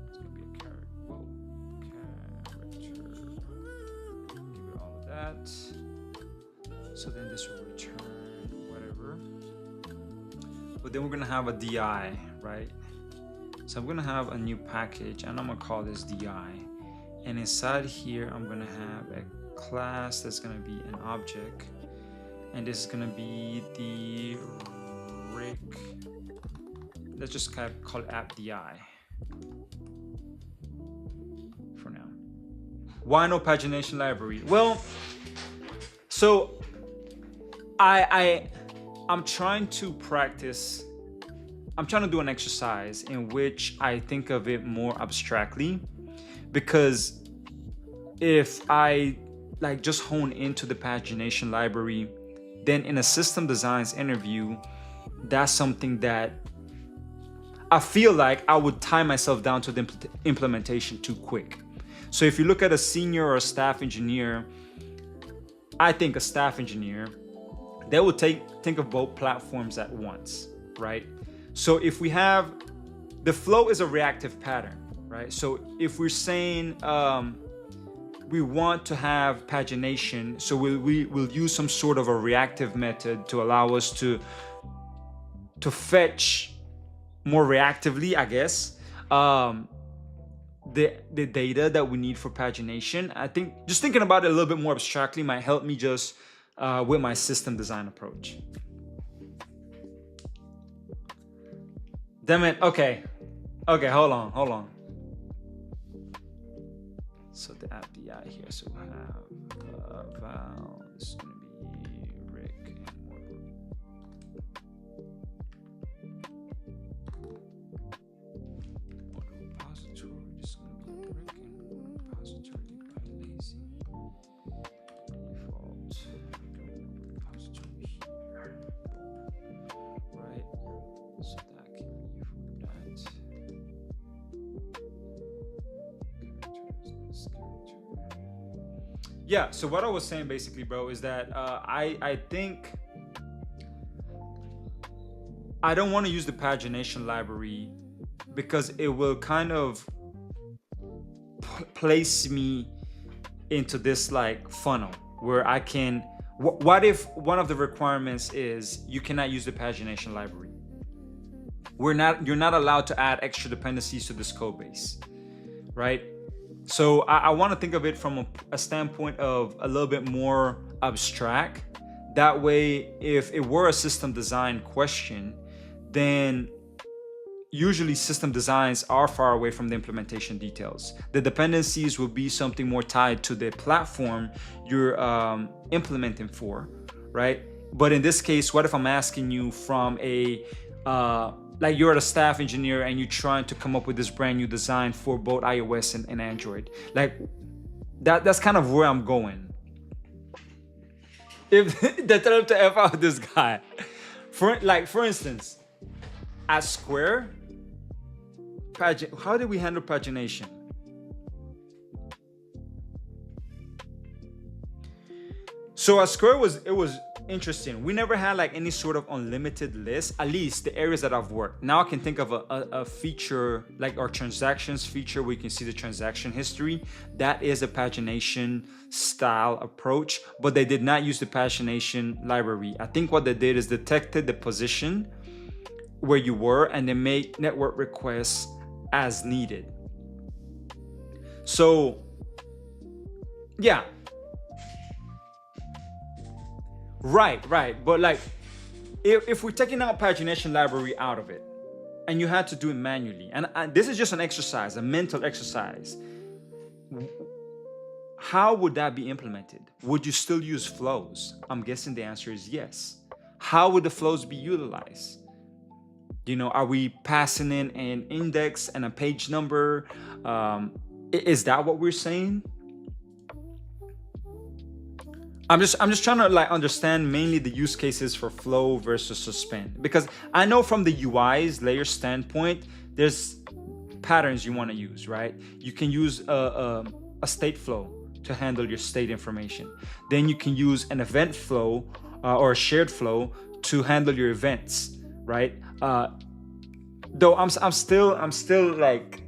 It's gonna be a character. Whoa, character. Give it all of that. So then this will return whatever. But then we're gonna have a DI, right? So I'm gonna have a new package and I'm gonna call this DI. And inside here, I'm gonna have a class that's gonna be an object. And this is gonna be the rig. Let's just kind of call it app DI for now. Why no pagination library? Well, so I'm trying to practice. I'm trying to do an exercise in which I think of it more abstractly, because if I like just hone into the pagination library, then in a system designs interview, that's something that I feel like I would tie myself down to the implementation too quick. So if you look at a senior or a staff engineer, I think a staff engineer, they will think of both platforms at once, right? So if we have, the flow is a reactive pattern, right? So if we're saying we want to have pagination, so we'll use some sort of a reactive method to allow us to fetch more reactively, I guess, the data that we need for pagination. I think just thinking about it a little bit more abstractly might help me just with my system design approach. Damn it. Okay, hold on. So the app DI here, so we'll have val, this is gonna be Rick and Mortal. Repository, this is gonna be Rick and Mortal repository by lazy. Default repository here. Right, so that can be for that. Yeah, so what I was saying basically, bro, is that I think I don't want to use the pagination library because it will kind of place me into this like funnel where I can, what if one of the requirements is you cannot use the pagination library? You're not allowed to add extra dependencies to this code base, right? So I want to think of it from a standpoint of a little bit more abstract. That way, if it were a system design question, then usually system designs are far away from the implementation details. The dependencies will be something more tied to the platform you're implementing for, right? But in this case, what if I'm asking you from a like you're a staff engineer and you're trying to come up with this brand new design for both iOS and Android? Like that's kind of where I'm going. If they tell him to F out this guy, for instance, at Square, how did we handle pagination? So at Square it was interesting. We never had like any sort of unlimited list, at least the areas that I've worked. Now I can think of a feature like our transactions feature where you can see the transaction history. That is a pagination style approach, but they did not use the pagination library. I think what they did is detected the position where you were and they make network requests as needed. So yeah. Right. But like, if we're taking out pagination library out of it, and you had to do it manually, and this is just an exercise, a mental exercise, how would that be implemented? Would you still use flows? I'm guessing the answer is yes. How would the flows be utilized? You know, are we passing in an index and a page number? Is that what we're saying? I'm just trying to like understand mainly the use cases for flow versus suspend, because I know from the UI's layer standpoint, there's patterns you want to use, right? You can use a state flow to handle your state information. Then you can use an event flow or a shared flow to handle your events, right? Though I'm still like,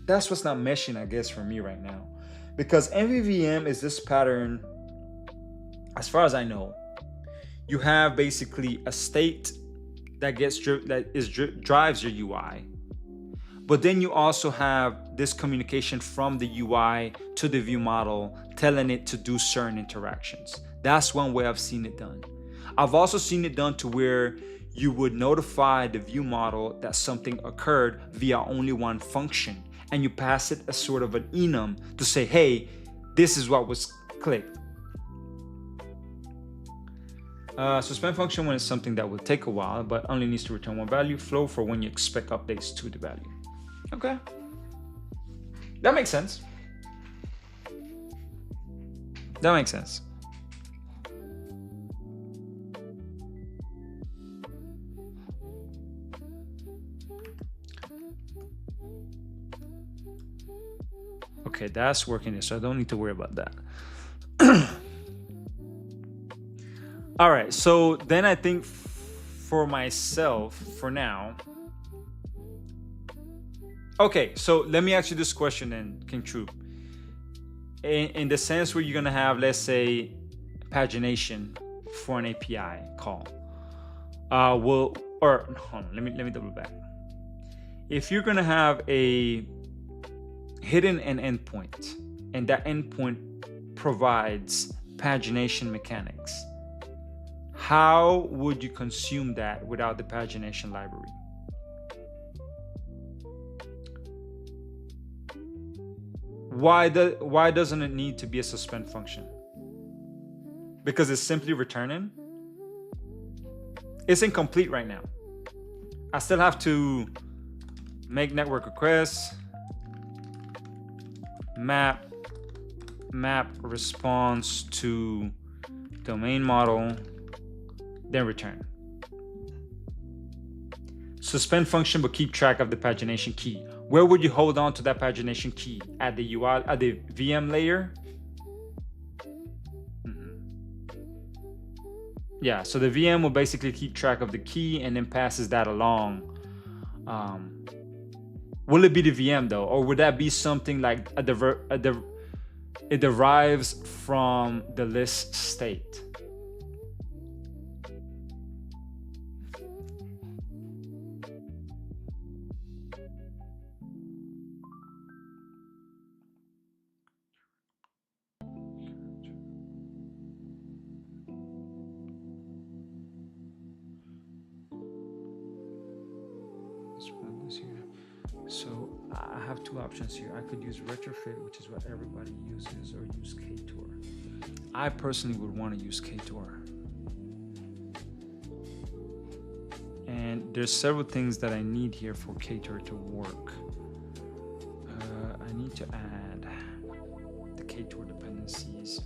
that's what's not meshing, I guess, for me right now, because MVVM is this pattern. As far as I know, you have basically a state that drives your UI, but then you also have this communication from the UI to the view model, telling it to do certain interactions. That's one way I've seen it done. I've also seen it done to where you would notify the view model that something occurred via only one function, and you pass it a sort of an enum to say, hey, this is what was clicked. Suspend function when it's something that will take a while, but only needs to return one value. Flow for when you expect updates to the value. Okay. That makes sense. That makes sense. Okay, that's working there, so I don't need to worry about that. All right, so then I think for myself, for now. Okay, so let me ask you this question then, King Troop. In the sense where you're gonna have, let's say, pagination for an API call, hold on, let me double back. If you're gonna have a hidden an endpoint, and that endpoint provides pagination mechanics, how would you consume that without the pagination library? Why doesn't it need to be a suspend function? Because it's simply returning. It's incomplete right now. I still have to make network requests, map response to domain model, then return. Suspend function but keep track of the pagination key. Where would you hold on to that pagination key? At the UI, at the VM layer? Yeah, so the VM will basically keep track of the key and then passes that along. Will it be the VM though? Or would that be something like it derives from the list state? So I have two options here. I could use retrofit, which is what everybody uses, or use Ktor. I personally would want to use Ktor. there's several things that I need here for Ktor to work. I need to add the Ktor dependencies.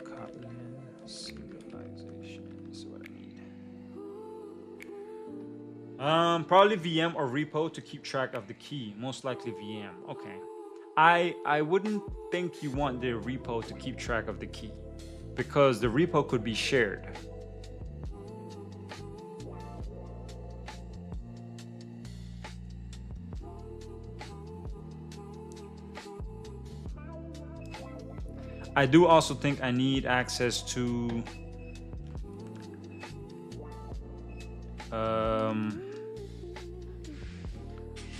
Kotlin serialization is what I need. Probably VM or repo to keep track of the key. Most likely VM. Okay. I wouldn't think you want the repo to keep track of the key because the repo could be shared. I do also think I need access to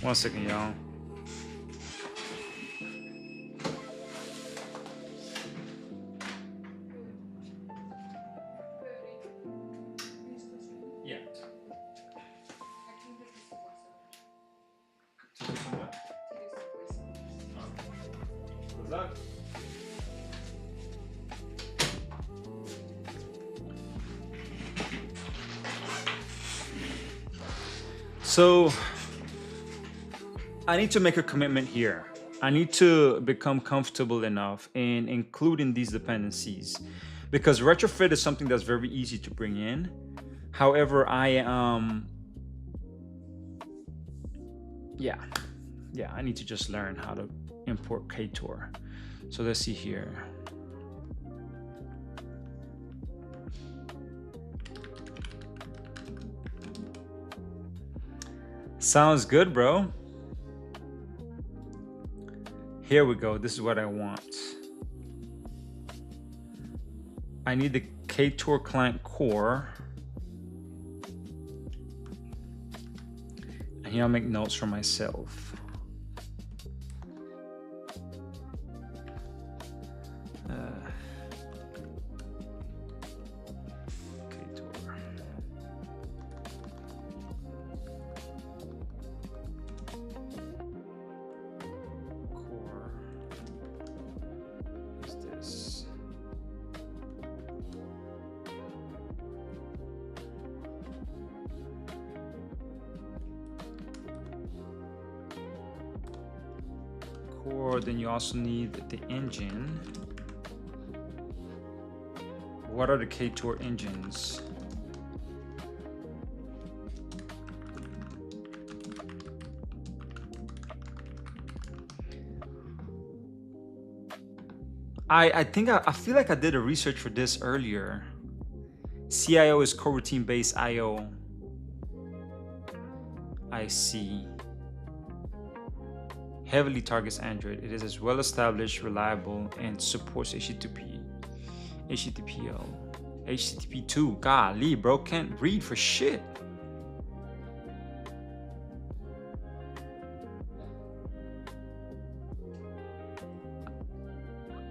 one second, y'all. Yeah. Good luck. So I need to make a commitment here. I need to become comfortable enough in including these dependencies because retrofit is something that's very easy to bring in. However, I I need to just learn how to import Ktor. So let's see here. Sounds good, bro. Here we go. This is what I want. I need the Ktor client core. And here I'll make notes for myself. Then you also need the engine. What are the Ktor engines? I think I feel like I did a research for this earlier. CIO is coroutine based IO. I see. Heavily targets Android. It is as well established, reliable, and supports HTTP, HTTPO, HTTP2. Golly, bro, can't read for shit.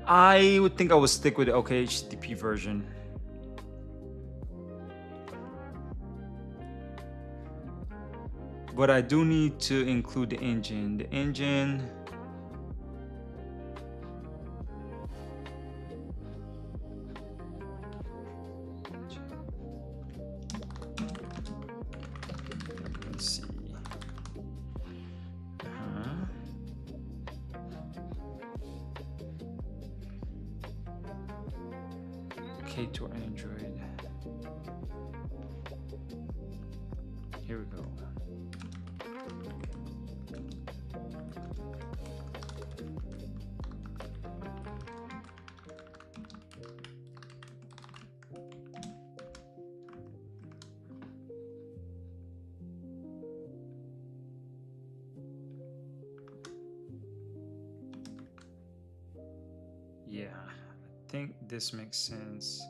I would think I would stick with the OK HTTP version. But I do need to include the engine. The engine. Let's see. Ktor Android. Here we go. Yeah, I think this makes sense.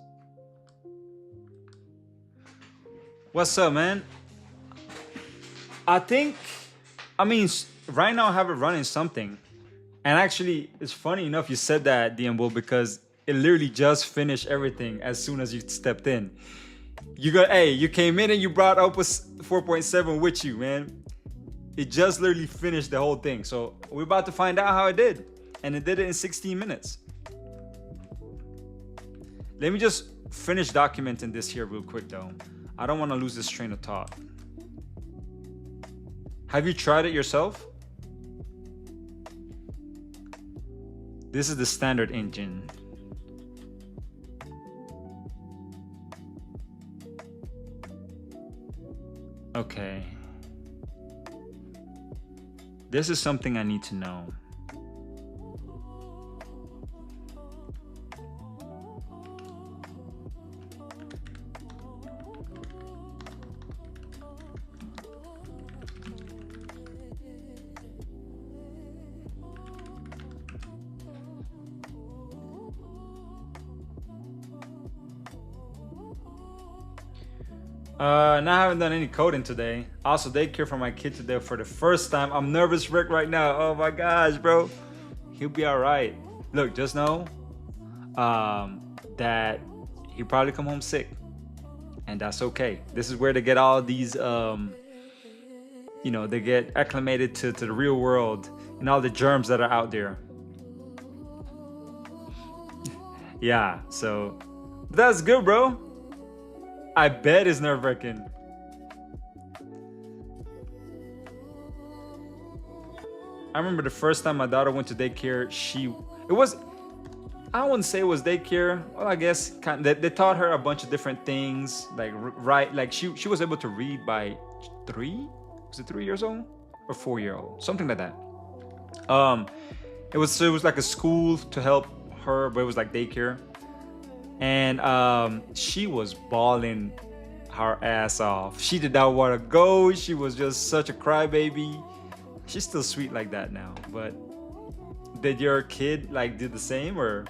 What's up, man? I mean, right now I have it running something. And actually, it's funny enough you said that, DMBull, because it literally just finished everything as soon as you stepped in. You came in and you brought Opus 4.7 with you, man. It just literally finished the whole thing. So we're about to find out how it did. And it did it in 16 minutes. Let me just finish documenting this here real quick though. I don't want to lose this train of thought. Have you tried it yourself? This is the standard engine. Okay. This is something I need to know. Now I haven't done any coding today. Also, daycare for my kid today for the first time. I'm nervous Rick right now. Oh my gosh, bro. He'll be all right. Look, just know that he'll probably come home sick. And that's okay. This is where they get all these, they get acclimated to the real world and all the germs that are out there. Yeah, so that's good, bro. I bet it's nerve-wracking. I remember the first time my daughter went to daycare, I wouldn't say it was daycare. Well, I guess they taught her a bunch of different things, like she was able to read by 3? Was it 3 years old or 4-year-old? Something like that. It was like a school to help her, but it was like daycare. And she was bawling her ass off. She did not want to go. She was just such a crybaby. She's still sweet like that now. But did your kid do the same? Or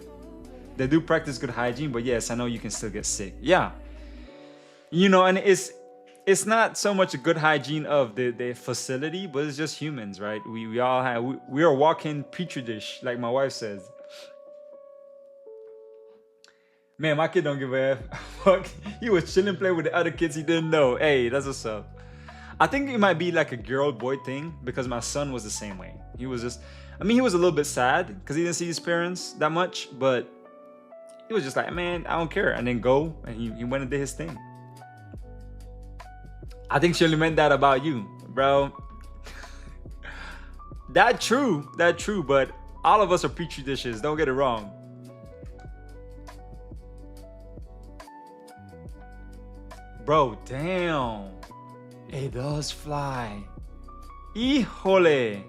they do practice good hygiene, but yes, I know you can still get sick. Yeah. And it's not so much a good hygiene of the facility, but it's just humans, right? We are a walking petri dish, like my wife says. Man, my kid don't give a fuck. He was chilling, playing with the other kids he didn't know. Hey, that's what's up. I think it might be like a girl-boy thing because my son was the same way. He was just, he was a little bit sad because he didn't see his parents that much, but he was just like, man, I don't care. And then go, and he went and did his thing. I think she only meant that about you, bro. That true, but all of us are petri dishes. Don't get it wrong. Bro, damn. It does fly. Híjole.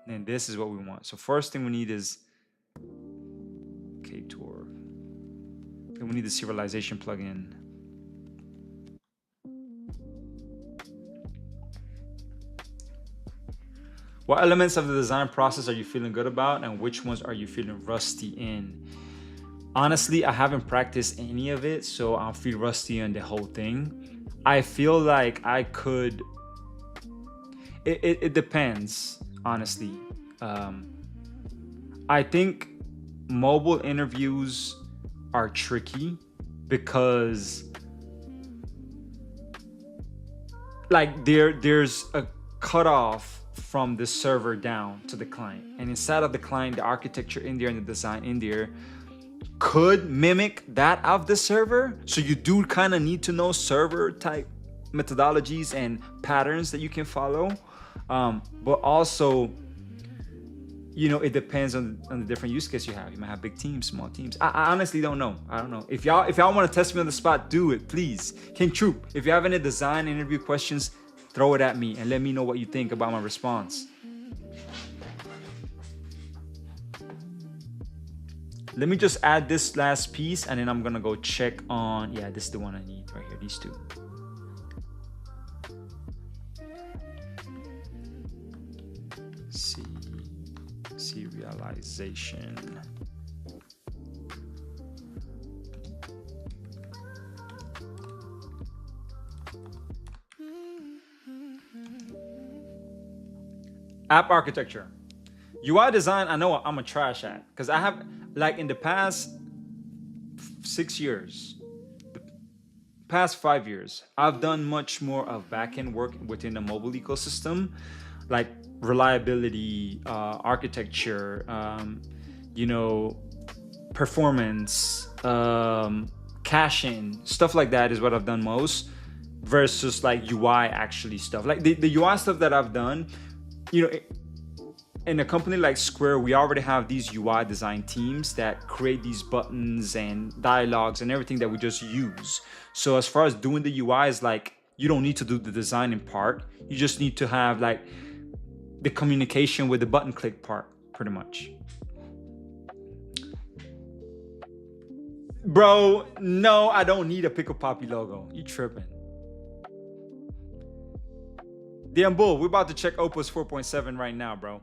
And this is what we want. So first thing we need is K-Tour. Then we need the serialization plugin. What elements of the design process are you feeling good about, and which ones are you feeling rusty in? Honestly, I haven't practiced any of it, so I feel rusty on the whole thing. I feel like I could... It depends, honestly. I think mobile interviews are tricky because there's a cutoff from the server down to the client. And inside of the client, the architecture in there and the design in there could mimic that of the server. So you do kind of need to know server type methodologies and patterns that you can follow. But also, it depends on the different use case you have. You might have big teams, small teams. I honestly don't know. I don't know. If y'all want to test me on the spot, do it, please. King Troop, if you have any design interview questions, throw it at me and let me know what you think about my response. Let me just add this last piece and then I'm gonna go check on, yeah, this is the one I need right here, these two. Serialization. App architecture. UI design, I know I'm a trash at because I have, in the past 6 years, past 5 years, I've done much more of backend work within the mobile ecosystem, like reliability, architecture, performance, caching, stuff like that is what I've done most, versus like UI actually stuff. Like the UI stuff that I've done, in a company like Square, we already have these UI design teams that create these buttons and dialogues and everything that we just use. So as far as doing the UI is like, you don't need to do the designing part. You just need to have like the communication with the button click part, pretty much. Bro, no, I don't need a Pickle Poppy logo. You tripping. Damn bull, we're about to check Opus 4.7 right now, bro.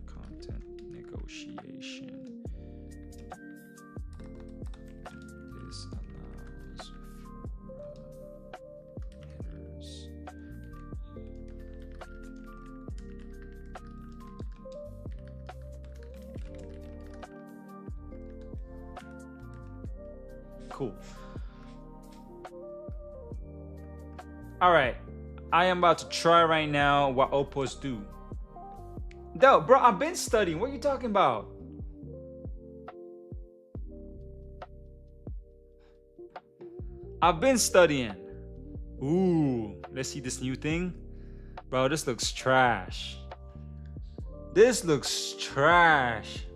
Content negotiation. This allows for headers. Cool. All right, I am about to try right now what Opus do. No, bro, I've been studying. What are you talking about? I've been studying. Ooh, let's see this new thing. Bro, this looks trash. This looks trash.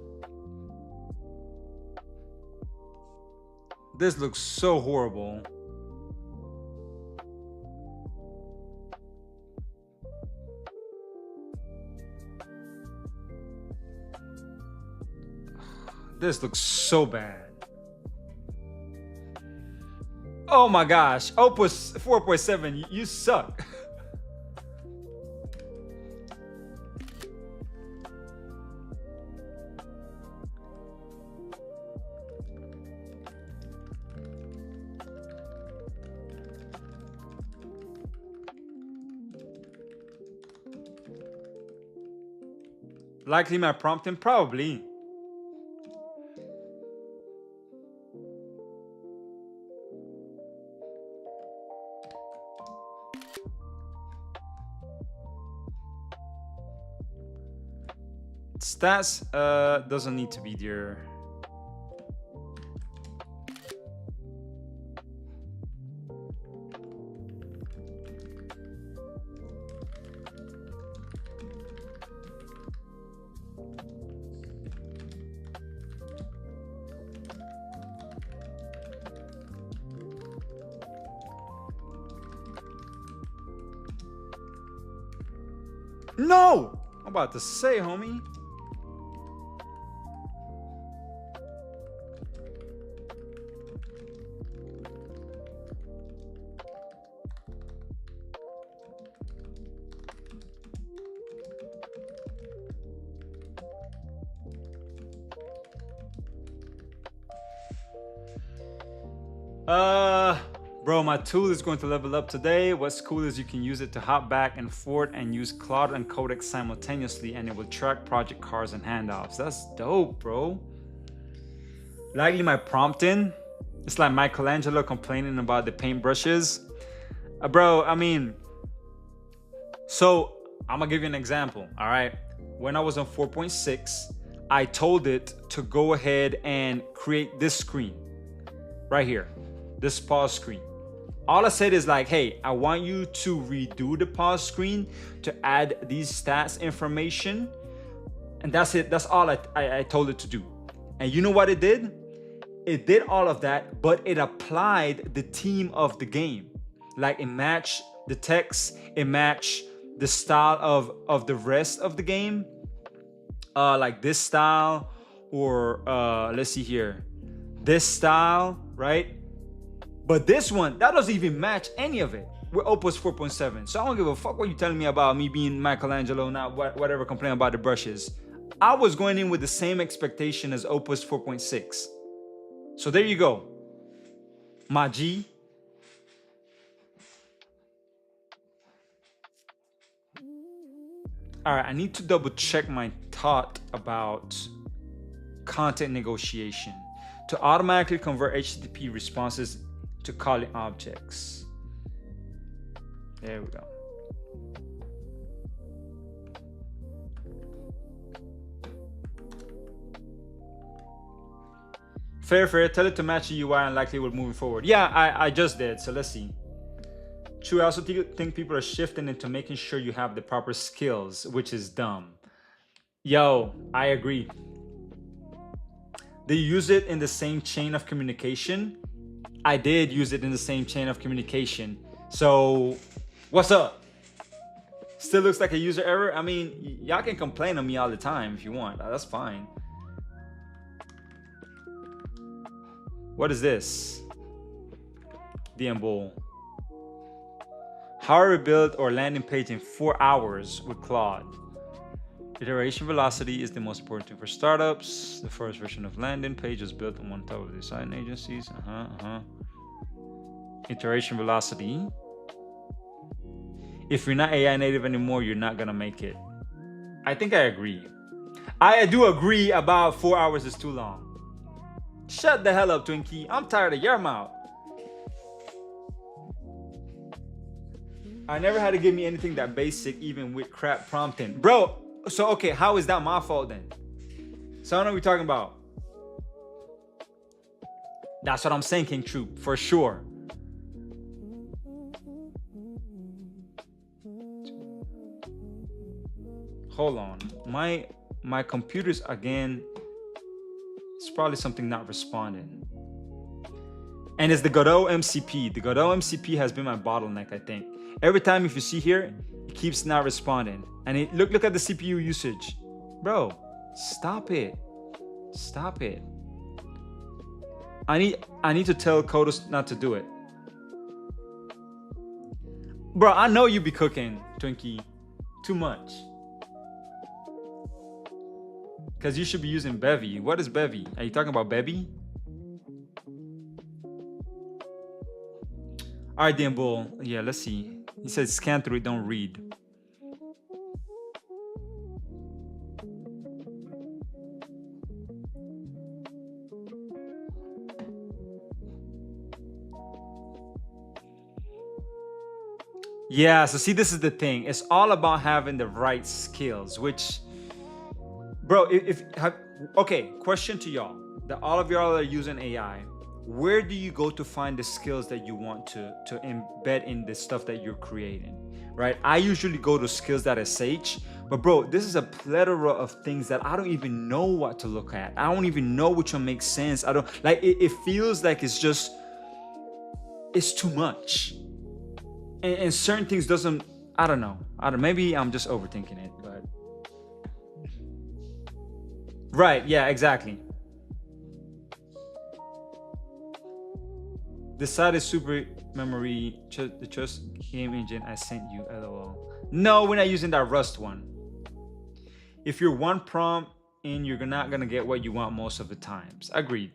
This looks so horrible. This looks so bad. Oh my gosh, Opus 4.7, you suck. Likely my prompting, probably. Stats doesn't need to be there. No! I'm about to say, homie. Bro, my tool is going to level up today. What's cool is you can use it to hop back and forth and use Cloud and Codex simultaneously, and it will track project cars and handoffs. That's dope, bro. Likely my prompting. It's like Michelangelo complaining about the paintbrushes. Bro, I mean, so I'm gonna give you an example, all right? When I was on 4.6, I told it to go ahead and create this screen right here, this pause screen. All I said is like, hey, I want you to redo the pause screen to add these stats information. And that's it. That's all I told it to do. And you know what it did? It did all of that, but it applied the theme of the game. Like it matched the text, it matched the style of the rest of the game. Like this style, or let's see here, this style, right? But this one, that doesn't even match any of it with Opus 4.7. So I don't give a fuck what you're telling me about me being Michelangelo, not whatever, complain about the brushes. I was going in with the same expectation as Opus 4.6. So there you go, my G. All right, I need to double check my thought about content negotiation to automatically convert HTTP responses to Kotlin objects. There we go. Fair. Tell it to match the UI and likely we're moving forward. Yeah, I just did. So let's see. True, I also think people are shifting into making sure you have the proper skills, which is dumb. Yo, I agree. They use it in the same chain of communication. I did use it in the same chain of communication. So what's up? Still looks like a user error. I mean, y'all can complain on me all the time if you want. That's fine. What is this? DM Bull. How to rebuild or landing page in 4 hours with Claude. Iteration velocity is the most important thing for startups. The first version of landing page was built on one top of design agencies. Iteration velocity. If you're not AI native anymore, you're not gonna make it. I think I agree. I do agree about 4 hours is too long. Shut the hell up, Twinkie. I'm tired of your mouth. I never had to give me anything that basic, even with crap prompting. Bro, so okay, how is that my fault then? So I don't know what we're talking about. That's what I'm saying, King Troop, for sure. Hold on. My computer's again. It's probably something not responding. And it's the Godot MCP. The Godot MCP has been my bottleneck, I think. Every time if you see here, it keeps not responding. And look at the CPU usage. Bro, stop it. Stop it. I need to tell Kodos not to do it. Bro, I know you be cooking, Twinkie. Too much. Because you should be using Bevy. What is Bevy? Are you talking about Bevy? All right, Dan Bull. Yeah, let's see. He said scan through it, don't read. Yeah, so see, this is the thing. It's all about having the right skills, which... Bro, okay, question to y'all. That all of y'all that are using AI, where do you go to find the skills that you want to embed in the stuff that you're creating, right? I usually go to skills.sh, but bro, this is a plethora of things that I don't even know what to look at. I don't even know which one makes sense. I don't, like, it feels like it's too much. And certain things doesn't, I don't know. Maybe I'm just overthinking it, but. Right, yeah, exactly. The site is super memory, the just game engine I sent you, lol. No, we're not using that Rust one. If you're one prompt in, you're not gonna get what you want most of the times. Agreed.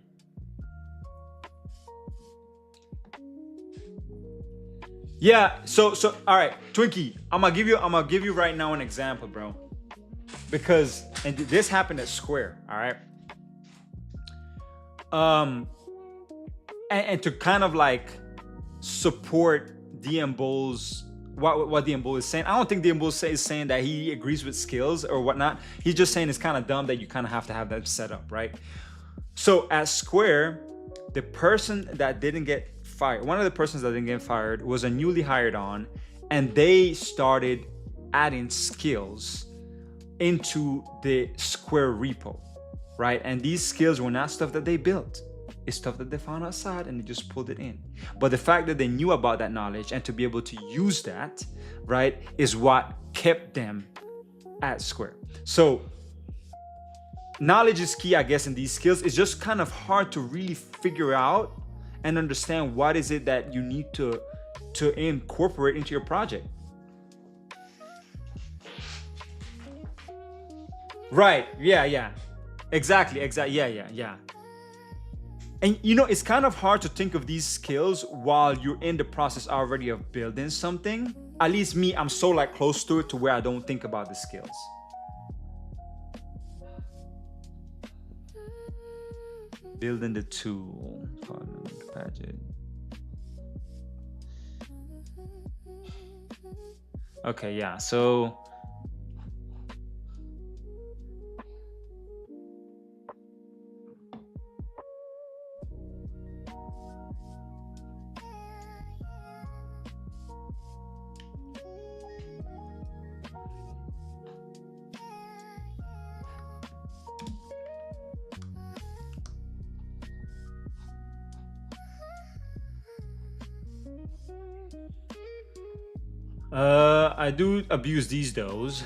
Yeah, so all right, Twinkie, I'm gonna give you right now an example, bro. Because, and this happened at Square, all right? And to kind of like support DM Bull's, what DM Bull is saying. I don't think DM Bull is saying that he agrees with skills or whatnot. He's just saying it's kind of dumb that you kind of have to have that set up, right? So at Square, the person that didn't get fired, one of the persons that didn't get fired was a newly hired on, and they started adding skills into the Square repo, right? And these skills were not stuff that they built. It's stuff that they found outside and they just pulled it in. But the fact that they knew about that knowledge and to be able to use that, right, is what kept them at Square. So knowledge is key, I guess, in these skills. It's just kind of hard to really figure out and understand what is it that you need to incorporate into your project. Right, yeah. Exactly, yeah. And you know, it's kind of hard to think of these skills while you're in the process already of building something. At least me, I'm so like close to it to where I don't think about the skills. Building the tool. Paget. Okay, yeah, so I do abuse these those.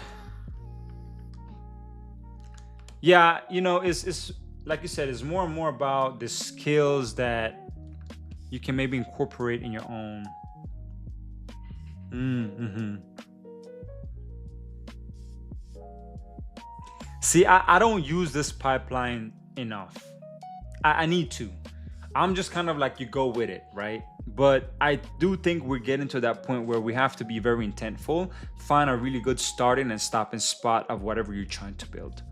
Yeah, you know, it's like you said, it's more and more about the skills that you can maybe incorporate in your own. See, I don't use this pipeline enough. I need to. I'm just kind of like, you go with it, right? But I do think we're getting to that point where we have to be very intentful, find a really good starting and stopping spot of whatever you're trying to build.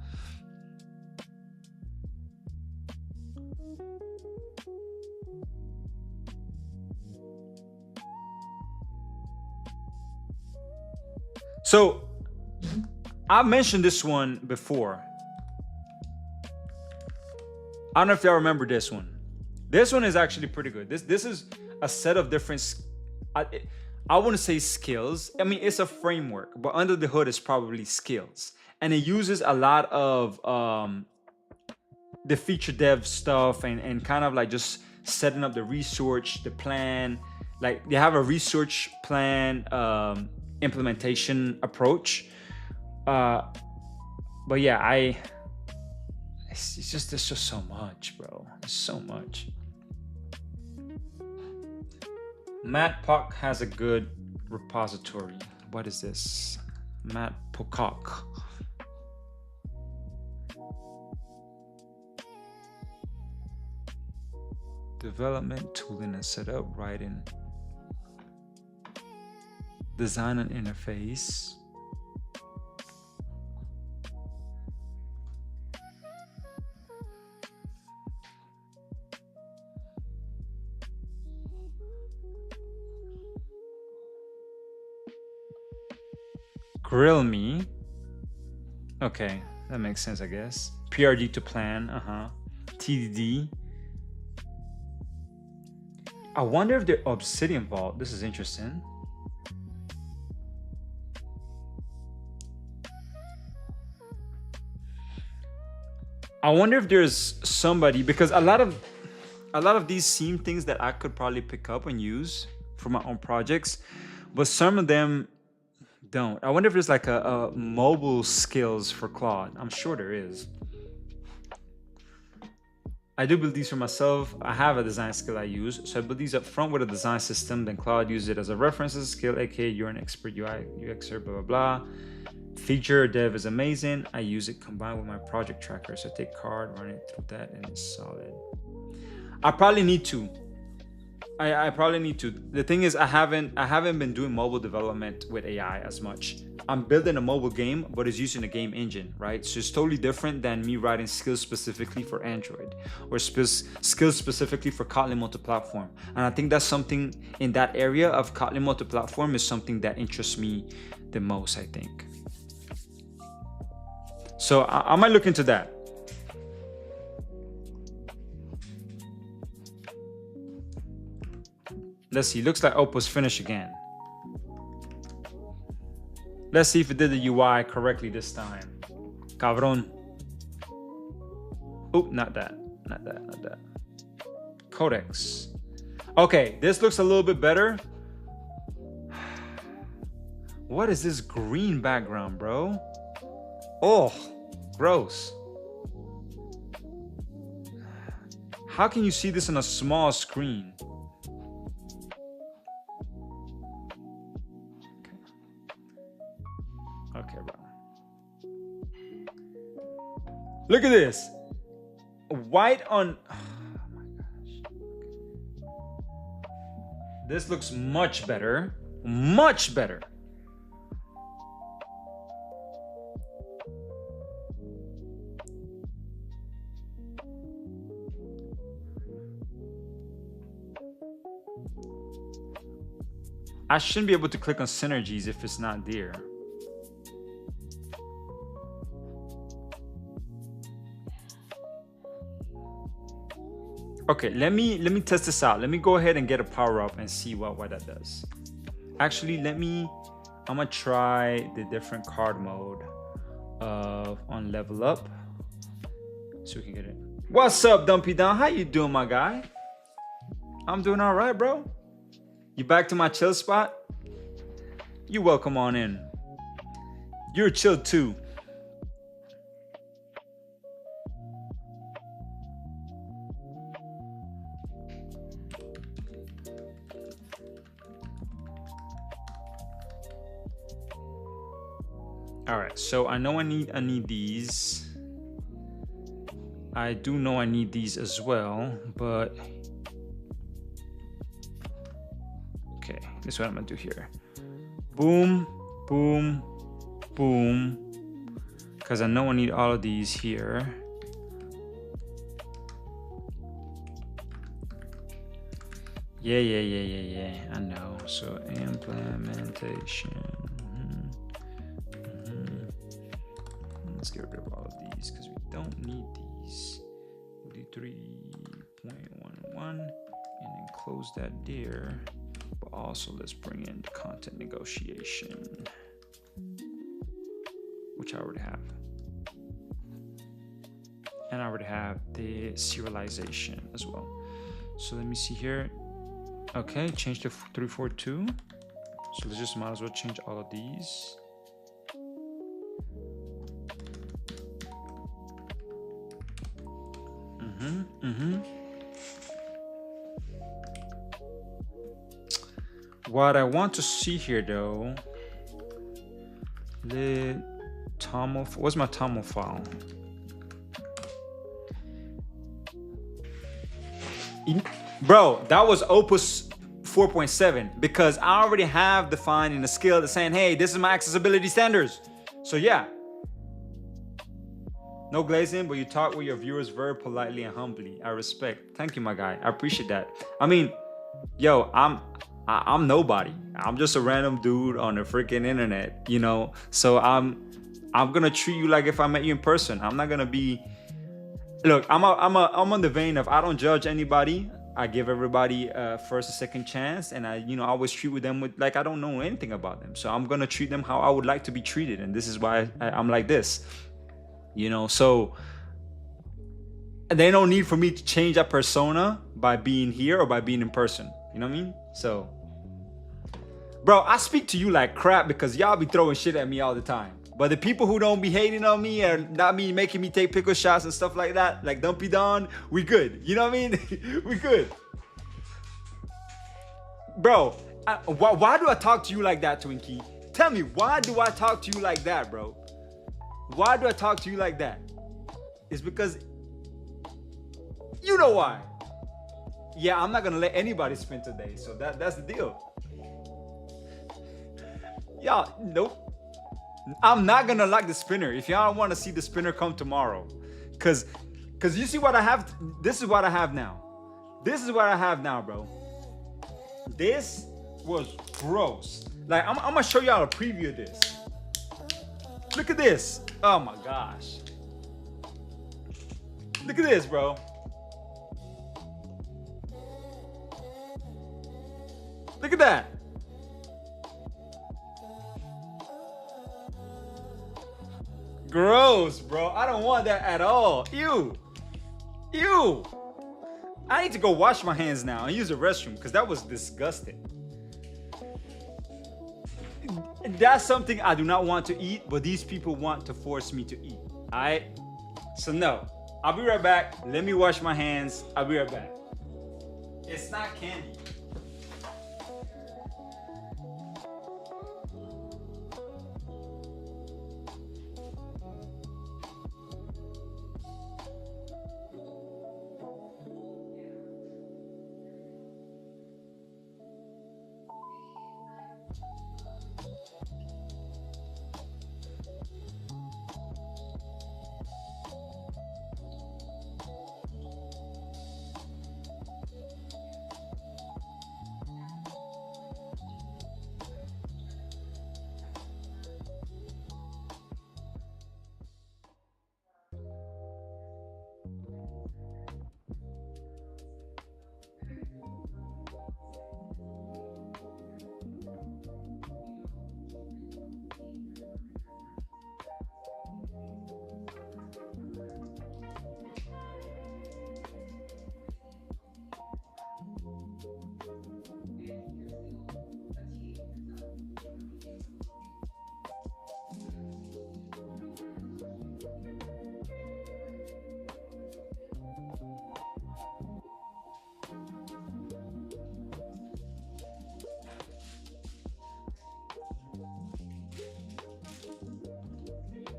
So I mentioned this one before. I don't know if y'all remember this one. This one is actually pretty good. This is a set of different, I wouldn't say skills. I mean, it's a framework, but under the hood is probably skills. And it uses a lot of the feature dev stuff and kind of like just setting up the research, the plan. Like they have a research plan implementation approach. But yeah, it's just, there's just so much, bro. There's so much. Matt Puck has a good repository. What is this? Matt Pocock. Development, tooling and setup, writing, design and interface. Grill me. Okay, that makes sense, I guess. PRD to plan, TDD. I wonder if the Obsidian Vault, this is interesting. I wonder if there's somebody, because a lot of these seem things that I could probably pick up and use for my own projects, but some of them don't. I wonder if there's like a mobile skills for Claude. I'm sure there is. I do build these for myself. I have a design skill I use, so I build these up front with a design system. Then Claude uses it as a reference as a skill, aka you're an expert UI, UXer, blah, blah, blah. Feature dev is amazing. I use it combined with my project tracker. So I take card, run it through that, and it's solid. I probably need to. I probably need to. The thing is, I haven't been doing mobile development with AI as much. I'm building a mobile game, but it's using a game engine, right? So it's totally different than me writing skills specifically for Android or skills specifically for Kotlin Multiplatform. And I think that's something in that area of Kotlin Multiplatform is something that interests me the most, I think. So I might look into that. Let's see, looks like Opus finished again. Let's see if it did the UI correctly this time. Cabron. Oh, not that. Codex. Okay, this looks a little bit better. What is this green background, bro? Oh, gross. How can you see this on a small screen? Okay, bro. Look at this. White on... Oh my gosh. This looks much better. Much better. I shouldn't be able to click on synergies if it's not there. Okay, let me test this out. Let me go ahead and get a power up and see what that does. Actually, I'm gonna try the different card mode on level up so we can get it. What's up, Dumpy Don? How you doing, my guy? I'm doing all right, bro. You back to my chill spot? You welcome on in. You're chill too. All right, so I know I need these. I do know I need these as well, but okay, this is what I'm gonna do here. Boom, boom, boom. Because I know I need all of these here. Yeah. I know. So implementation. Let's get rid of all of these because we don't need these. We'll do 3.11 and then close that there. But also let's bring in the content negotiation, which I already have. And I already have the serialization as well. So let me see here. Okay, change to 342. So let's just might as well change all of these. What I want to see here though, the TOML, what's my TOML file? Bro, that was Opus 4.7 because I already have defined in the skill that's saying, hey, this is my accessibility standards. So yeah. No glazing, but you talk with your viewers very politely and humbly. I respect. Thank you, my guy. I appreciate that. I mean, yo, I'm nobody. I'm just a random dude on the freaking internet, you know? So I'm gonna treat you like if I met you in person. I'm not gonna be, look, I'm on the vein of I don't judge anybody. I give everybody a first or second chance, and I always treat with them with like I don't know anything about them. So I'm gonna treat them how I would like to be treated, and this is why I'm like this. So they don't need for me to change that persona by being here or by being in person. You know what I mean? So, bro, I speak to you like crap because y'all be throwing shit at me all the time. But the people who don't be hating on me and not me making me take pickle shots and stuff like that, like Dumpy Don, we good. You know what I mean? We good. Bro, why do I talk to you like that, Twinkie? Tell me, why do I talk to you like that, bro? Why do I talk to you like that? It's because you know why. Yeah, I'm not gonna let anybody spin today, so that's the deal. Y'all, nope. I'm not gonna like the spinner. If y'all want to see the spinner come tomorrow, cause you see what I have. This is what I have now. This is what I have now, bro. This was gross. Like I'm gonna show y'all a preview of this. Look at this. Oh my gosh. Look at this, bro. Look at that. Gross, bro. I don't want that at all. Ew. Ew. I need to go wash my hands now and use the restroom because that was disgusting. That's something I do not want to eat, but these people want to force me to eat. All right? So no. I'll be right back. Let me wash my hands. I'll be right back. It's not candy.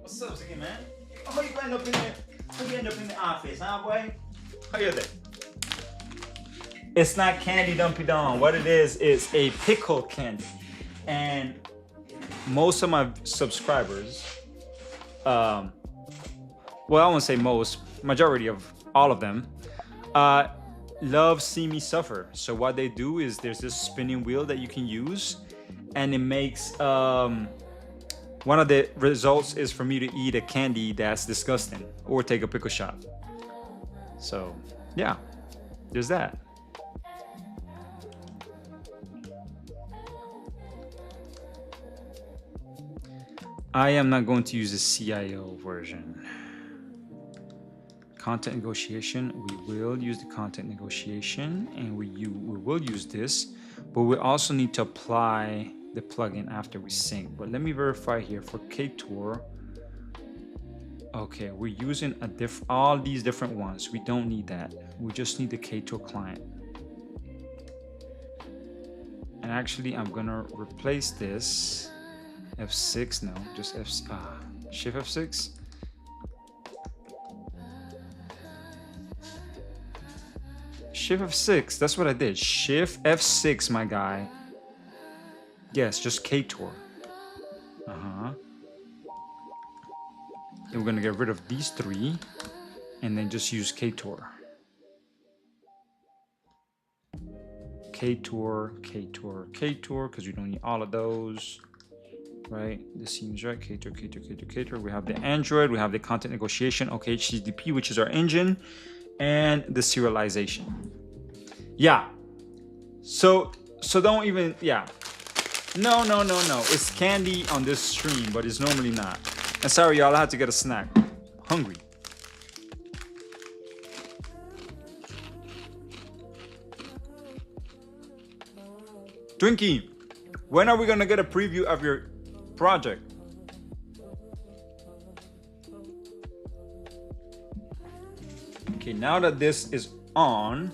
What's up, Ziggy, man? How you end up in the office, huh, boy? How you there? It's not candy dumpy don. What it is a pickle candy. And most of my subscribers, well, I won't say most, majority of all of them, love see me suffer. So what they do is there's this spinning wheel that you can use, and it makes one of the results is for me to eat a candy that's disgusting or take a pickle shot. So yeah, there's that. I am not going to use the CIO version. Content negotiation, we will use the content negotiation, and we will use this, but we also need to apply the plugin after we sync. But let me verify here for KTOR. Okay, we're using all these different ones. We don't need that. We just need the KTOR client. And actually, I'm gonna replace this F6. No, just Shift F6. Shift F6. That's what I did. Shift F6, my guy. Yes, just KTOR. And we're gonna get rid of these three, and then just use KTOR. KTOR, KTOR, KTOR, because you don't need all of those, right? This seems right. KTOR, KTOR, KTOR, KTOR. We have the Android, we have the content negotiation, okay, HTTP, which is our engine, and the serialization. Yeah. So don't even, yeah. No. It's candy on this stream, but it's normally not. And sorry, y'all, I had to get a snack. Hungry. Twinkie, when are we gonna get a preview of your project? Okay, now that this is on,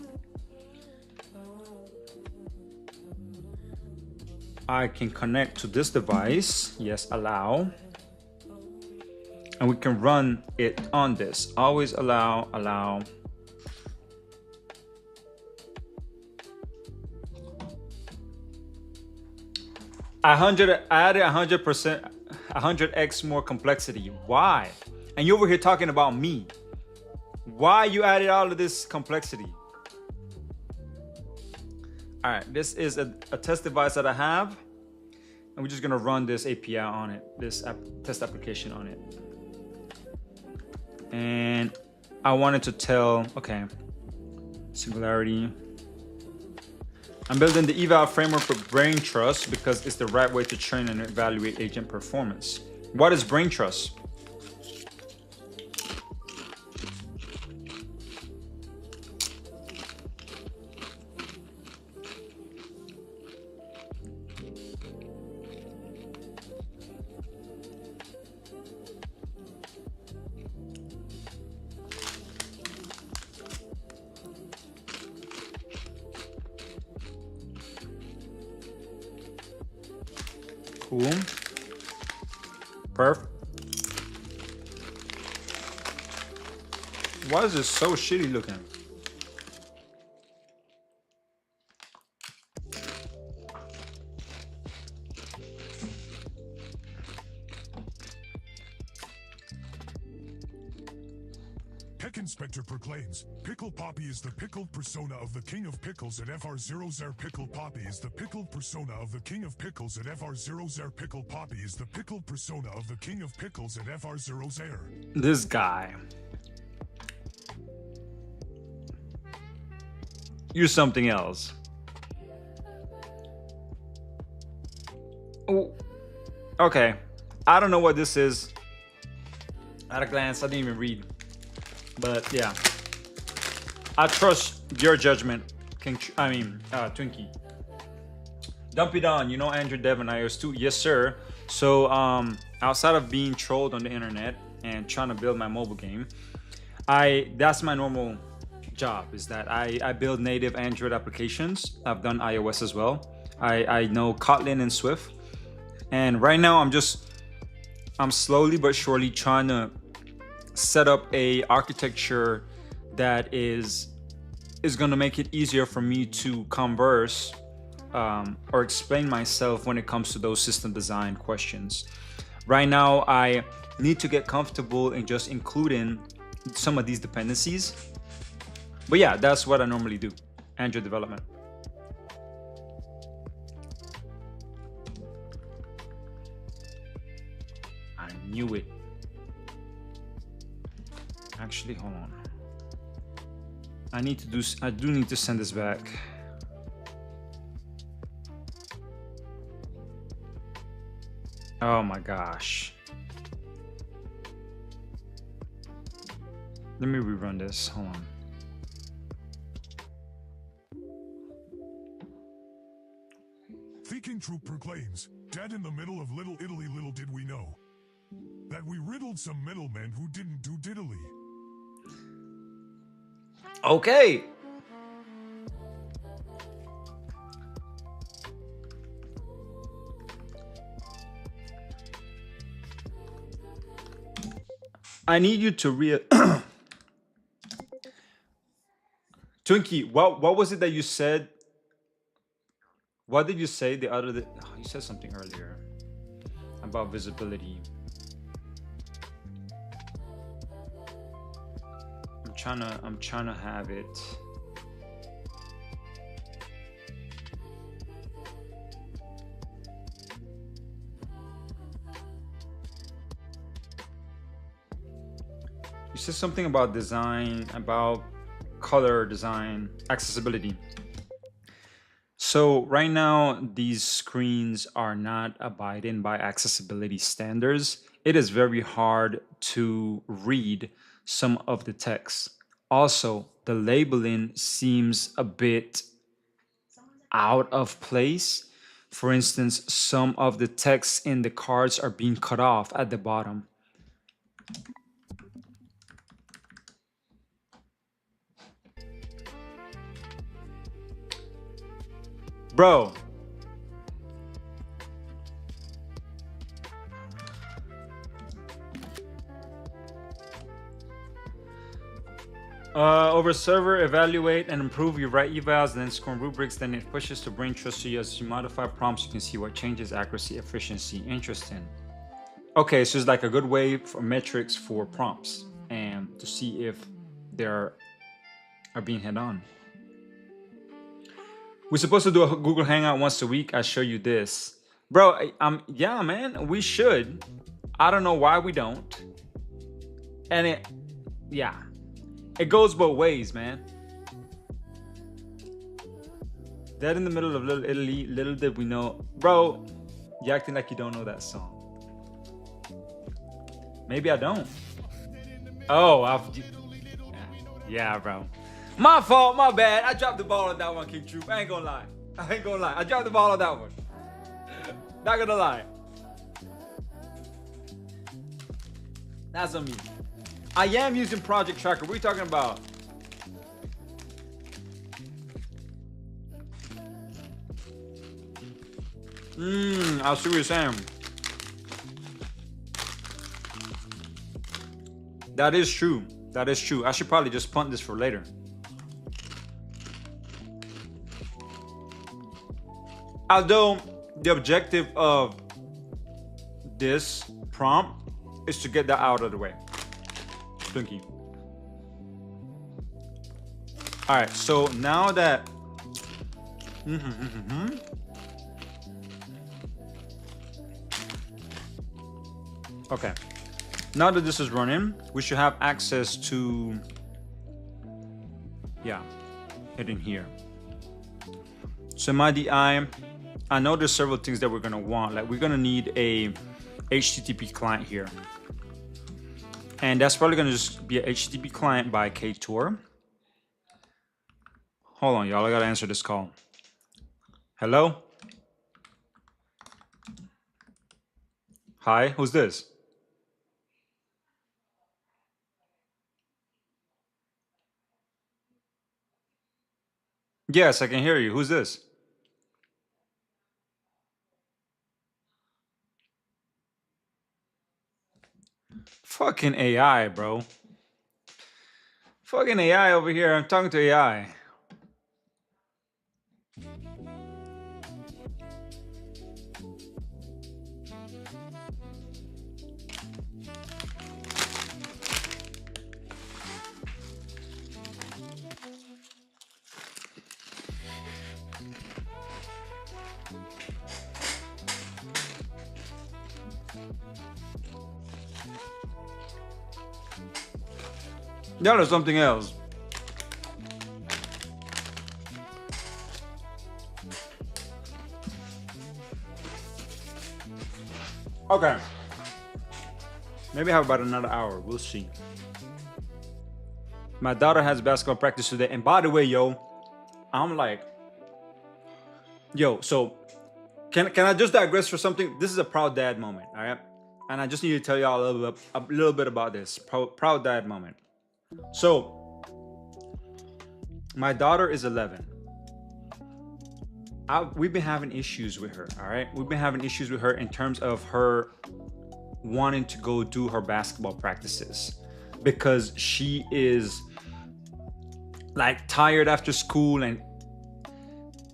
I can connect to this device. Yes, allow. And we can run it on this. Always allow. I added 100%, 100x more complexity. Why? And you over here talking about me. Why you added all of this complexity? All right, this is a test device that I have, and we're just gonna run this API on it, this test application on it. And I wanted to tell, okay, Singularity. I'm building the eval framework for brain trust because it's the right way to train and evaluate agent performance. What is brain trust? Cool. Perf. Why is this so shitty looking? Pick Inspector proclaims, Pickle Poppy is the pickled persona of the King of Pickles at FR0 Zer. Pickled Poppy is the pickled persona of the King of Pickles at FR0 Zer. Pickled Poppy is the pickled persona of the King of Pickles at FR0 Zer. This guy. Use something else. Oh, okay. I don't know what this is. At a glance, I didn't even read. But yeah, I trust your judgment, Twinkie. Dumpy Don, you know Andrew Devon, iOS 2? Yes, sir. So outside of being trolled on the internet and trying to build my mobile game, that's my normal job, is that I build native Android applications. I've done iOS as well. I know Kotlin and Swift. And right now I'm just I'm slowly but surely trying to set up a architecture that is going to make it easier for me to converse or explain myself when it comes to those system design questions. Right now, I need to get comfortable in just including some of these dependencies. But yeah, that's what I normally do. Android development. I knew it. Actually, hold on. I do need to send this back. Oh my gosh. Let me rerun this. Hold on. Thinking Troop proclaims, dead in the middle of Little Italy, little did we know that we riddled some middlemen who didn't do diddly. Okay. I need you to Twinkie, what was it that you said? What did you say the other day? Oh, you said something earlier about visibility. I'm trying to have it. You said something about design, about color design, accessibility. So right now, these screens are not abiding by accessibility standards. It is very hard to read some of the text. Also, the labeling seems a bit out of place. For instance, some of the text in the cards are being cut off at the bottom. Bro. Over server, evaluate and improve. You write evals, then score rubrics, then it pushes to brain trust. So as you modify prompts, you can see what changes, accuracy, efficiency. Interesting. Okay, so it's like a good way for metrics for prompts and to see if they are being head on. We're supposed to do a Google Hangout once a week. I show you this. Bro, yeah, man, we should. I don't know why we don't. And it goes both ways, man. Dead in the middle of Little Italy, little did we know. Bro, you acting like you don't know that song. Maybe I don't. Oh, yeah, bro. My fault, my bad. I dropped the ball on that one, King Troop. I ain't gonna lie. I dropped the ball on that one. Not gonna lie. That's on me. I am using Project Tracker. What are you talking about? I see what you're saying. That is true. That is true. I should probably just punt this for later. Although the objective of this prompt is to get that out of the way. Stunky. All right, so now that okay, now that this is running, we should have access to it in here. So my DI, I know there's several things that we're gonna want. Like we're gonna need a HTTP client here. And that's probably gonna just be a HTTP client by KTOR. Hold on, y'all, I gotta answer this call. Hello? Hi, who's this? Yes, I can hear you. Who's this? Fucking AI, bro. Fucking AI over here. I'm talking to AI. That is something else. Okay. Maybe I have about another hour. We'll see. My daughter has basketball practice today. And by the way, yo, I'm like, so can I just digress for something? This is a proud dad moment, all right? And I just need to tell y'all a little bit about this proud dad moment. So, my daughter is 11. We've been having issues with her, all right? We've been having issues with her in terms of her wanting to go do her basketball practices because she is like tired after school and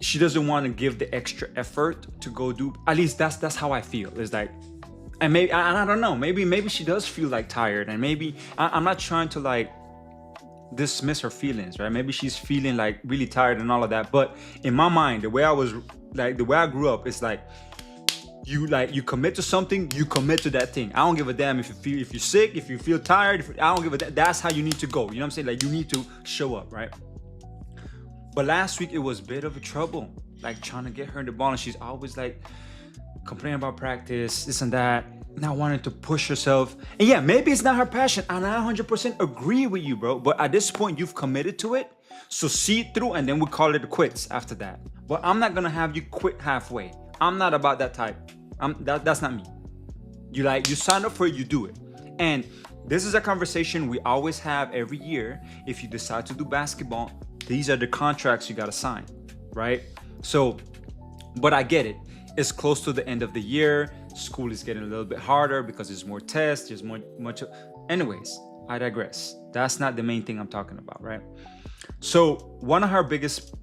she doesn't want to give the extra effort to go do. At least that's how I feel. It's like, and maybe I don't know. Maybe she does feel like tired, and maybe I'm not trying to like dismiss her feelings, right? Maybe she's feeling like really tired and all of that. But in my mind, the way I grew up, it's like you commit to something, you commit to that thing. I don't give a damn if you're sick, if you feel tired. I don't give a damn. That's how you need to go. You know what I'm saying? Like you need to show up, right? But last week it was a bit of a trouble, like trying to get her in the ball, and she's always like complaining about practice, this and that, not wanting to push herself. And yeah, maybe it's not her passion, and I 100% agree with you, bro. But at this point, you've committed to it, so see it through, and then we call it quits after that. But I'm not gonna have you quit halfway. I'm not about that type. That's not me. You sign up for it, you do it. And this is a conversation we always have every year. If you decide to do basketball, these are the contracts you gotta sign, right? So, but I get it. It's close to the end of the year. School is getting a little bit harder because there's more tests, there's much. Anyways, I digress. That's not the main thing I'm talking about, right? So one of her biggest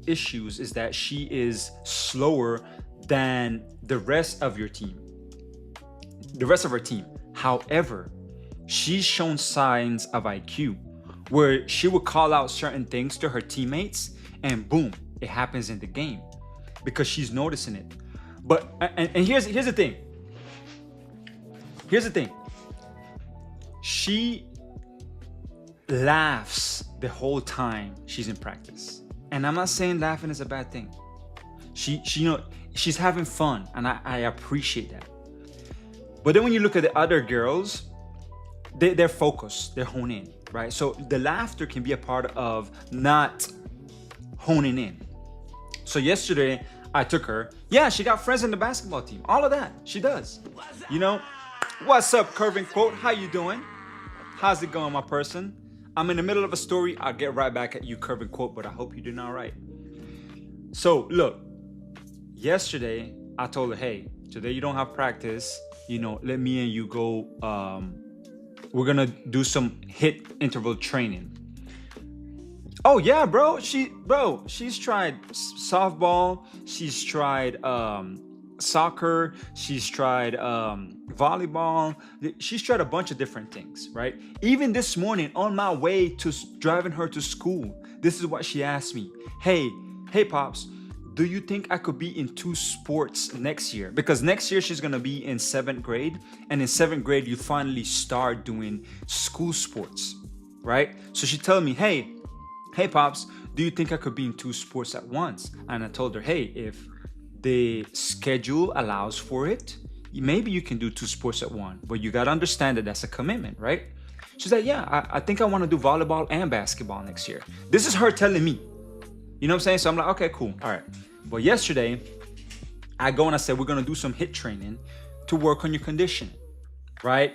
issues is that she is slower than the rest of your team. The rest of her team. However, she's shown signs of IQ where she would call out certain things to her teammates and boom, it happens in the game because she's noticing it. But and here's the thing. Here's the thing. She laughs the whole time she's in practice. And I'm not saying laughing is a bad thing. She's having fun, and I appreciate that. But then when you look at the other girls, they're focused, they're honed in, right? So the laughter can be a part of not honing in. So yesterday I took her. Yeah, she got friends in the basketball team. All of that, she does. You know, what's up, Curving Quote? How you doing? How's it going, my person? I'm in the middle of a story. I'll get right back at you, Curving Quote, but I hope you're doing all right. So look, yesterday I told her, hey, today you don't have practice. You know, let me and you go. We're gonna do some hit interval training. Oh yeah, bro. She's tried softball. She's tried soccer. She's tried volleyball. She's tried a bunch of different things, right? Even this morning on my way to driving her to school, this is what she asked me. Hey, Pops, do you think I could be in 2 sports next year? Because next year she's gonna be in 7th grade, and in 7th grade you finally start doing school sports, right? So she told me, hey Pops, do you think I could be in 2 sports at once? And I told her, hey, if the schedule allows for it, maybe you can do 2 sports at once, but you gotta understand that that's a commitment, right? She's like, yeah, I think I wanna do volleyball and basketball next year. This is her telling me. You know what I'm saying? So I'm like, okay, cool, all right. But yesterday, I go and I said, we're gonna do some hit training to work on your conditioning, right?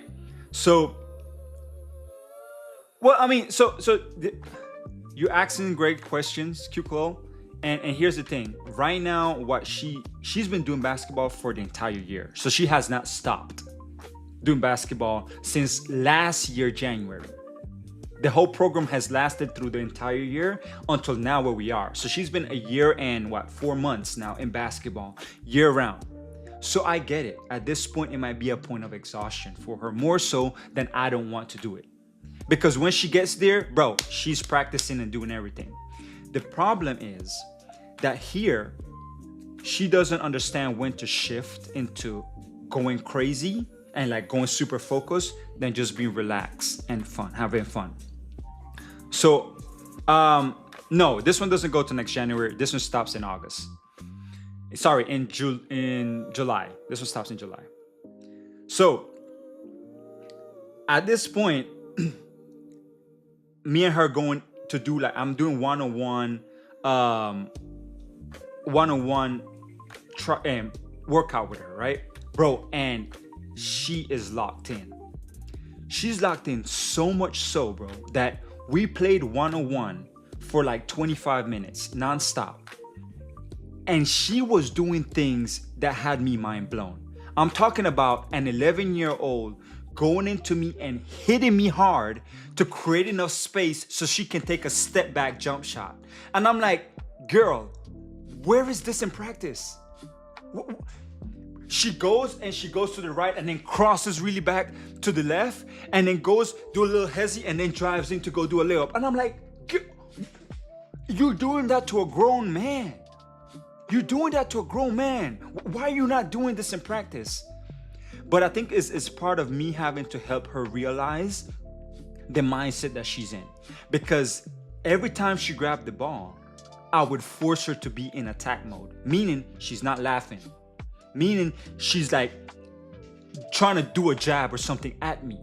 So, well, I mean, you're asking great questions, Q-Clo. And here's the thing. Right now, what she's been doing basketball for the entire year. So she has not stopped. doing basketball since last year, January. The whole program has lasted through the entire year until now where we are. So she's been a year and 4 months now in basketball, year round. So I get it. At this point, it might be a point of exhaustion for her, more so than I don't want to do it. Because when she gets there, bro, she's practicing and doing everything. The problem is that here, she doesn't understand when to shift into going crazy and like going super focused than just being relaxed and fun, having fun. So, no, this one doesn't go to next January. This one stops in August. Sorry, in July. This one stops in July. So, at this point, me and her going to do like, I'm doing one-on-one workout with her, right? Bro, and she is locked in. She's locked in so much so, bro, that we played one-on-one for like 25 minutes nonstop. And she was doing things that had me mind blown. I'm talking about an 11-year-old going into me and hitting me hard to create enough space so she can take a step back jump shot. And I'm like, girl, where is this in practice? She goes to the right and then crosses really back to the left and then goes, do a little hezzy and then drives in to go do a layup. And I'm like, you're doing that to a grown man. You're doing that to a grown man. Why are you not doing this in practice? But I think it's part of me having to help her realize the mindset that she's in. Because every time she grabbed the ball, I would force her to be in attack mode. Meaning she's not laughing. Meaning she's like trying to do a jab or something at me.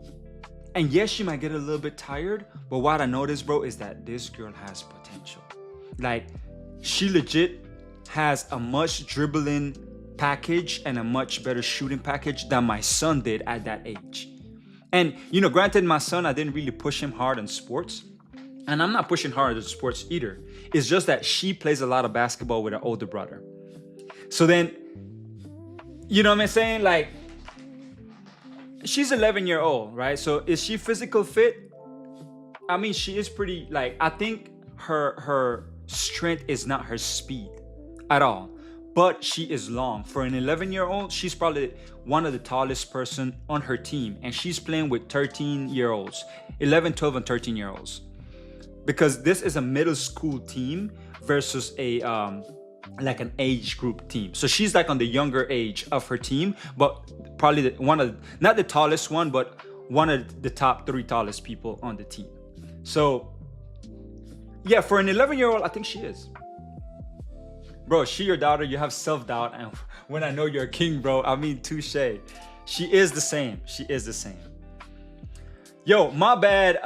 And yes, she might get a little bit tired. But what I noticed, bro, is that this girl has potential. Like, she legit has a much dribbling package and a much better shooting package than my son did at that age. And, you know, granted, my son, I didn't really push him hard in sports. And I'm not pushing hard in sports either. It's just that she plays a lot of basketball with her older brother. So then, you know what I'm saying? Like, she's 11-year-old, right? So is she physical fit? I mean, she is pretty, like, I think her strength is not her speed at all. But she is long. For an 11-year-old, she's probably one of the tallest person on her team. And she's playing with 13-year-olds, 11, 12, and 13-year-olds. Because this is a middle school team versus a like an age group team. So she's like on the younger age of her team, but probably not the tallest one, but one of the top 3 tallest people on the team. So yeah, for an 11-year-old, I think she is. Bro, she your daughter, you have self-doubt, and when I know you're a king, bro, I mean, touche. She is the same. She is the same. Yo, my bad,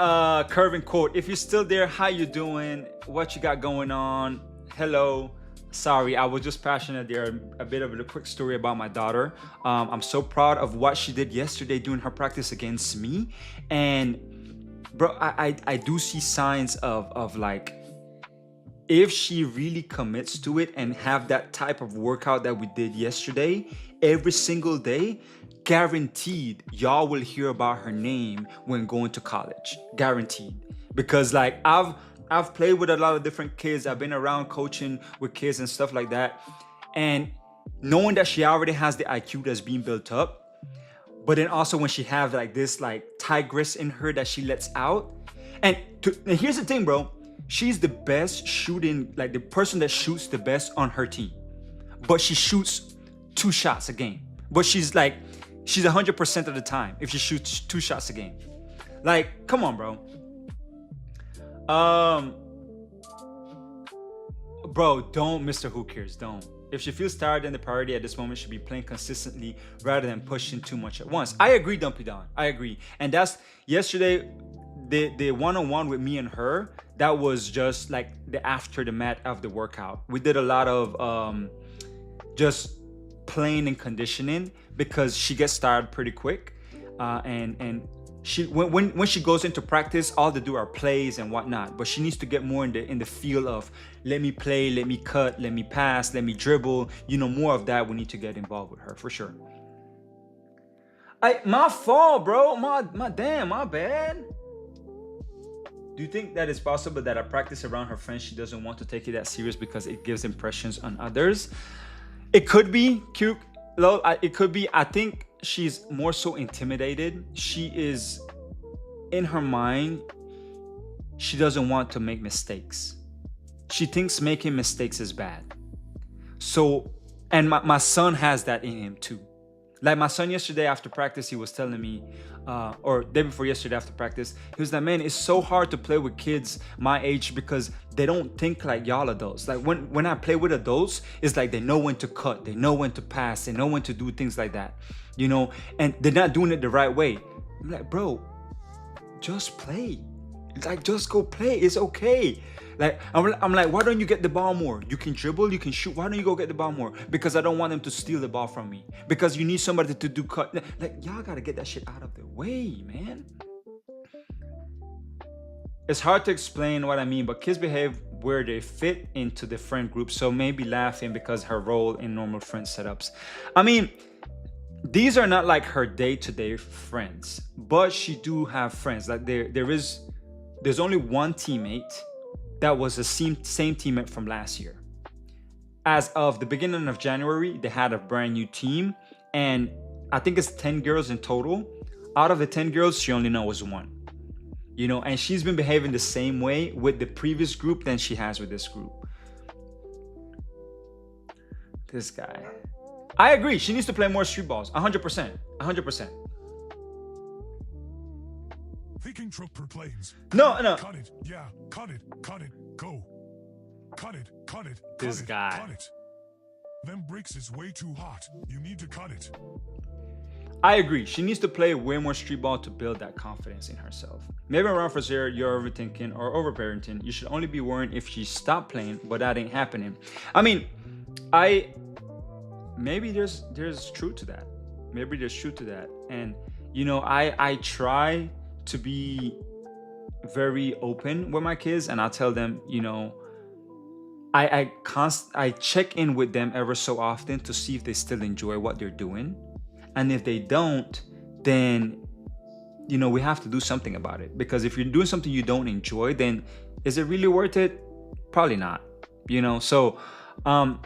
Curvin Court. If you're still there, how you doing? What you got going on? Hello. Sorry, I was just passionate there. A bit of a quick story about my daughter. I'm so proud of what she did yesterday during her practice against me. And bro, I do see signs of like, if she really commits to it and have that type of workout that we did yesterday every single day, guaranteed y'all will hear about her name when going to college. Guaranteed. Because like I've played with a lot of different kids. I've been around coaching with kids and stuff like that. And knowing that she already has the IQ that's being built up, but then also when she have like this like tigress in her that she lets out. And here's the thing, bro. She's the best shooting, like the person that shoots the best on her team. But she shoots 2 shots a game. But she's 100% of the time if she shoots 2 shots a game. Like, come on, bro. Bro, don't, Mr. Who Cares, don't. If she feels tired, then the priority at this moment should be playing consistently rather than pushing too much at once. I agree, Dumpy Don. I agree. And that's yesterday, the one-on-one with me and her, that was just like the after the mat of the workout. We did a lot of just playing and conditioning because she gets tired pretty quick. And she when she goes into practice, all they do are plays and whatnot. But she needs to get more in the feel of let me play, let me cut, let me pass, let me dribble. You know, more of that. We need to get involved with her for sure. My fault, bro. My damn, my bad. Do you think that it's possible that at practice around her friends, she doesn't want to take it that serious because it gives impressions on others? It could be, Q. It could be. I think she's more so intimidated. She is, in her mind, she doesn't want to make mistakes. She thinks making mistakes is bad. So, and my son has that in him too. Like my son yesterday after practice, he was telling me, or day before yesterday after practice, he was like, man, it's so hard to play with kids my age because they don't think like y'all adults. Like when I play with adults, it's like they know when to cut, they know when to pass, they know when to do things like that, you know, and they're not doing it the right way. I'm like, bro, just play. Like, just go play. It's okay. Like, I'm like, why don't you get the ball more? You can dribble, you can shoot. Why don't you go get the ball more? Because I don't want them to steal the ball from me. Because you need somebody to do cut. Like, y'all gotta get that shit out of the way, man. It's hard to explain what I mean, but kids behave where they fit into the friend group. So maybe laughing because her role in normal friend setups. I mean, these are not like her day-to-day friends, but she do have friends. Like there's only one teammate that was the same teammate from last year. As of the beginning of January, they had a brand new team, and I think it's 10 girls in total. Out of the 10 girls, she only knows one. You know, and she's been behaving the same way with the previous group than she has with this group. This guy. I agree. She needs to play more street balls. 100%. 100%. Thinking truck proclaims. No. Cut it. Yeah. Cut it. Go. Cut it. This guy. Cut it. Them bricks is way too hot. You need to cut it. I agree. She needs to play way more street ball to build that confidence in herself. Maybe around for Zero, you're overthinking or overparenting. You should only be worrying if she stopped playing, but that ain't happening. I mean, maybe there's truth to that. Maybe there's truth to that. And you know, I try to be very open with my kids, and I tell them, you know, I check in with them ever so often to see if they still enjoy what they're doing. And if they don't, then, you know, we have to do something about it. Because if you're doing something you don't enjoy, then is it really worth it? Probably not, you know? So, what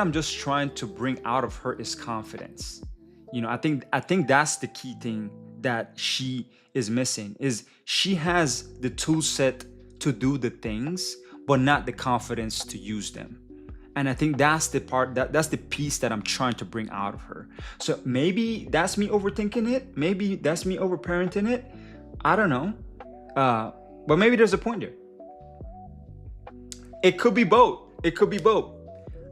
I'm just trying to bring out of her is confidence. You know, I think that's the key thing that she is missing, is she has the tool set to do the things, but not the confidence to use them. And I think that's the part, that's the piece that I'm trying to bring out of her. So maybe that's me overthinking it. Maybe that's me overparenting it. I don't know. But maybe there's a point there. It could be both.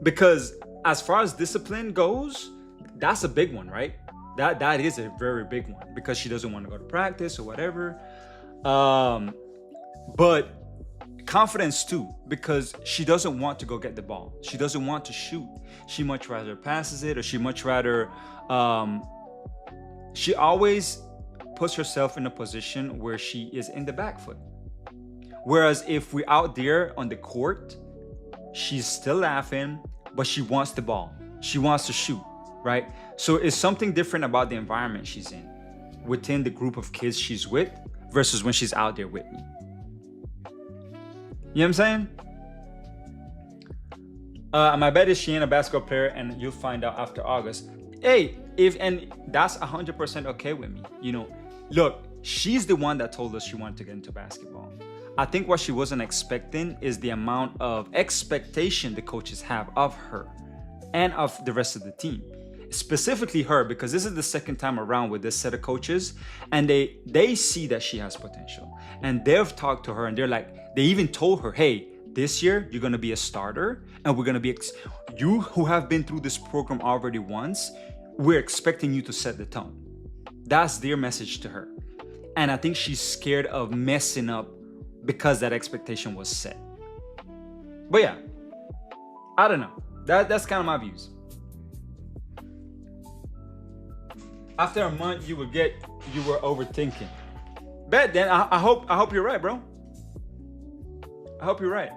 Because as far as discipline goes, that's a big one, right? That is a very big one, because she doesn't want to go to practice or whatever. But confidence too, because she doesn't want to go get the ball. She doesn't want to shoot. She much rather passes it, or she much rather, she always puts herself in a position where she is in the back foot. Whereas if we're out there on the court, she's still laughing, but she wants the ball. She wants to shoot, right? So it's something different about the environment she's in, within the group of kids she's with, versus when she's out there with me. You know what I'm saying? My bet is she ain't a basketball player, and you'll find out after August. Hey, and that's 100% okay with me. You know, look, she's the one that told us she wanted to get into basketball. I think what she wasn't expecting is the amount of expectation the coaches have of her and of the rest of the team. Specifically her, because this is the second time around with this set of coaches, and they see that she has potential, and they've talked to her, and they're like, they even told her, hey, this year you're gonna be a starter, and we're gonna be you who have been through this program already once, we're expecting you to set the tone. That's their message to her. And I think she's scared of messing up because that expectation was set. But yeah, I don't know. That's kind of my views. After a month, you were overthinking. Bet then, I hope you're right, bro. I hope you're right.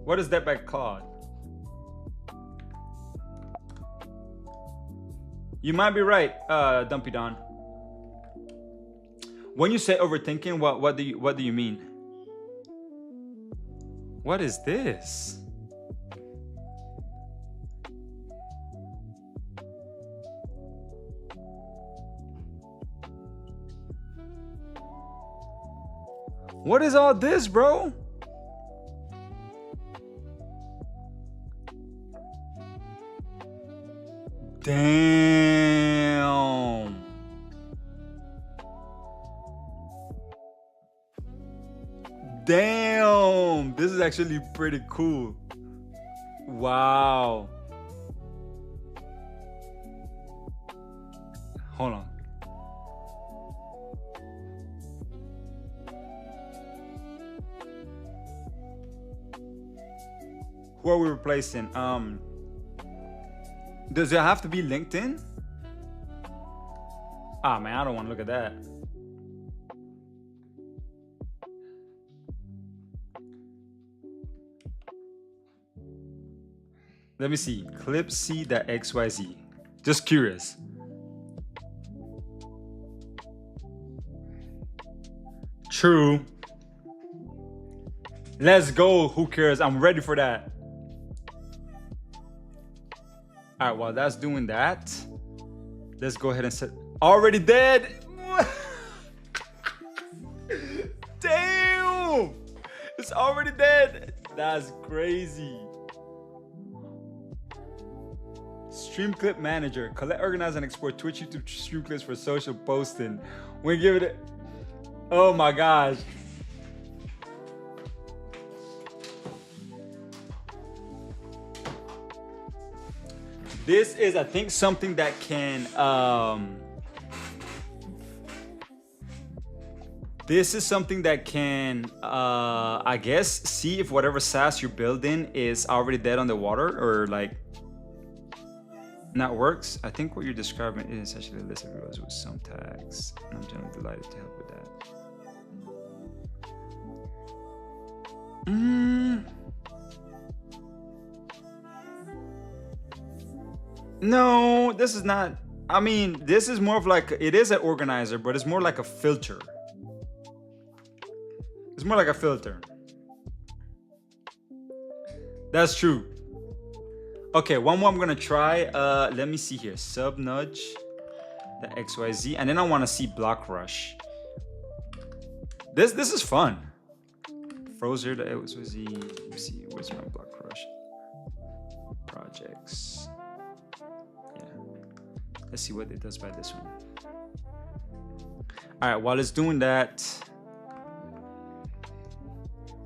What is that by Claude? You might be right, Dumpy Don. When you say overthinking, what do you mean? What is this? What is all this, bro? Damn. Damn. This is actually pretty cool. Wow. Hold on. Who are we replacing? Does it have to be LinkedIn? Ah, man, I don't want to look at that. Let me see. Clip C.xyz. Just curious. True. Let's go. Who cares? I'm ready for that. All right, while that's doing that, let's go ahead and set. Already dead. Damn. It's already dead. That's crazy. Stream clip manager. Collect, organize, and export Twitch, YouTube stream clips for social posting. We give it. Oh my gosh. This is, I think, something that can. This is something that can, I guess, see if whatever SaaS you're building is already dead on the water or like not works. I think what you're describing is essentially a list of rows with some tags. And I'm generally delighted to help with that. No, this is not. I mean, this is more of like, it is an organizer, but it's more like a filter. It's more like a filter. That's true. Okay, one more I'm gonna try. Let me see here. Sub nudge, the XYZ, and then I want to see block rush. This is fun. Frozer, the XYZ. Let me see. Where's my block rush? Projects. Yeah. Let's see what it does by this one. All right. While it's doing that.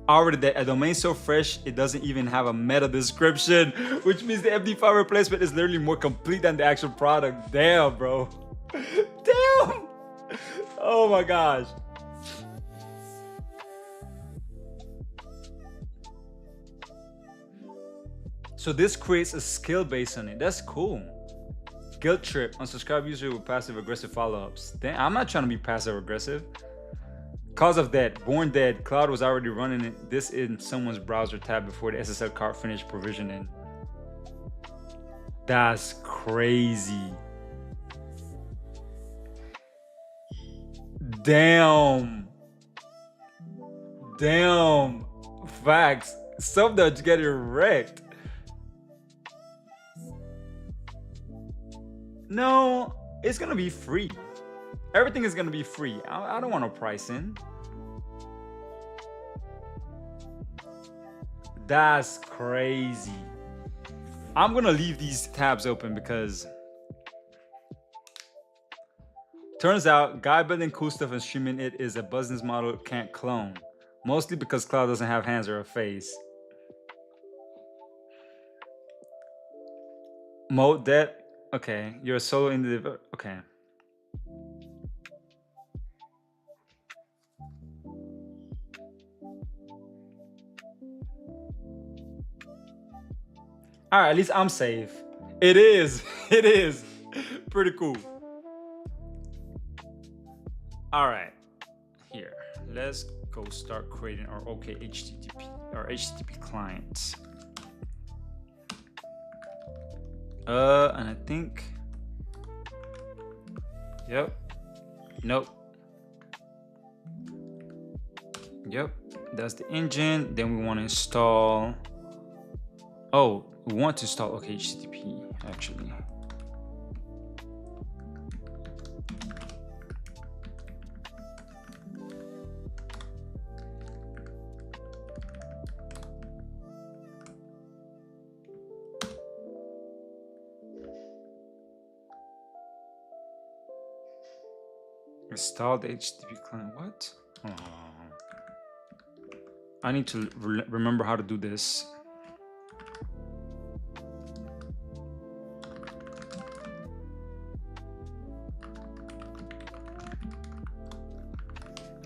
Already a domain so fresh it doesn't even have a meta description, which means the MD5 replacement is literally more complete than the actual product. Damn, bro. Damn. Oh my gosh. So this creates a skill based on it. That's cool. Guilt trip. Unsubscribe user with passive aggressive follow-ups. Damn, I'm not trying to be passive aggressive. Cause of dead, born dead. Cloud was already running this in someone's browser tab before the SSL card finished provisioning. That's crazy. Damn. Damn. Facts. Subnudge getting wrecked. No, it's gonna be free. Everything is gonna be free. I don't want to price in. That's crazy. I'm gonna leave these tabs open because turns out guy building cool stuff and streaming it is a business model can't clone. Mostly because Cloud doesn't have hands or a face. Mode that. Okay, you're a solo individual. Okay. All right, at least I'm safe. It is. It is. Pretty cool. All right. Here, let's go start creating our OK HTTP, our HTTP client. And I think Yep. Nope. Yep. That's the engine. Then we want to install. Oh, we want to install. Okay, HTTP actually. Install the HTTP client. What? Oh. I need to remember how to do this.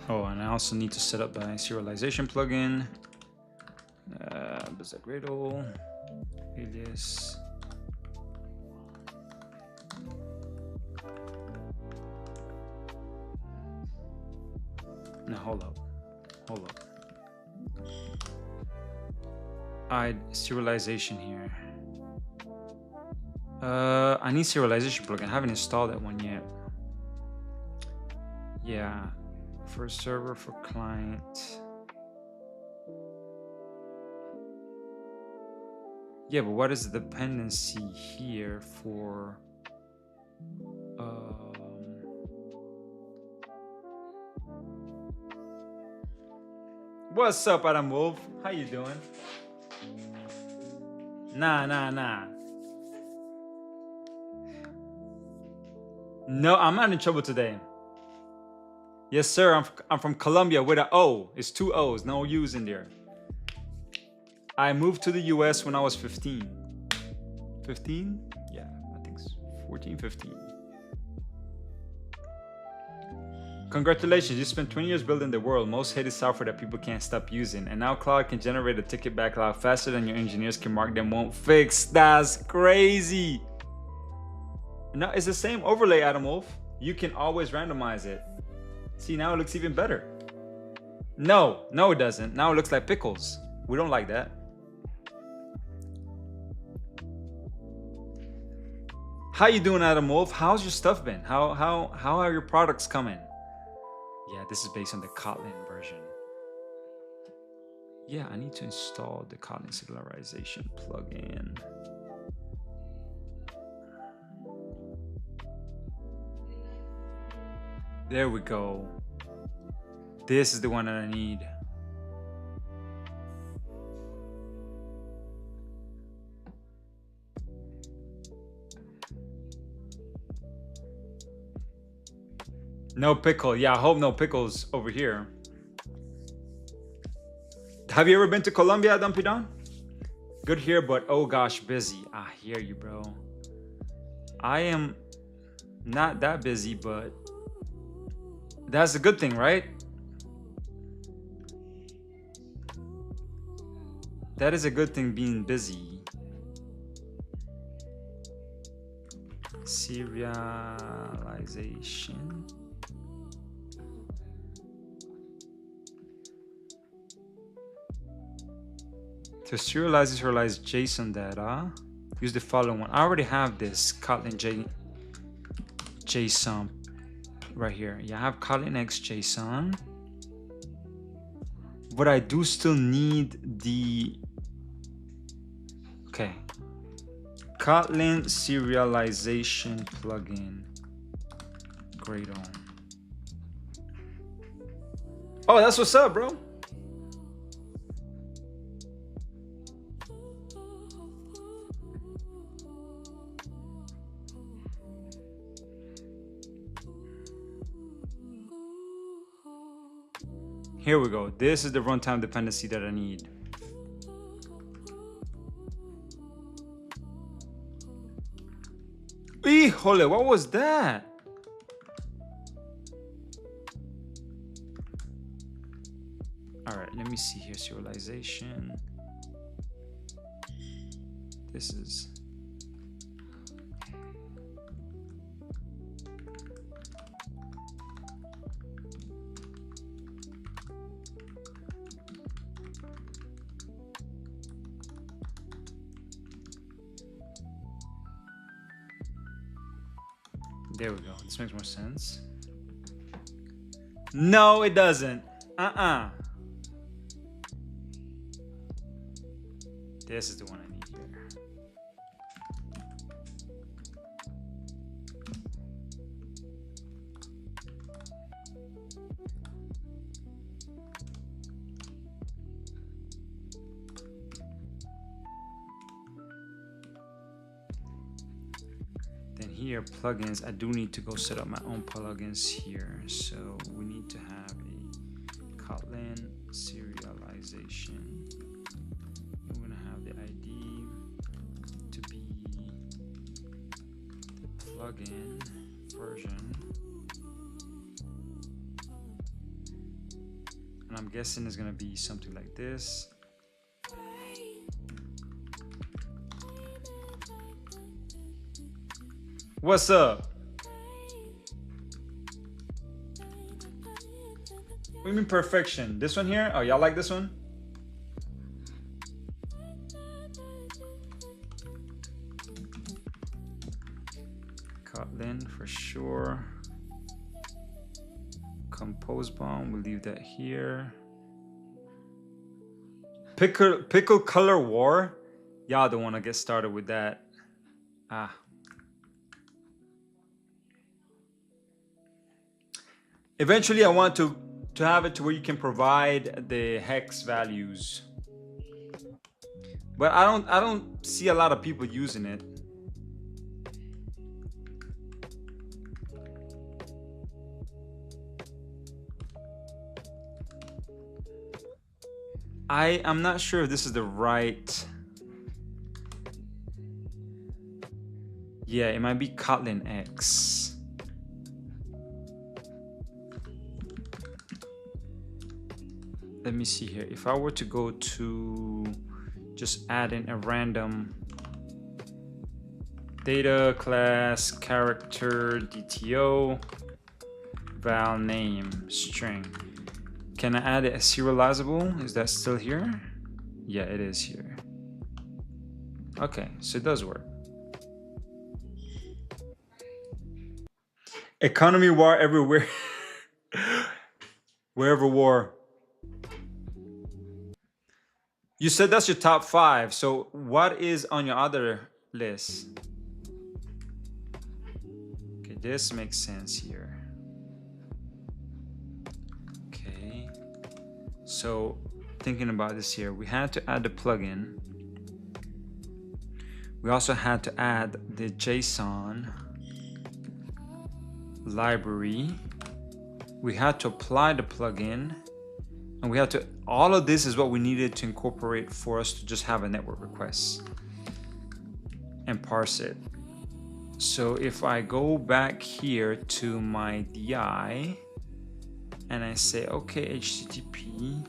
Oh, and I also need to set up the serialization plugin. There's a Gradle, alias. No, hold up. Serialization here. I need serialization plugin. I haven't installed that one yet. Yeah, for server, for client. Yeah, but what is the dependency here for? What's up, Adam Wolf? How you doing? Nah. No, I'm not in trouble today. Yes, sir. I'm from Colombia with an O. It's 2 O's, no U's in there. I moved to the US when I was 15. 15? Yeah, I think it's 14, 15. Congratulations, you spent 20 years building the world's most hated software that people can't stop using, and now Cloud can generate a ticket backlog faster than your engineers can mark them won't fix. That's crazy. No, it's the same overlay, Adam Wolf. You can always randomize it. See, now it looks even better. No, it doesn't. Now it looks like pickles. We don't like that. How you doing, Adam Wolf? How's your stuff been? How are your products coming? Yeah, this is based on the Kotlin version. Yeah, I need to install the Kotlin serialization plugin. There we go. This is the one that I need. No pickle. Yeah, I hope no pickles over here. Have you ever been to Colombia, Dumpidon? Good here, but oh gosh, busy. I hear you, bro. I am not that busy, but that's a good thing, right? That is a good thing, being busy. Serialization. To serialize JSON data, use the following one. I already have this Kotlin JSON right here. Yeah, I have Kotlin X JSON, but I do still need the Kotlin serialization plugin. Gradle. Oh, that's what's up, bro. Here we go. This is the runtime dependency that I need. Híjole, what was that? All right, let me see here. Serialization. This is. There we go. This makes more sense. No, it doesn't. This is the one I need here. Then here, plugins, I do need to go set up my own plugins here. So we need to have a Kotlin serialization. We're gonna have the ID to be the plugin version. And I'm guessing it's gonna be something like this. What's up? What do you mean perfection? This one here? Oh, y'all like this one? Kotlin for sure. Compose bomb, we'll leave that here. Pickle color war? Y'all don't want to get started with that. Eventually, I want to have it to where you can provide the hex values, but I don't see a lot of people using it. I'm not sure if this is the right. Yeah, it might be Kotlin X. Let me see here. If I were to go to just add in a random data class character DTO val name string, can I add it as serializable? Is that still here? Yeah, it is here. Okay, so it does work. Economy war everywhere. Wherever war. You said that's your top 5. So what is on your other list? Okay, this makes sense here. Okay. So thinking about this here, we had to add the plugin. We also had to add the JSON library. We had to apply the plugin. And we have to, all of this is what we needed to incorporate for us to just have a network request and parse it. So if I go back here to my DI and I say, okay, HTTP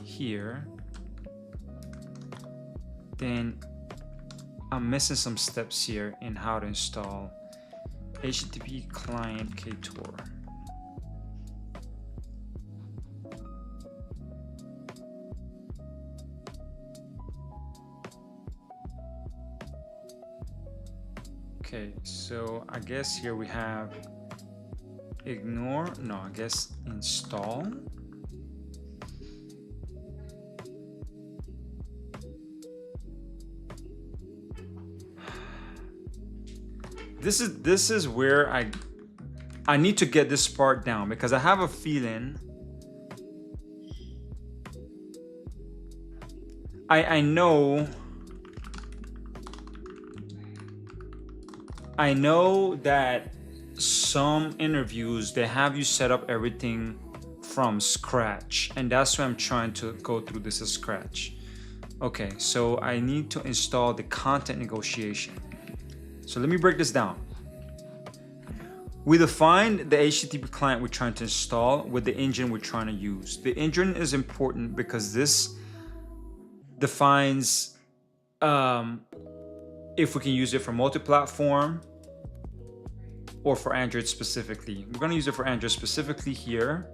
here, then I'm missing some steps here in how to install HTTP client KTOR. Okay, so I guess here we have ignore, no, I guess install. This is where I need to get this part down, because I have a feeling I know that some interviews, they have you set up everything from scratch, and that's why I'm trying to go through this as scratch. Okay, so I need to install the content negotiation. So let me break this down. We defined the HTTP client we're trying to install with the engine we're trying to use. The engine is important because this defines if we can use it for multi-platform or for Android specifically. We're gonna use it for Android specifically here,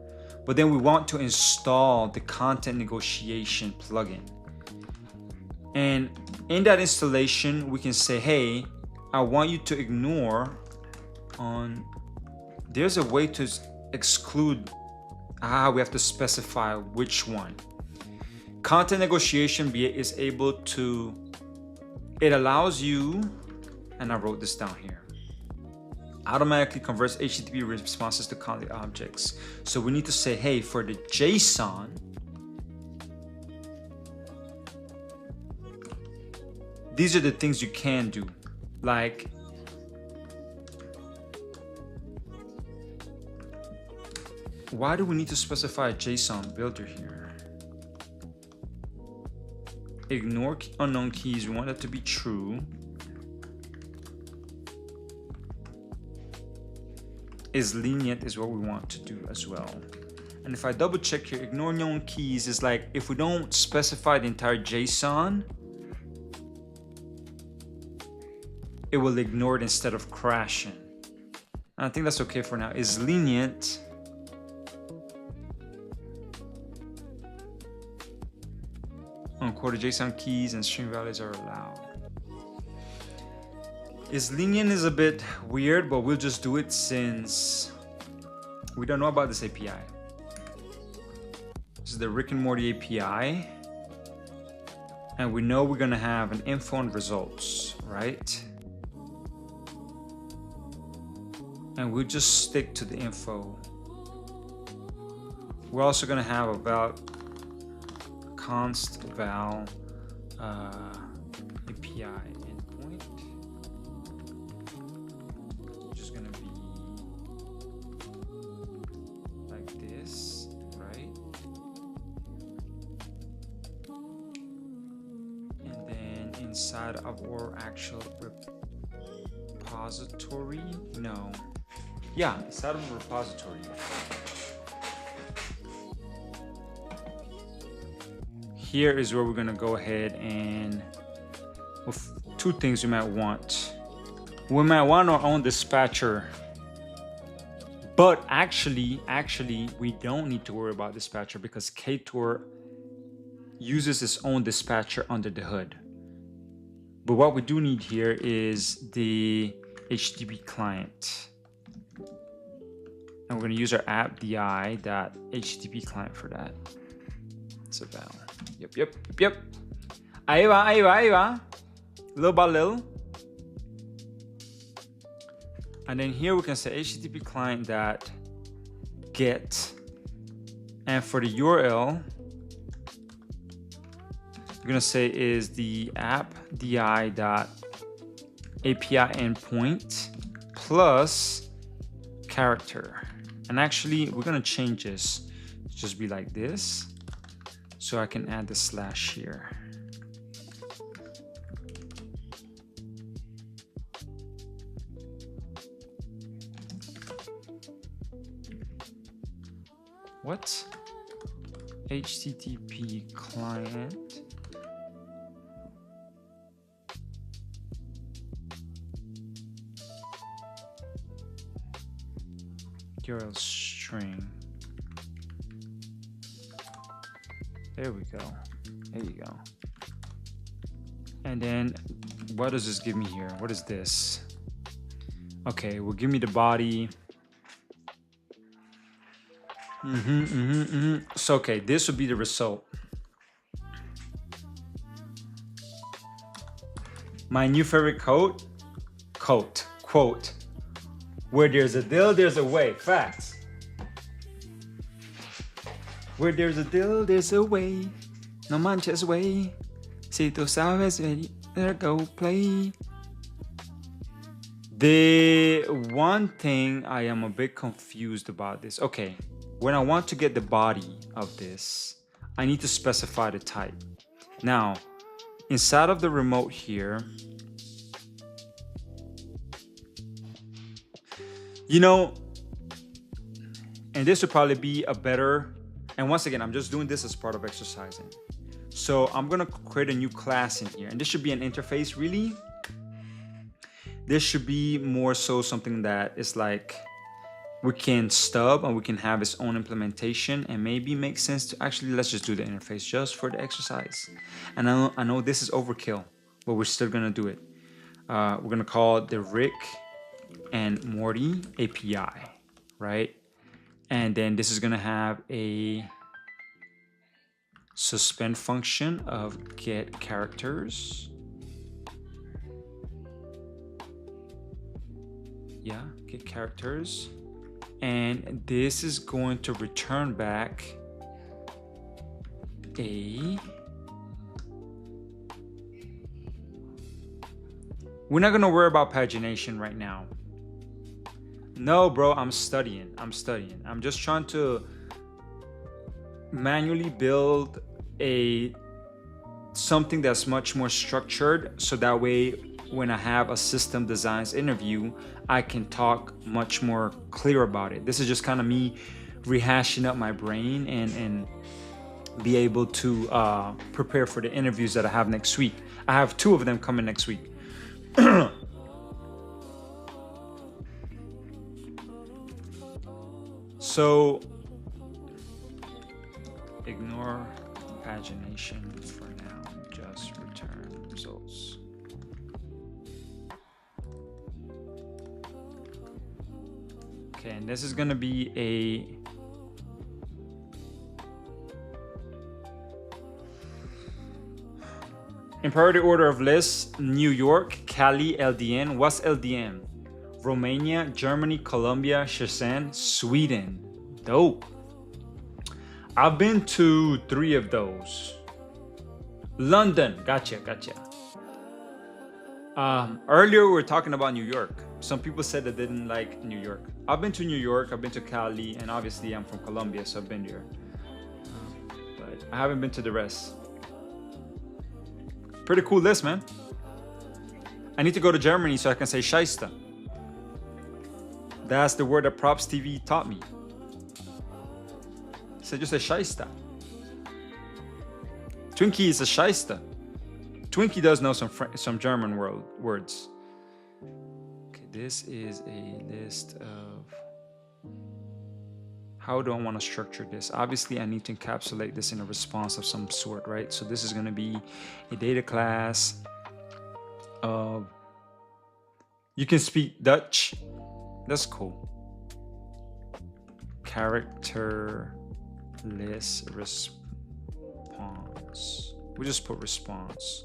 but then we want to install the content negotiation plugin. And in that installation, we can say, hey, I want you to ignore on, there's a way to exclude, we have to specify which one. Content negotiation is able to, it allows you, and I wrote this down here, automatically converts HTTP responses to content objects. So we need to say, hey, for the JSON, these are the things you can do. Like, why do we need to specify a JSON builder here? Ignore unknown keys, we want that to be true. Is lenient is what we want to do as well. And if I double check here, ignore known keys is like, if we don't specify the entire JSON, it will ignore it instead of crashing. And I think that's okay for now. Is lenient. Uncoded JSON keys and string values are allowed. Is lenient is a bit weird, but we'll just do it since we don't know about this API. This is the Rick and Morty API. And we know we're gonna have an info and results, right? And we'll just stick to the info. We're also gonna have a val const val API endpoint. Just gonna be like this, right? And then inside of our actual repository, no. Yeah, inside of a repository. Here is where we're gonna go ahead and, with two things we might want. We might want our own dispatcher, but actually, we don't need to worry about dispatcher because Ktor uses its own dispatcher under the hood. But what we do need here is the HTTP client. And we're going to use our app.di.http client for that. It's a val. Yep. Ahí va. Little by little. And then here we can say HTTP client.get. And for the URL, we're going to say is the app.di.api endpoint plus character. And actually, we're gonna change this to just be like this, so I can add the slash here. What? HTTP client. URL string. There we go. There you go. And then what does this give me here? What is this? Okay, well, give me the body. So, okay, this would be the result. My new favorite quote, where there's a deal, there's a way. Facts. Where there's a deal, there's a way. No manches way. Si tú sabes, there go play. The one thing I am a bit confused about this. Okay, when I want to get the body of this, I need to specify the type. Now, inside of the remote here, you know, and this would probably be a better, and once again, I'm just doing this as part of exercising. So I'm gonna create a new class in here, and this should be an interface really. This should be more so something that is like, we can stub and we can have its own implementation and maybe make sense to actually, let's just do the interface just for the exercise. And I know this is overkill, but we're still gonna do it. We're gonna call it the Rick and Morty API, right? And then this is gonna have a suspend function of get characters. Yeah, get characters. And this is going to return back a... We're not gonna worry about pagination right now. No, bro, I'm studying. I'm just trying to manually build something that's much more structured, so that way when I have a system designs interview, I can talk much more clear about it. This is just kind of me rehashing up my brain and be able to prepare for the interviews that I have next week. I have 2 of them coming next week. So ignore pagination for now, just return results. Okay, and this is gonna be in priority order of list: New York, Cali, LDN. What's LDN? Romania, Germany, Colombia, Shenzhen, Sweden. Dope. I've been to 3 of those. London, gotcha. Earlier we were talking about New York. Some people said they didn't like New York. I've been to New York, I've been to Cali, and obviously I'm from Colombia, so I've been there. But I haven't been to the rest. Pretty cool list, man. I need to go to Germany so I can say Scheisse. That's the word that Props TV taught me. He said just a Scheisse. Twinkie is a Scheisse. Twinkie does know some German words. Okay, this is a list of... How do I want to structure this? Obviously, I need to encapsulate this in a response of some sort, right? So this is going to be a data class of... You can speak Dutch. That's cool. Character list response. We just put response.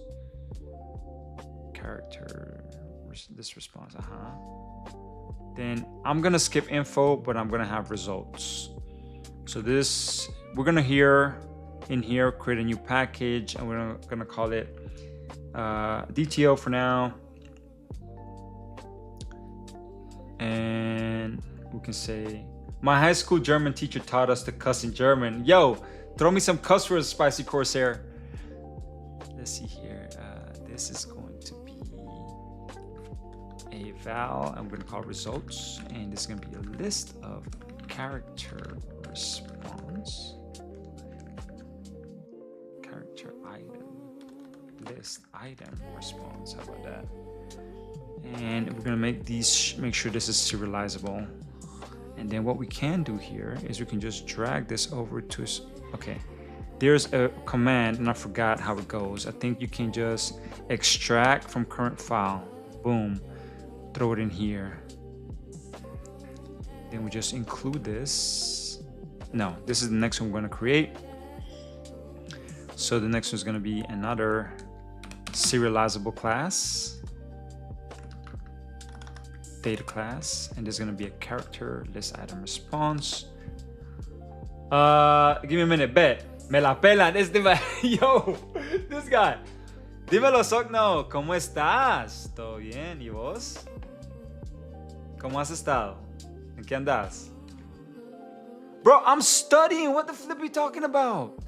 Character this response. Then I'm gonna skip info, but I'm gonna have results. So this, we're gonna create a new package, and we're gonna call it DTO for now. And we can say, my high school German teacher taught us to cuss in German. Yo, throw me some cuss words, Spicy Corsair. Let's see here. This is going to be a val. I'm going to call results. And this is going to be a list of character response. Character item. List item response. How about that? And we're gonna make sure this is serializable. And then what we can do here is we can just drag this over to, okay, there's a command and I forgot how it goes. I think you can just extract from current file, boom, throw it in here. Then we just include this. No, this is the next one we're gonna create. So the next one is gonna be another serializable class. Data class, and there's gonna be a character list item response. Give me a minute, bet. Me la pelan. Yo, this guy. Dímelo, Sogno. ¿Cómo estás? ¿Todo bien? ¿Y vos? ¿Cómo has estado? ¿En qué andas? Bro, I'm studying. What the flip are you talking about?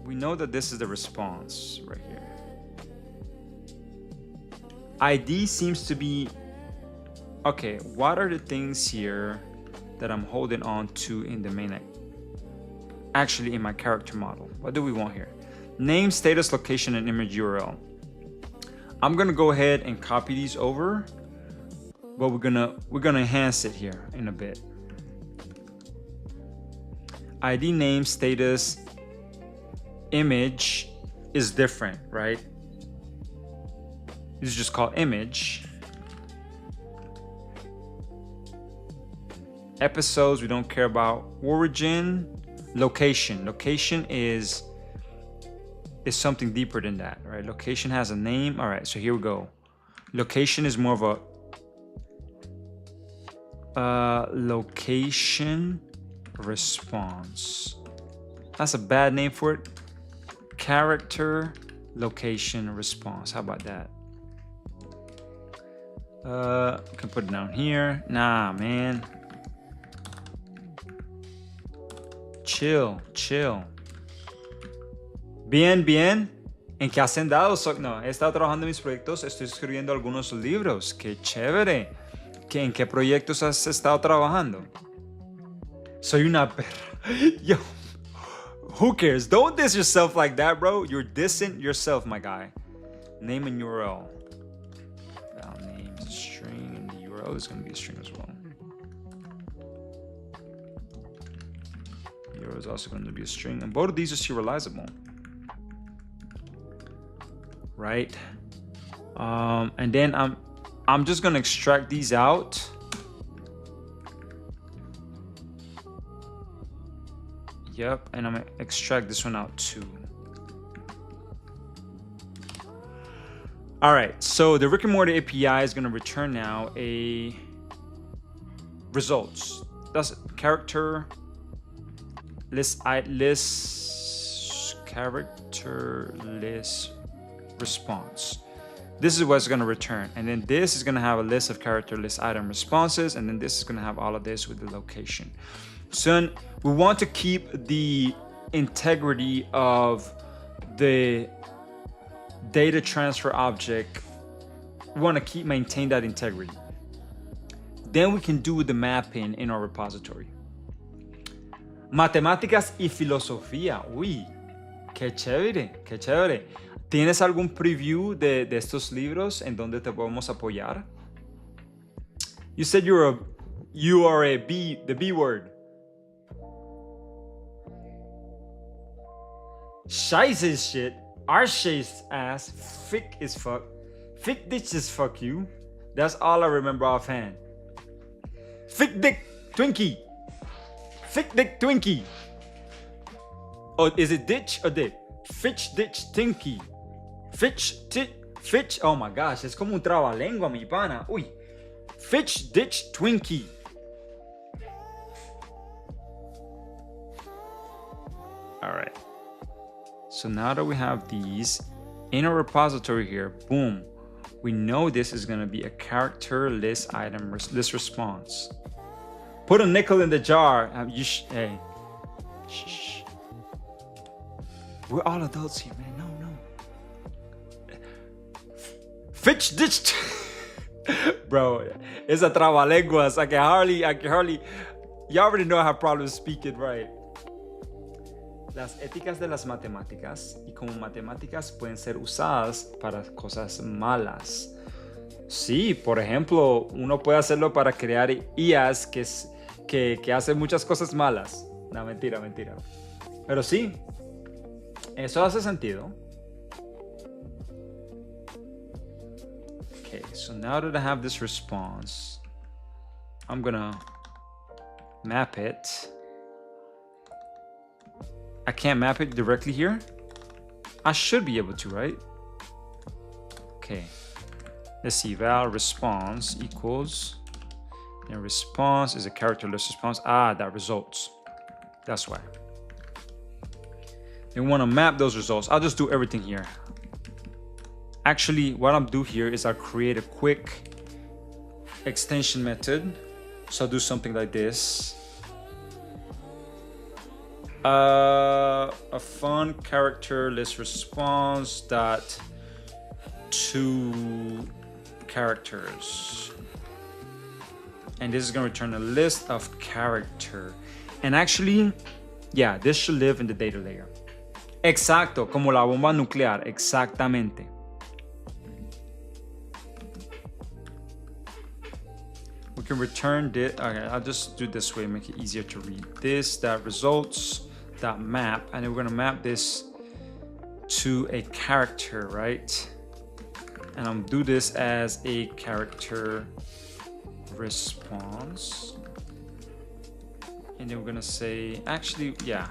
We know that this is the response right here. ID seems to be... Okay, what are the things here that I'm holding on to in the main... Actually, in my character model. What do we want here? Name, status, location, and image URL. I'm gonna go ahead and copy these over, but we're gonna enhance it here in a bit. ID, name, status, image is different, right? This is just called image. Episodes, we don't care about. Origin, location. Location is something deeper than that, right? Location has a name. All right, so here we go. Location is more of a location response. That's a bad name for it. Character location response. How about that? We can put it down here. Nah, man. Chill. Bien. ¿En qué has andado? No, he estado trabajando en mis proyectos. Estoy escribiendo algunos libros. Qué chévere. ¿En qué proyectos has estado trabajando? Soy una perra. Yo. Who cares? Don't diss yourself like that, bro. You're dissing yourself, my guy. Name and URL. Val name is a string, and the URL is going to be a string as well. URL is also going to be a string, and both of these are serializable, right? And then I'm just going to extract these out. Yep, and I'm gonna extract this one out too. All right, so the Rick and Morty API is gonna return now a results. That's character character list response. This is what's gonna return, and then this is gonna have a list of character list item responses, and then this is gonna have all of this with the location. So we want to keep the integrity of the data transfer object. We want to maintain that integrity. Then we can do the mapping in our repository. Matemáticas y filosofía. Uy, qué chévere. ¿Tienes algún preview de estos libros en donde te podemos apoyar? You said you are the B word. Scheiße is shit. Arsch's ass. Fick is fuck. Fick ditch is fuck you. That's all I remember offhand. Fick dick Twinkie. Fick dick Twinkie. Oh, is it ditch or dick? Fitch ditch Tinky. Fitch. Oh my gosh, es como un trabalengua, mi pana. Uy. Fitch ditch Twinkie. All right. So now that we have these in our repository here, boom, we know this is going to be a character list item list response. Put a nickel in the jar. Hey, shh. We're all adults here, man. No. Fitch ditched. Bro, it's a trabalenguas. I can hardly. You already know I have problems speaking right. Las éticas de las matemáticas y como matemáticas pueden ser usadas para cosas malas. Sí, por ejemplo, uno puede hacerlo para crear IAs que hacen muchas cosas malas. No, mentira. Pero sí, eso hace sentido. Okay, so now that I have this response, I'm gonna map it. I can't map it directly here. I should be able to, right? Okay. Let's see. Val response equals. And response is a character list response. That results. That's why. We want to map those results. I'll just do everything here. Actually, what I'll do here is I'll create a quick extension method. So I'll do something like this. A fun character list response dot to characters, and this is going to return a list of character. And actually, yeah, this should live in the data layer. Exacto, como la bomba nuclear. Exactamente. We can return this. Okay, I'll just do it this way, make it easier to read. This, that results, that map, and then we're gonna map this to a character, right? And I'm do this as a character response. And then we're gonna say, actually, yeah.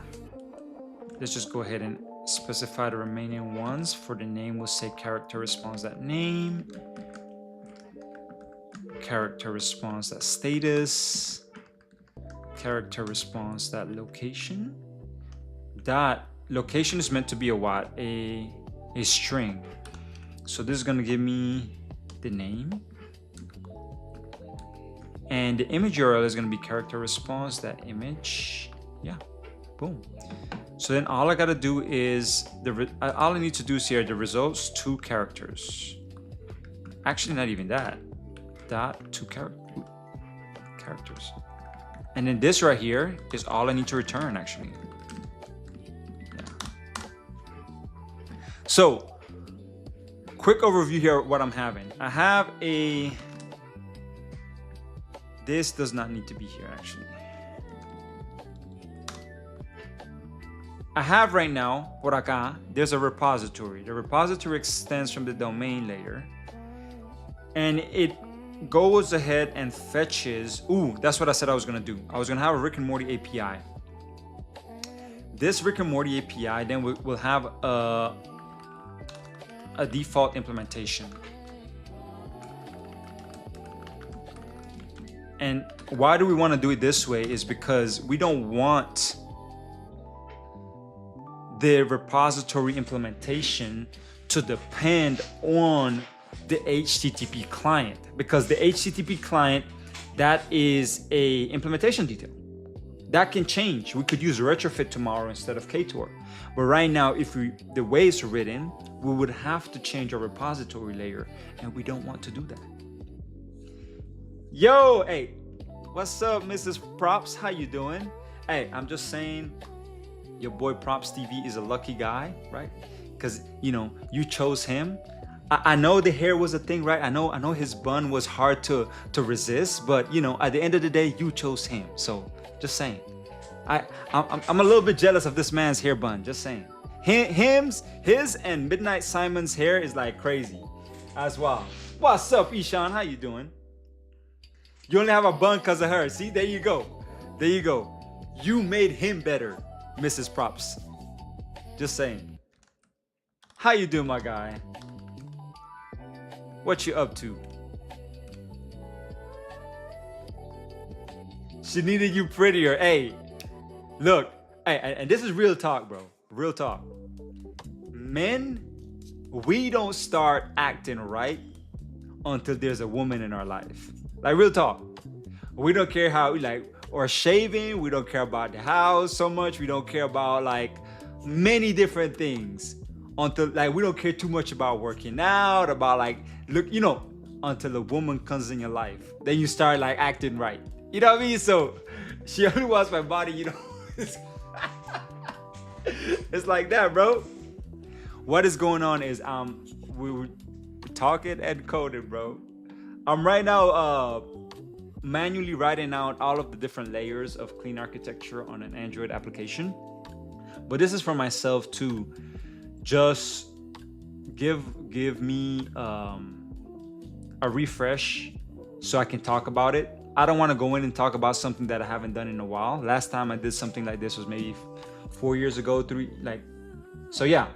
Let's just go ahead and specify the remaining ones. For the name, we'll say character response that name, character response that status, character response that location. That location is meant to be a what? A string. So this is gonna give me the name. And the image URL is gonna be character response that image. Yeah, boom. So then all I gotta do is, all I need to do is here, the results 2 characters. Actually, not even that. Dot 2 characters. And then this right here is all I need to return, actually. Yeah. So, quick overview here of what I'm having. I have a, this does not need to be here, actually. I have right now, por acá, there's a repository. The repository extends from the domain layer. And it goes ahead and fetches, that's what I said I was gonna do. I was gonna have a Rick and Morty API. This Rick and Morty API then will have a default implementation. And why do we want to do it this way is because we don't want the repository implementation to depend on the HTTP client, because the HTTP client, that is a implementation detail that can change. We could use retrofit tomorrow instead of Ktor, but right now, if the way it's written, we would have to change our repository layer, and we don't want to do that. Yo, hey, what's up, Mrs. Props? How you doing? Hey, I'm just saying, your boy Props TV is a lucky guy, right? Because, you know, you chose him. I know the hair was a thing, right? I know his bun was hard to resist, but, you know, at the end of the day, you chose him. So, just saying. I'm a little bit jealous of this man's hair bun, just saying. His and Midnight Simon's hair is like crazy as well. What's up, Ishan? How you doing? You only have a bun because of her. See, there you go. There you go. You made him better, Mrs. Props. Just saying. How you doing, my guy? What you up to? She needed you prettier. Hey, look. Hey, and this is real talk, bro. Real talk. Men, we don't start acting right until there's a woman in our life. Like, real talk. We don't care how we like, or shaving. We don't care about the house so much. We don't care about like many different things until like, we don't care too much about working out, about like, look, you know, until a woman comes in your life. Then you start like acting right. You know what I mean? So she only wants my body, you know. It's like that, bro. What is going on is we were talking and coding, bro. I'm right now manually writing out all of the different layers of clean architecture on an Android application. But this is for myself to just give me a refresh so I can talk about it. I don't want to go in and talk about something that I haven't done in a while. Last time I did something like this was maybe 4 years ago, so yeah.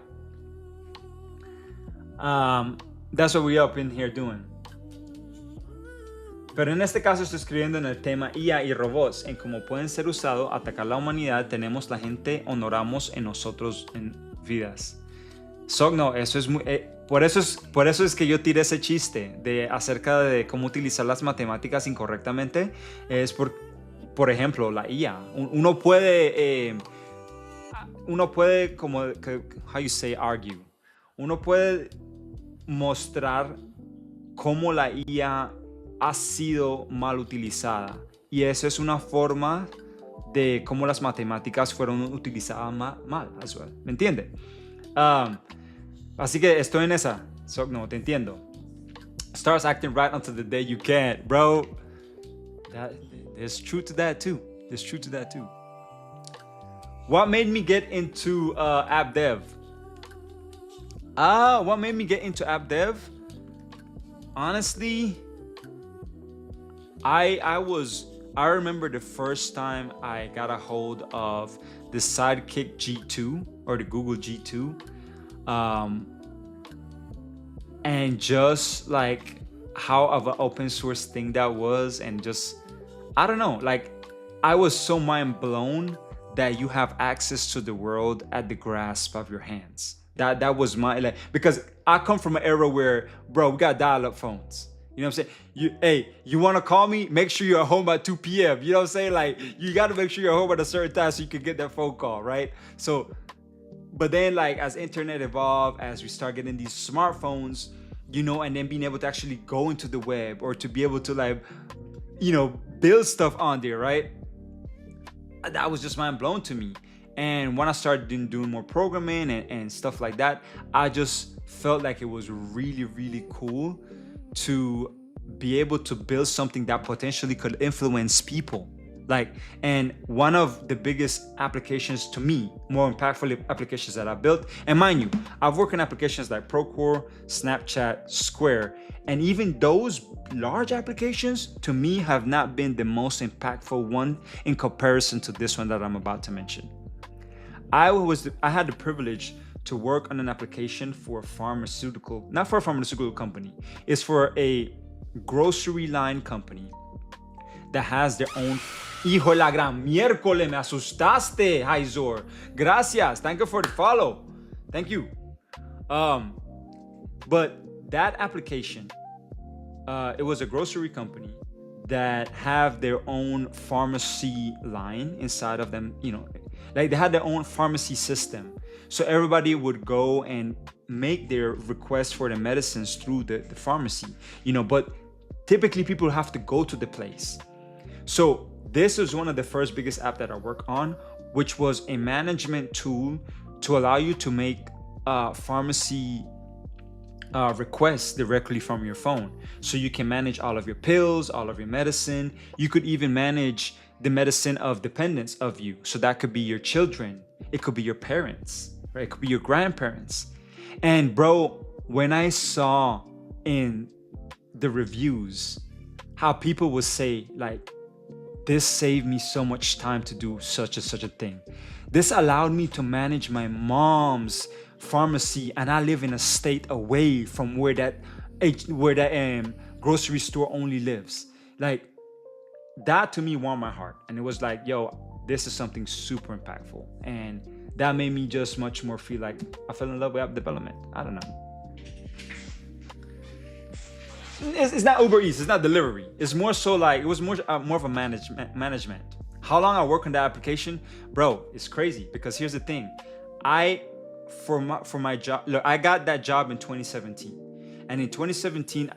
That's what we up in here doing. Pero en este caso estoy escribiendo en el tema IA y robots, en cómo pueden ser usados a atacar la humanidad. Tenemos la gente, honoramos en nosotros en vidas. So, no, eso es muy, por eso es que yo tiré ese chiste de acerca de cómo utilizar las matemáticas incorrectamente. Es por ejemplo, la IA. Uno puede como, how you say, argue. Uno puede mostrar cómo la IA ha sido mal utilizada. Y eso es una forma de cómo las matemáticas fueron utilizadas mal. ¿Me entiende? Así que estoy en esa. So, no, te entiendo. Starts acting right until the day you can't, bro. There's truth to that too. What made me get into app dev? What made me get into app dev? honestly, I remember the first time I got a hold of the Sidekick G2 or the Google G2, and just like how of an open source thing that was, and just I don't know, like I was so mind blown that you have access to the world at the grasp of your hands. That was my, like, because I come from an era where, bro, we got dial-up phones. You know what I'm saying? You want to call me? Make sure you're at home by 2 p.m. You know what I'm saying? Like, you got to make sure you're home at a certain time so you can get that phone call, right? So, but then, like, as internet evolved, as we start getting these smartphones, you know, and then being able to actually go into the web or to be able to, like, you know, build stuff on there, right? That was just mind blown to me. And when I started doing more programming and stuff like that, I just felt like it was really, really cool to be able to build something that potentially could influence people. Like, and one of the biggest applications to me, more impactful applications that I built, and mind you, I've worked in applications like Procore, Snapchat, Square, and even those large applications to me have not been the most impactful one in comparison to this one that I'm about to mention. I had the privilege to work on an application for a pharmaceutical, not for a pharmaceutical company, it's for a grocery line company that has their own. Hijo de la gran miércoles, me asustaste, Haizor. Gracias. Thank you for the follow. Thank you. But that application, it was a grocery company that have their own pharmacy line inside of them, you know, like they had their own pharmacy system. So everybody would go and make their requests for the medicines through the pharmacy, you know, but typically people have to go to the place. So this is one of the first biggest app that I work on, which was a management tool to allow you to make pharmacy requests directly from your phone. So you can manage all of your pills, all of your medicine. You could even manage the medicine of dependents of you. So that could be your children. It could be your parents, right? It could be your grandparents. And bro, when I saw in the reviews how people would say like, this saved me so much time to do such a thing. This allowed me to manage my mom's pharmacy, and I live in a state away from where that grocery store only lives. Like, that to me warmed my heart, and it was like, yo, this is something super impactful, and that made me just much more feel like I fell in love with app development. I don't know. It's not Uber Eats, it's not delivery. It's more so like, it was more of a management. How long I work on that application, bro, it's crazy, because here's the thing. For my job, look, I got that job in 2017. And in 2017,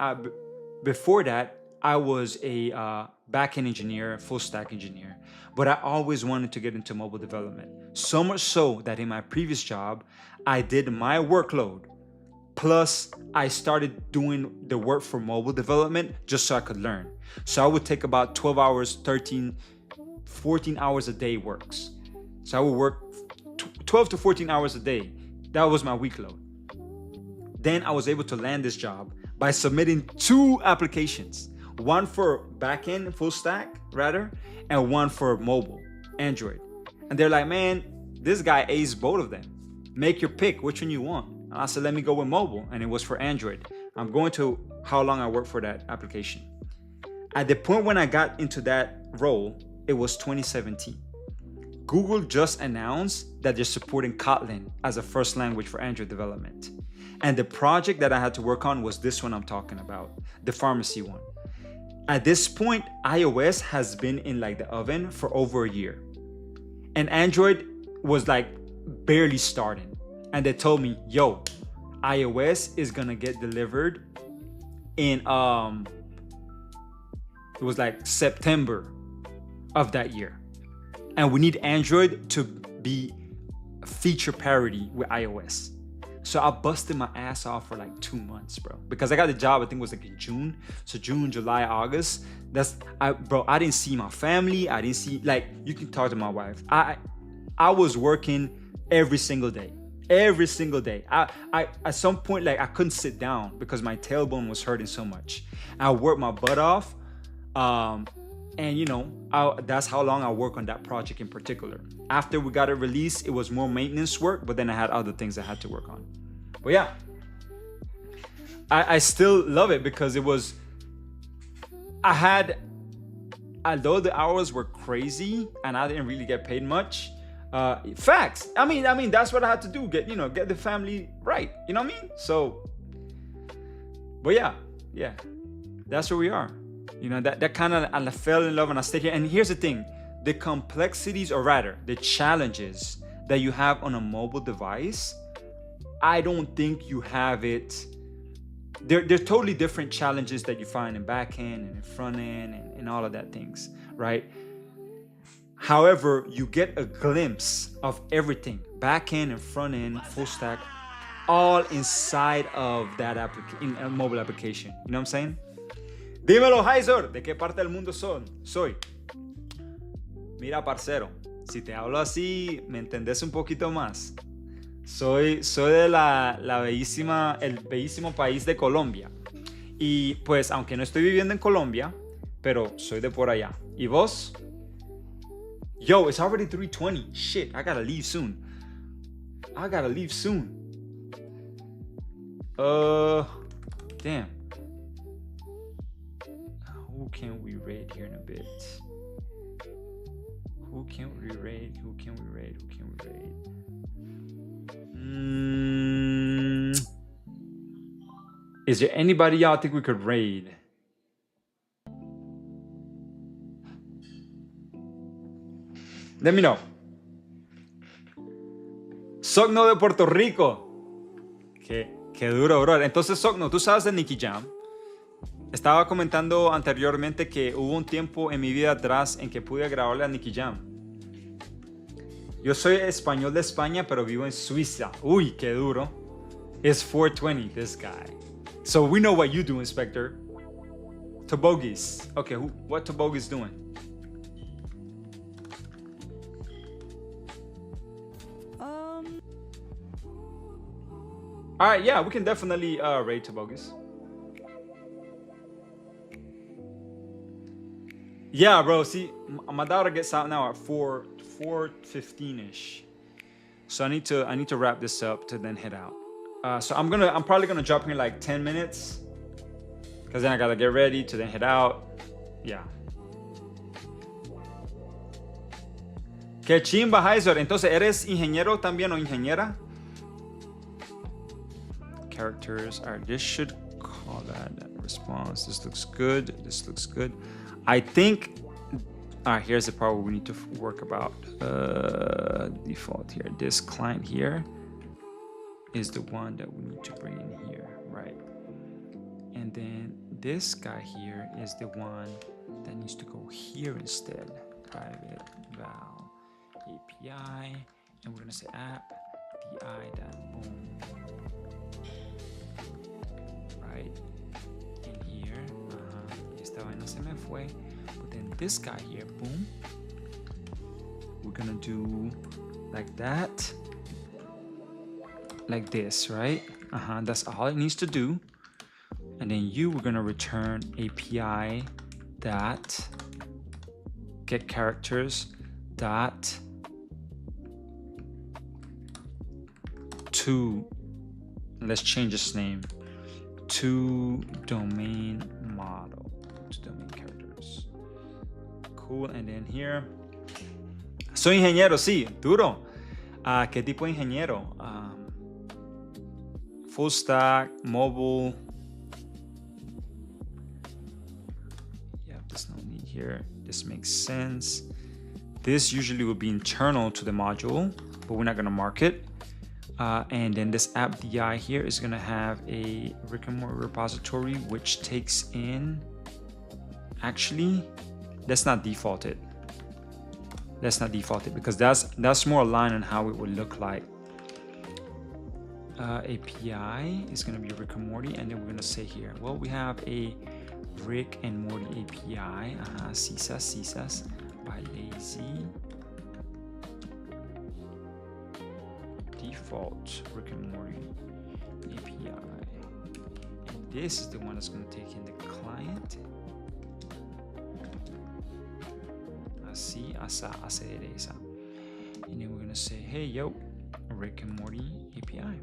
before that, I was a back-end engineer, full stack engineer. But I always wanted to get into mobile development. So much so that in my previous job, I did my workload. Plus, I started doing the work for mobile development just so I could learn. So I would take about 12 hours, 14 hours a day works. So I would work 12 to 14 hours a day. That was my week load. Then I was able to land this job by submitting 2 applications. One for backend, full stack, rather, and one for mobile, Android. And they're like, man, this guy aced both of them. Make your pick, which one you want. And I said, let me go with mobile, and it was for Android. I'm going to how long I worked for that application. At the point when I got into that role, it was 2017. Google just announced that they're supporting Kotlin as a first language for Android development. And the project that I had to work on was this one I'm talking about, the pharmacy one. At this point, iOS has been in like the oven for over a year. And Android was like barely starting. And they told me, yo, iOS is gonna get delivered in it was like September of that year. And we need Android to be feature parity with iOS. So I busted my ass off for like 2 months, bro. Because I got the job, I think it was like in June. So June, July, August. I didn't see my family. I didn't see, like, you can talk to my wife. I was working every single day. every single day. I at some point, like, I couldn't sit down because my tailbone was hurting so much. I worked my butt off, and you know, that's how long I worked on that project in particular. After we got it released, it was more maintenance work, but then I had other things I had to work on. But yeah, I still love it because although the hours were crazy and I didn't really get paid much, facts. I mean, that's what I had to do. Get the family right. You know what I mean? So, but yeah, that's where we are. You know, that kind of, I fell in love and I stayed here. And here's the thing, the complexities, or rather the challenges that you have on a mobile device, I don't think you have it. They're totally different challenges that you find in back end and in front end and all of that things, right? However, you get a glimpse of everything, back end and front end, full stack, all inside of that in a mobile application. You know what I'm saying? Dímelo, Heiser, ¿de qué parte del mundo soy? Mira, parcero, si te hablo así, ¿me entendés un poquito más? Soy de el bellísimo país de Colombia. Y pues, aunque no estoy viviendo en Colombia, pero soy de por allá. ¿Y vos? Yo, it's already 3:20. Shit, I gotta leave soon. Damn. Who can we raid here in a bit? Who can we raid? Is there anybody y'all think we could raid? Let me know. Sogno de Puerto Rico. Qué duro, bro. Entonces, Sogno, tú sabes de Nicky Jam. Estaba comentando anteriormente que hubo un tiempo en mi vida atrás en que pude grabarle a Nicky Jam. Yo soy español de España, pero vivo en Suiza. Uy, qué duro. It's 420, this guy. So we know what you do, Inspector. Tobogies. Okay, what Tobogies doing? All right, yeah, we can definitely raid Tobogies. Yeah, bro. See, my daughter gets out now at 4:15ish. So I need to wrap this up to then head out. So I'm probably gonna drop here in like 10 minutes, because then I gotta get ready to then head out. Yeah. Qué chimba, Heiser. Entonces, ¿eres ingeniero también o ingeniera? Characters. All right, this should call that response. This looks good. I think, all right, here's the part where we need to work about. Default here. This client here is the one that we need to bring in here, right? And then this guy here is the one that needs to go here instead. Private val API, and we're gonna say app di.boom, right? In here, esta vaina se me fue. But then this guy here, boom. We're gonna do like that, like this, right? That's all it needs to do. And then we're gonna return API dot get characters dot to, let's change this name to domain model, to domain characters. Cool. And then here, soy ingeniero, sí, duro. ¿Qué tipo de ingeniero? Full stack, mobile. Yeah, there's no need here. This makes sense. This usually would be internal to the module, but we're not gonna mark it. And then this app DI here is gonna have a Rick and Morty repository, which takes in, actually, let's not default it. Because that's more aligned on how it would look like. API is gonna be Rick and Morty, and then we're gonna say here, well, we have a Rick and Morty API, CSAS by lazy. default Rick and Morty API. And this is the one that's going to take in the client. Así, asa, esa. And then we're going to say, hey, yo, Rick and Morty API.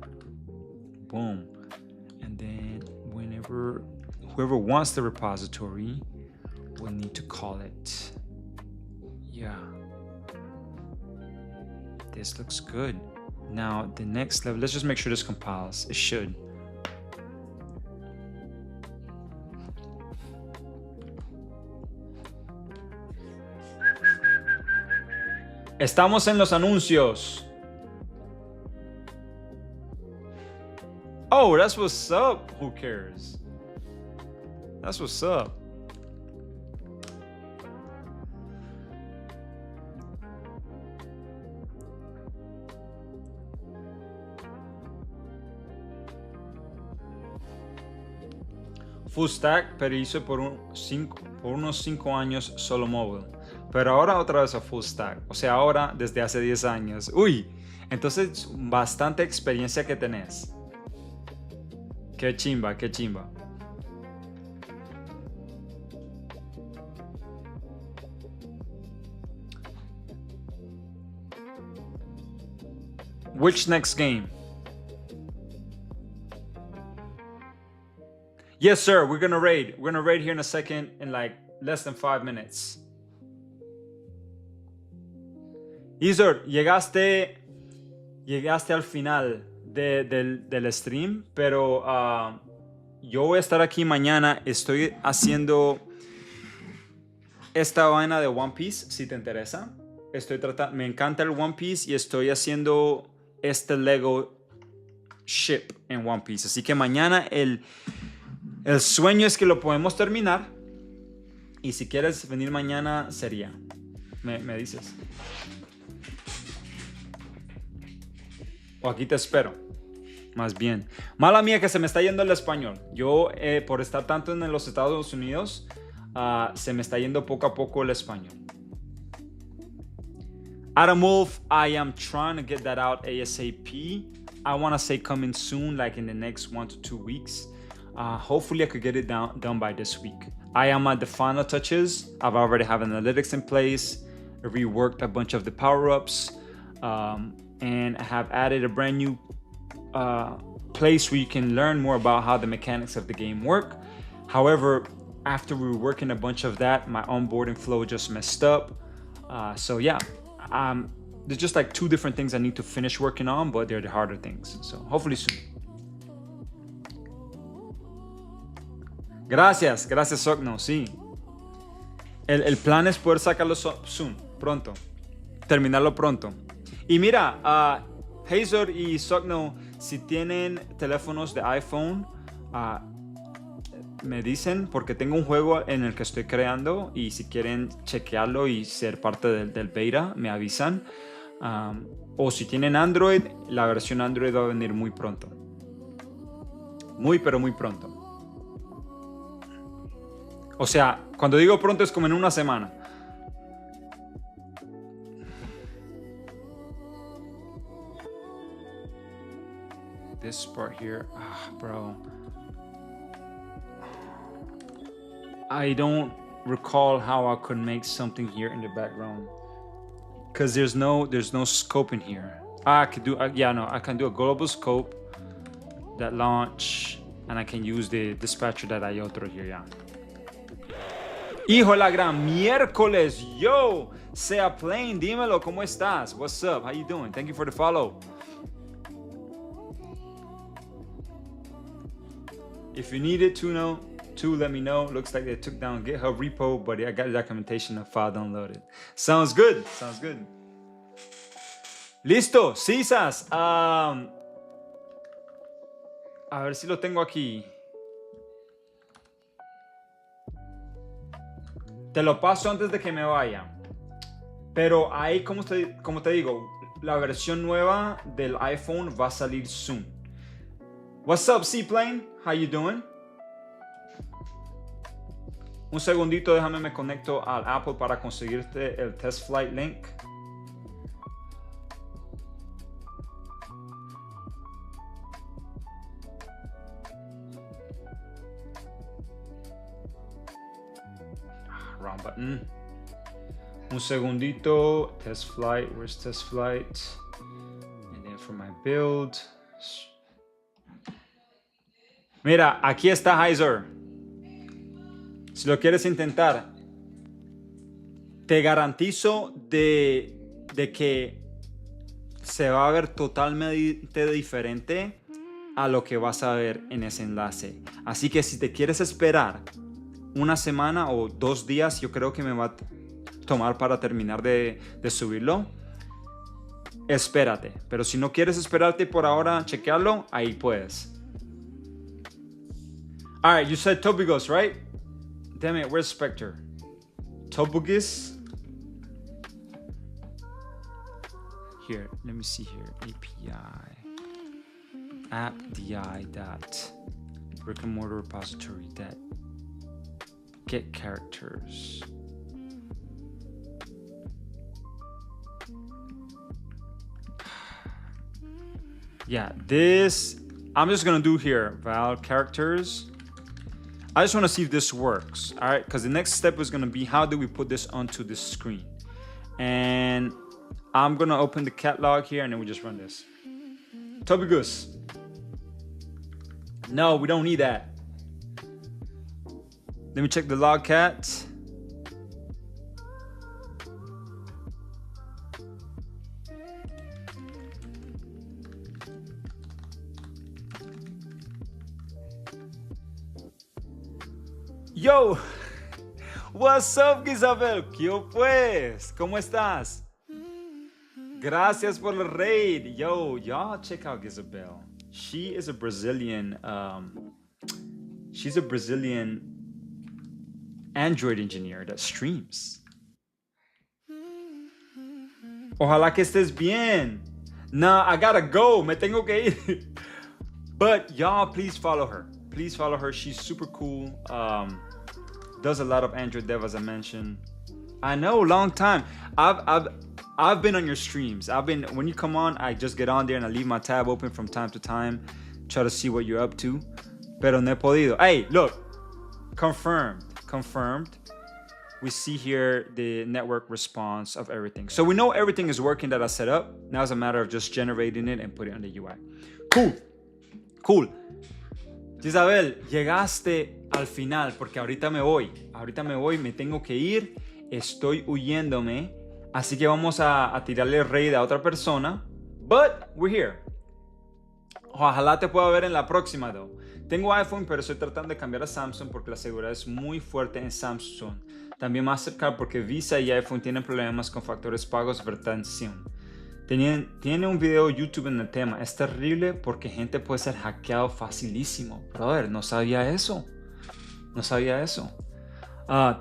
Boom. And then whoever wants the repository will need to call it. Yeah. This looks good. Now the next level, let's just make sure this compiles. It should. Estamos en los anuncios. Oh, that's what's up. Who cares? That's what's up. Full stack, pero hizo por unos 5 años solo móvil. Pero ahora otra vez a full stack. O sea, ahora desde hace 10 años. Uy, entonces bastante experiencia que tenés. Qué chimba, qué chimba. Which next game? Yes, sir. We're gonna raid. We're gonna raid here in a second, in like less than 5 minutes. Isor, llegaste al final del stream, pero yo voy a estar aquí mañana. Estoy haciendo esta vaina de One Piece, si te interesa. Me encanta el One Piece y estoy haciendo este Lego ship en One Piece. Así que mañana el sueño es que lo podemos terminar. Y si quieres venir mañana, sería. Me dices. O aquí te espero. Más bien. Mala mía que se me está yendo el español. Yo, por estar tanto en los Estados Unidos, se me está yendo poco a poco el español. Adam Wolf, I am trying to get that out ASAP. I want to say coming soon, like in the next 1 to 2 weeks. Hopefully I could get it done by this week. I am at the final touches. I've already have analytics in place, reworked a bunch of the power-ups, and I have added a brand new place where you can learn more about how the mechanics of the game work. However, after we were working a bunch of that, my onboarding flow just messed up. So yeah, there's just like 2 different things I need to finish working on, but they're the harder things. So hopefully soon. Gracias Sogno, sí. El plan es poder sacarlo soon, pronto. Terminarlo pronto. Y mira, Hazor y Sogno, si tienen teléfonos de iPhone, me dicen, porque tengo un juego en el que estoy creando y si quieren chequearlo y ser parte del beta, me avisan. O si tienen Android, la versión Android va a venir muy pronto. Muy, pero muy pronto. O sea, cuando digo pronto es como en una semana. This part here, bro. I don't recall how I could make something here in the background, because there's no scope in here. I could do I can do a global scope that launch, and I can use the dispatcher that hay otro here, yeah. Hijo de la gran miércoles, yo, Sea Plain, dímelo, ¿cómo estás? What's up? How you doing? Thank you for the follow. If you needed to know, let me know. Looks like they took down GitHub repo, but I got the documentation of file downloaded. Sounds good. Sounds good. Listo, Cisas. A ver si lo tengo aquí. Te lo paso antes de que me vaya. Pero ahí, como te digo, la versión nueva del iPhone va a salir soon. What's up, Seaplane? How you doing? Un segundito, déjame me conecto al Apple para conseguirte el test flight link. wrong button. Un segundito. Test flight. Where's test flight? And then for my build. Mira, aquí está Heiser. Si lo quieres intentar, te garantizo de que se va a ver totalmente diferente a lo que vas a ver en ese enlace. Así que si te quieres esperar una semana o 2 días, yo creo que me va a tomar para terminar de subirlo. Espérate. Pero si no quieres esperarte por ahora, chequearlo, ahí puedes. Alright, you said Tobugos, right? Damn it, where's Spectre? Tobugis? Here, let me see here. API. App.di dot brick and mortar repository that get characters. Yeah, this I'm just gonna do here val characters. I just want to see if this works. All right, because the next step is gonna be how do we put this onto this screen, and I'm gonna open the catalog here and then we just run this. Toby Goose. No, we don't need that. Let me check the logcat. Yo, what's up, Isabel? ¿Qué pues? ¿Cómo estás? Gracias por el raid. Yo, y'all check out Isabel. She is a Brazilian, she's a Brazilian Android engineer that streams. Ojalá que estés bien. Nah, I gotta go. Me tengo que ir. But y'all, please follow her. Please follow her. She's super cool. Does a lot of Android dev, as I mentioned. I know, long time. I've been on your streams. When you come on, I just get on there and I leave my tab open from time to time, try to see what you're up to. Pero no he podido. Hey, look, confirmed. We see here the network response of everything. So we know everything is working that I set up. Now it's a matter of just generating it and putting it on the UI. Cool. Isabel, llegaste al final porque ahorita me voy, me tengo que ir, estoy huyéndome, así que vamos a tirarle raid a otra persona, but we're here. Ojalá te pueda ver en la próxima, though. Tengo iPhone, pero estoy tratando de cambiar a Samsung porque la seguridad es muy fuerte en Samsung. También Mastercard porque Visa y iPhone tienen problemas con factores pagos de retención. Tiene un video YouTube en el tema. Es terrible porque gente puede ser hackeado facilísimo. Brother, no sabía eso.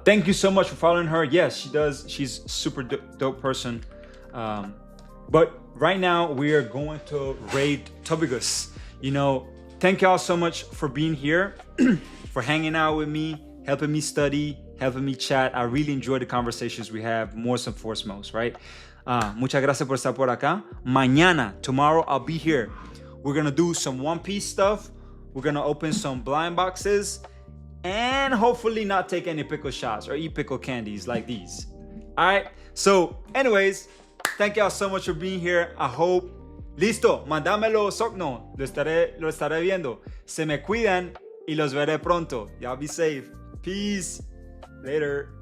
Thank you so much for following her. Yes, she does. She's a super dope person. But right now we are going to raid Tobigus. You know, thank y'all so much for being here, for hanging out with me, helping me study, helping me chat. I really enjoy the conversations we have, more and foremost, right? Muchas gracias por estar por acá. Mañana, tomorrow, I'll be here. We're gonna do some One Piece stuff. We're gonna open some blind boxes and hopefully not take any pickle shots or eat pickle candies like these. All right. So, anyways, thank y'all so much for being here. I hope. Listo, mandámelo, Sogno. Lo estaré viendo. Se me cuidan y los veré pronto. Y'all be safe. Peace. Later.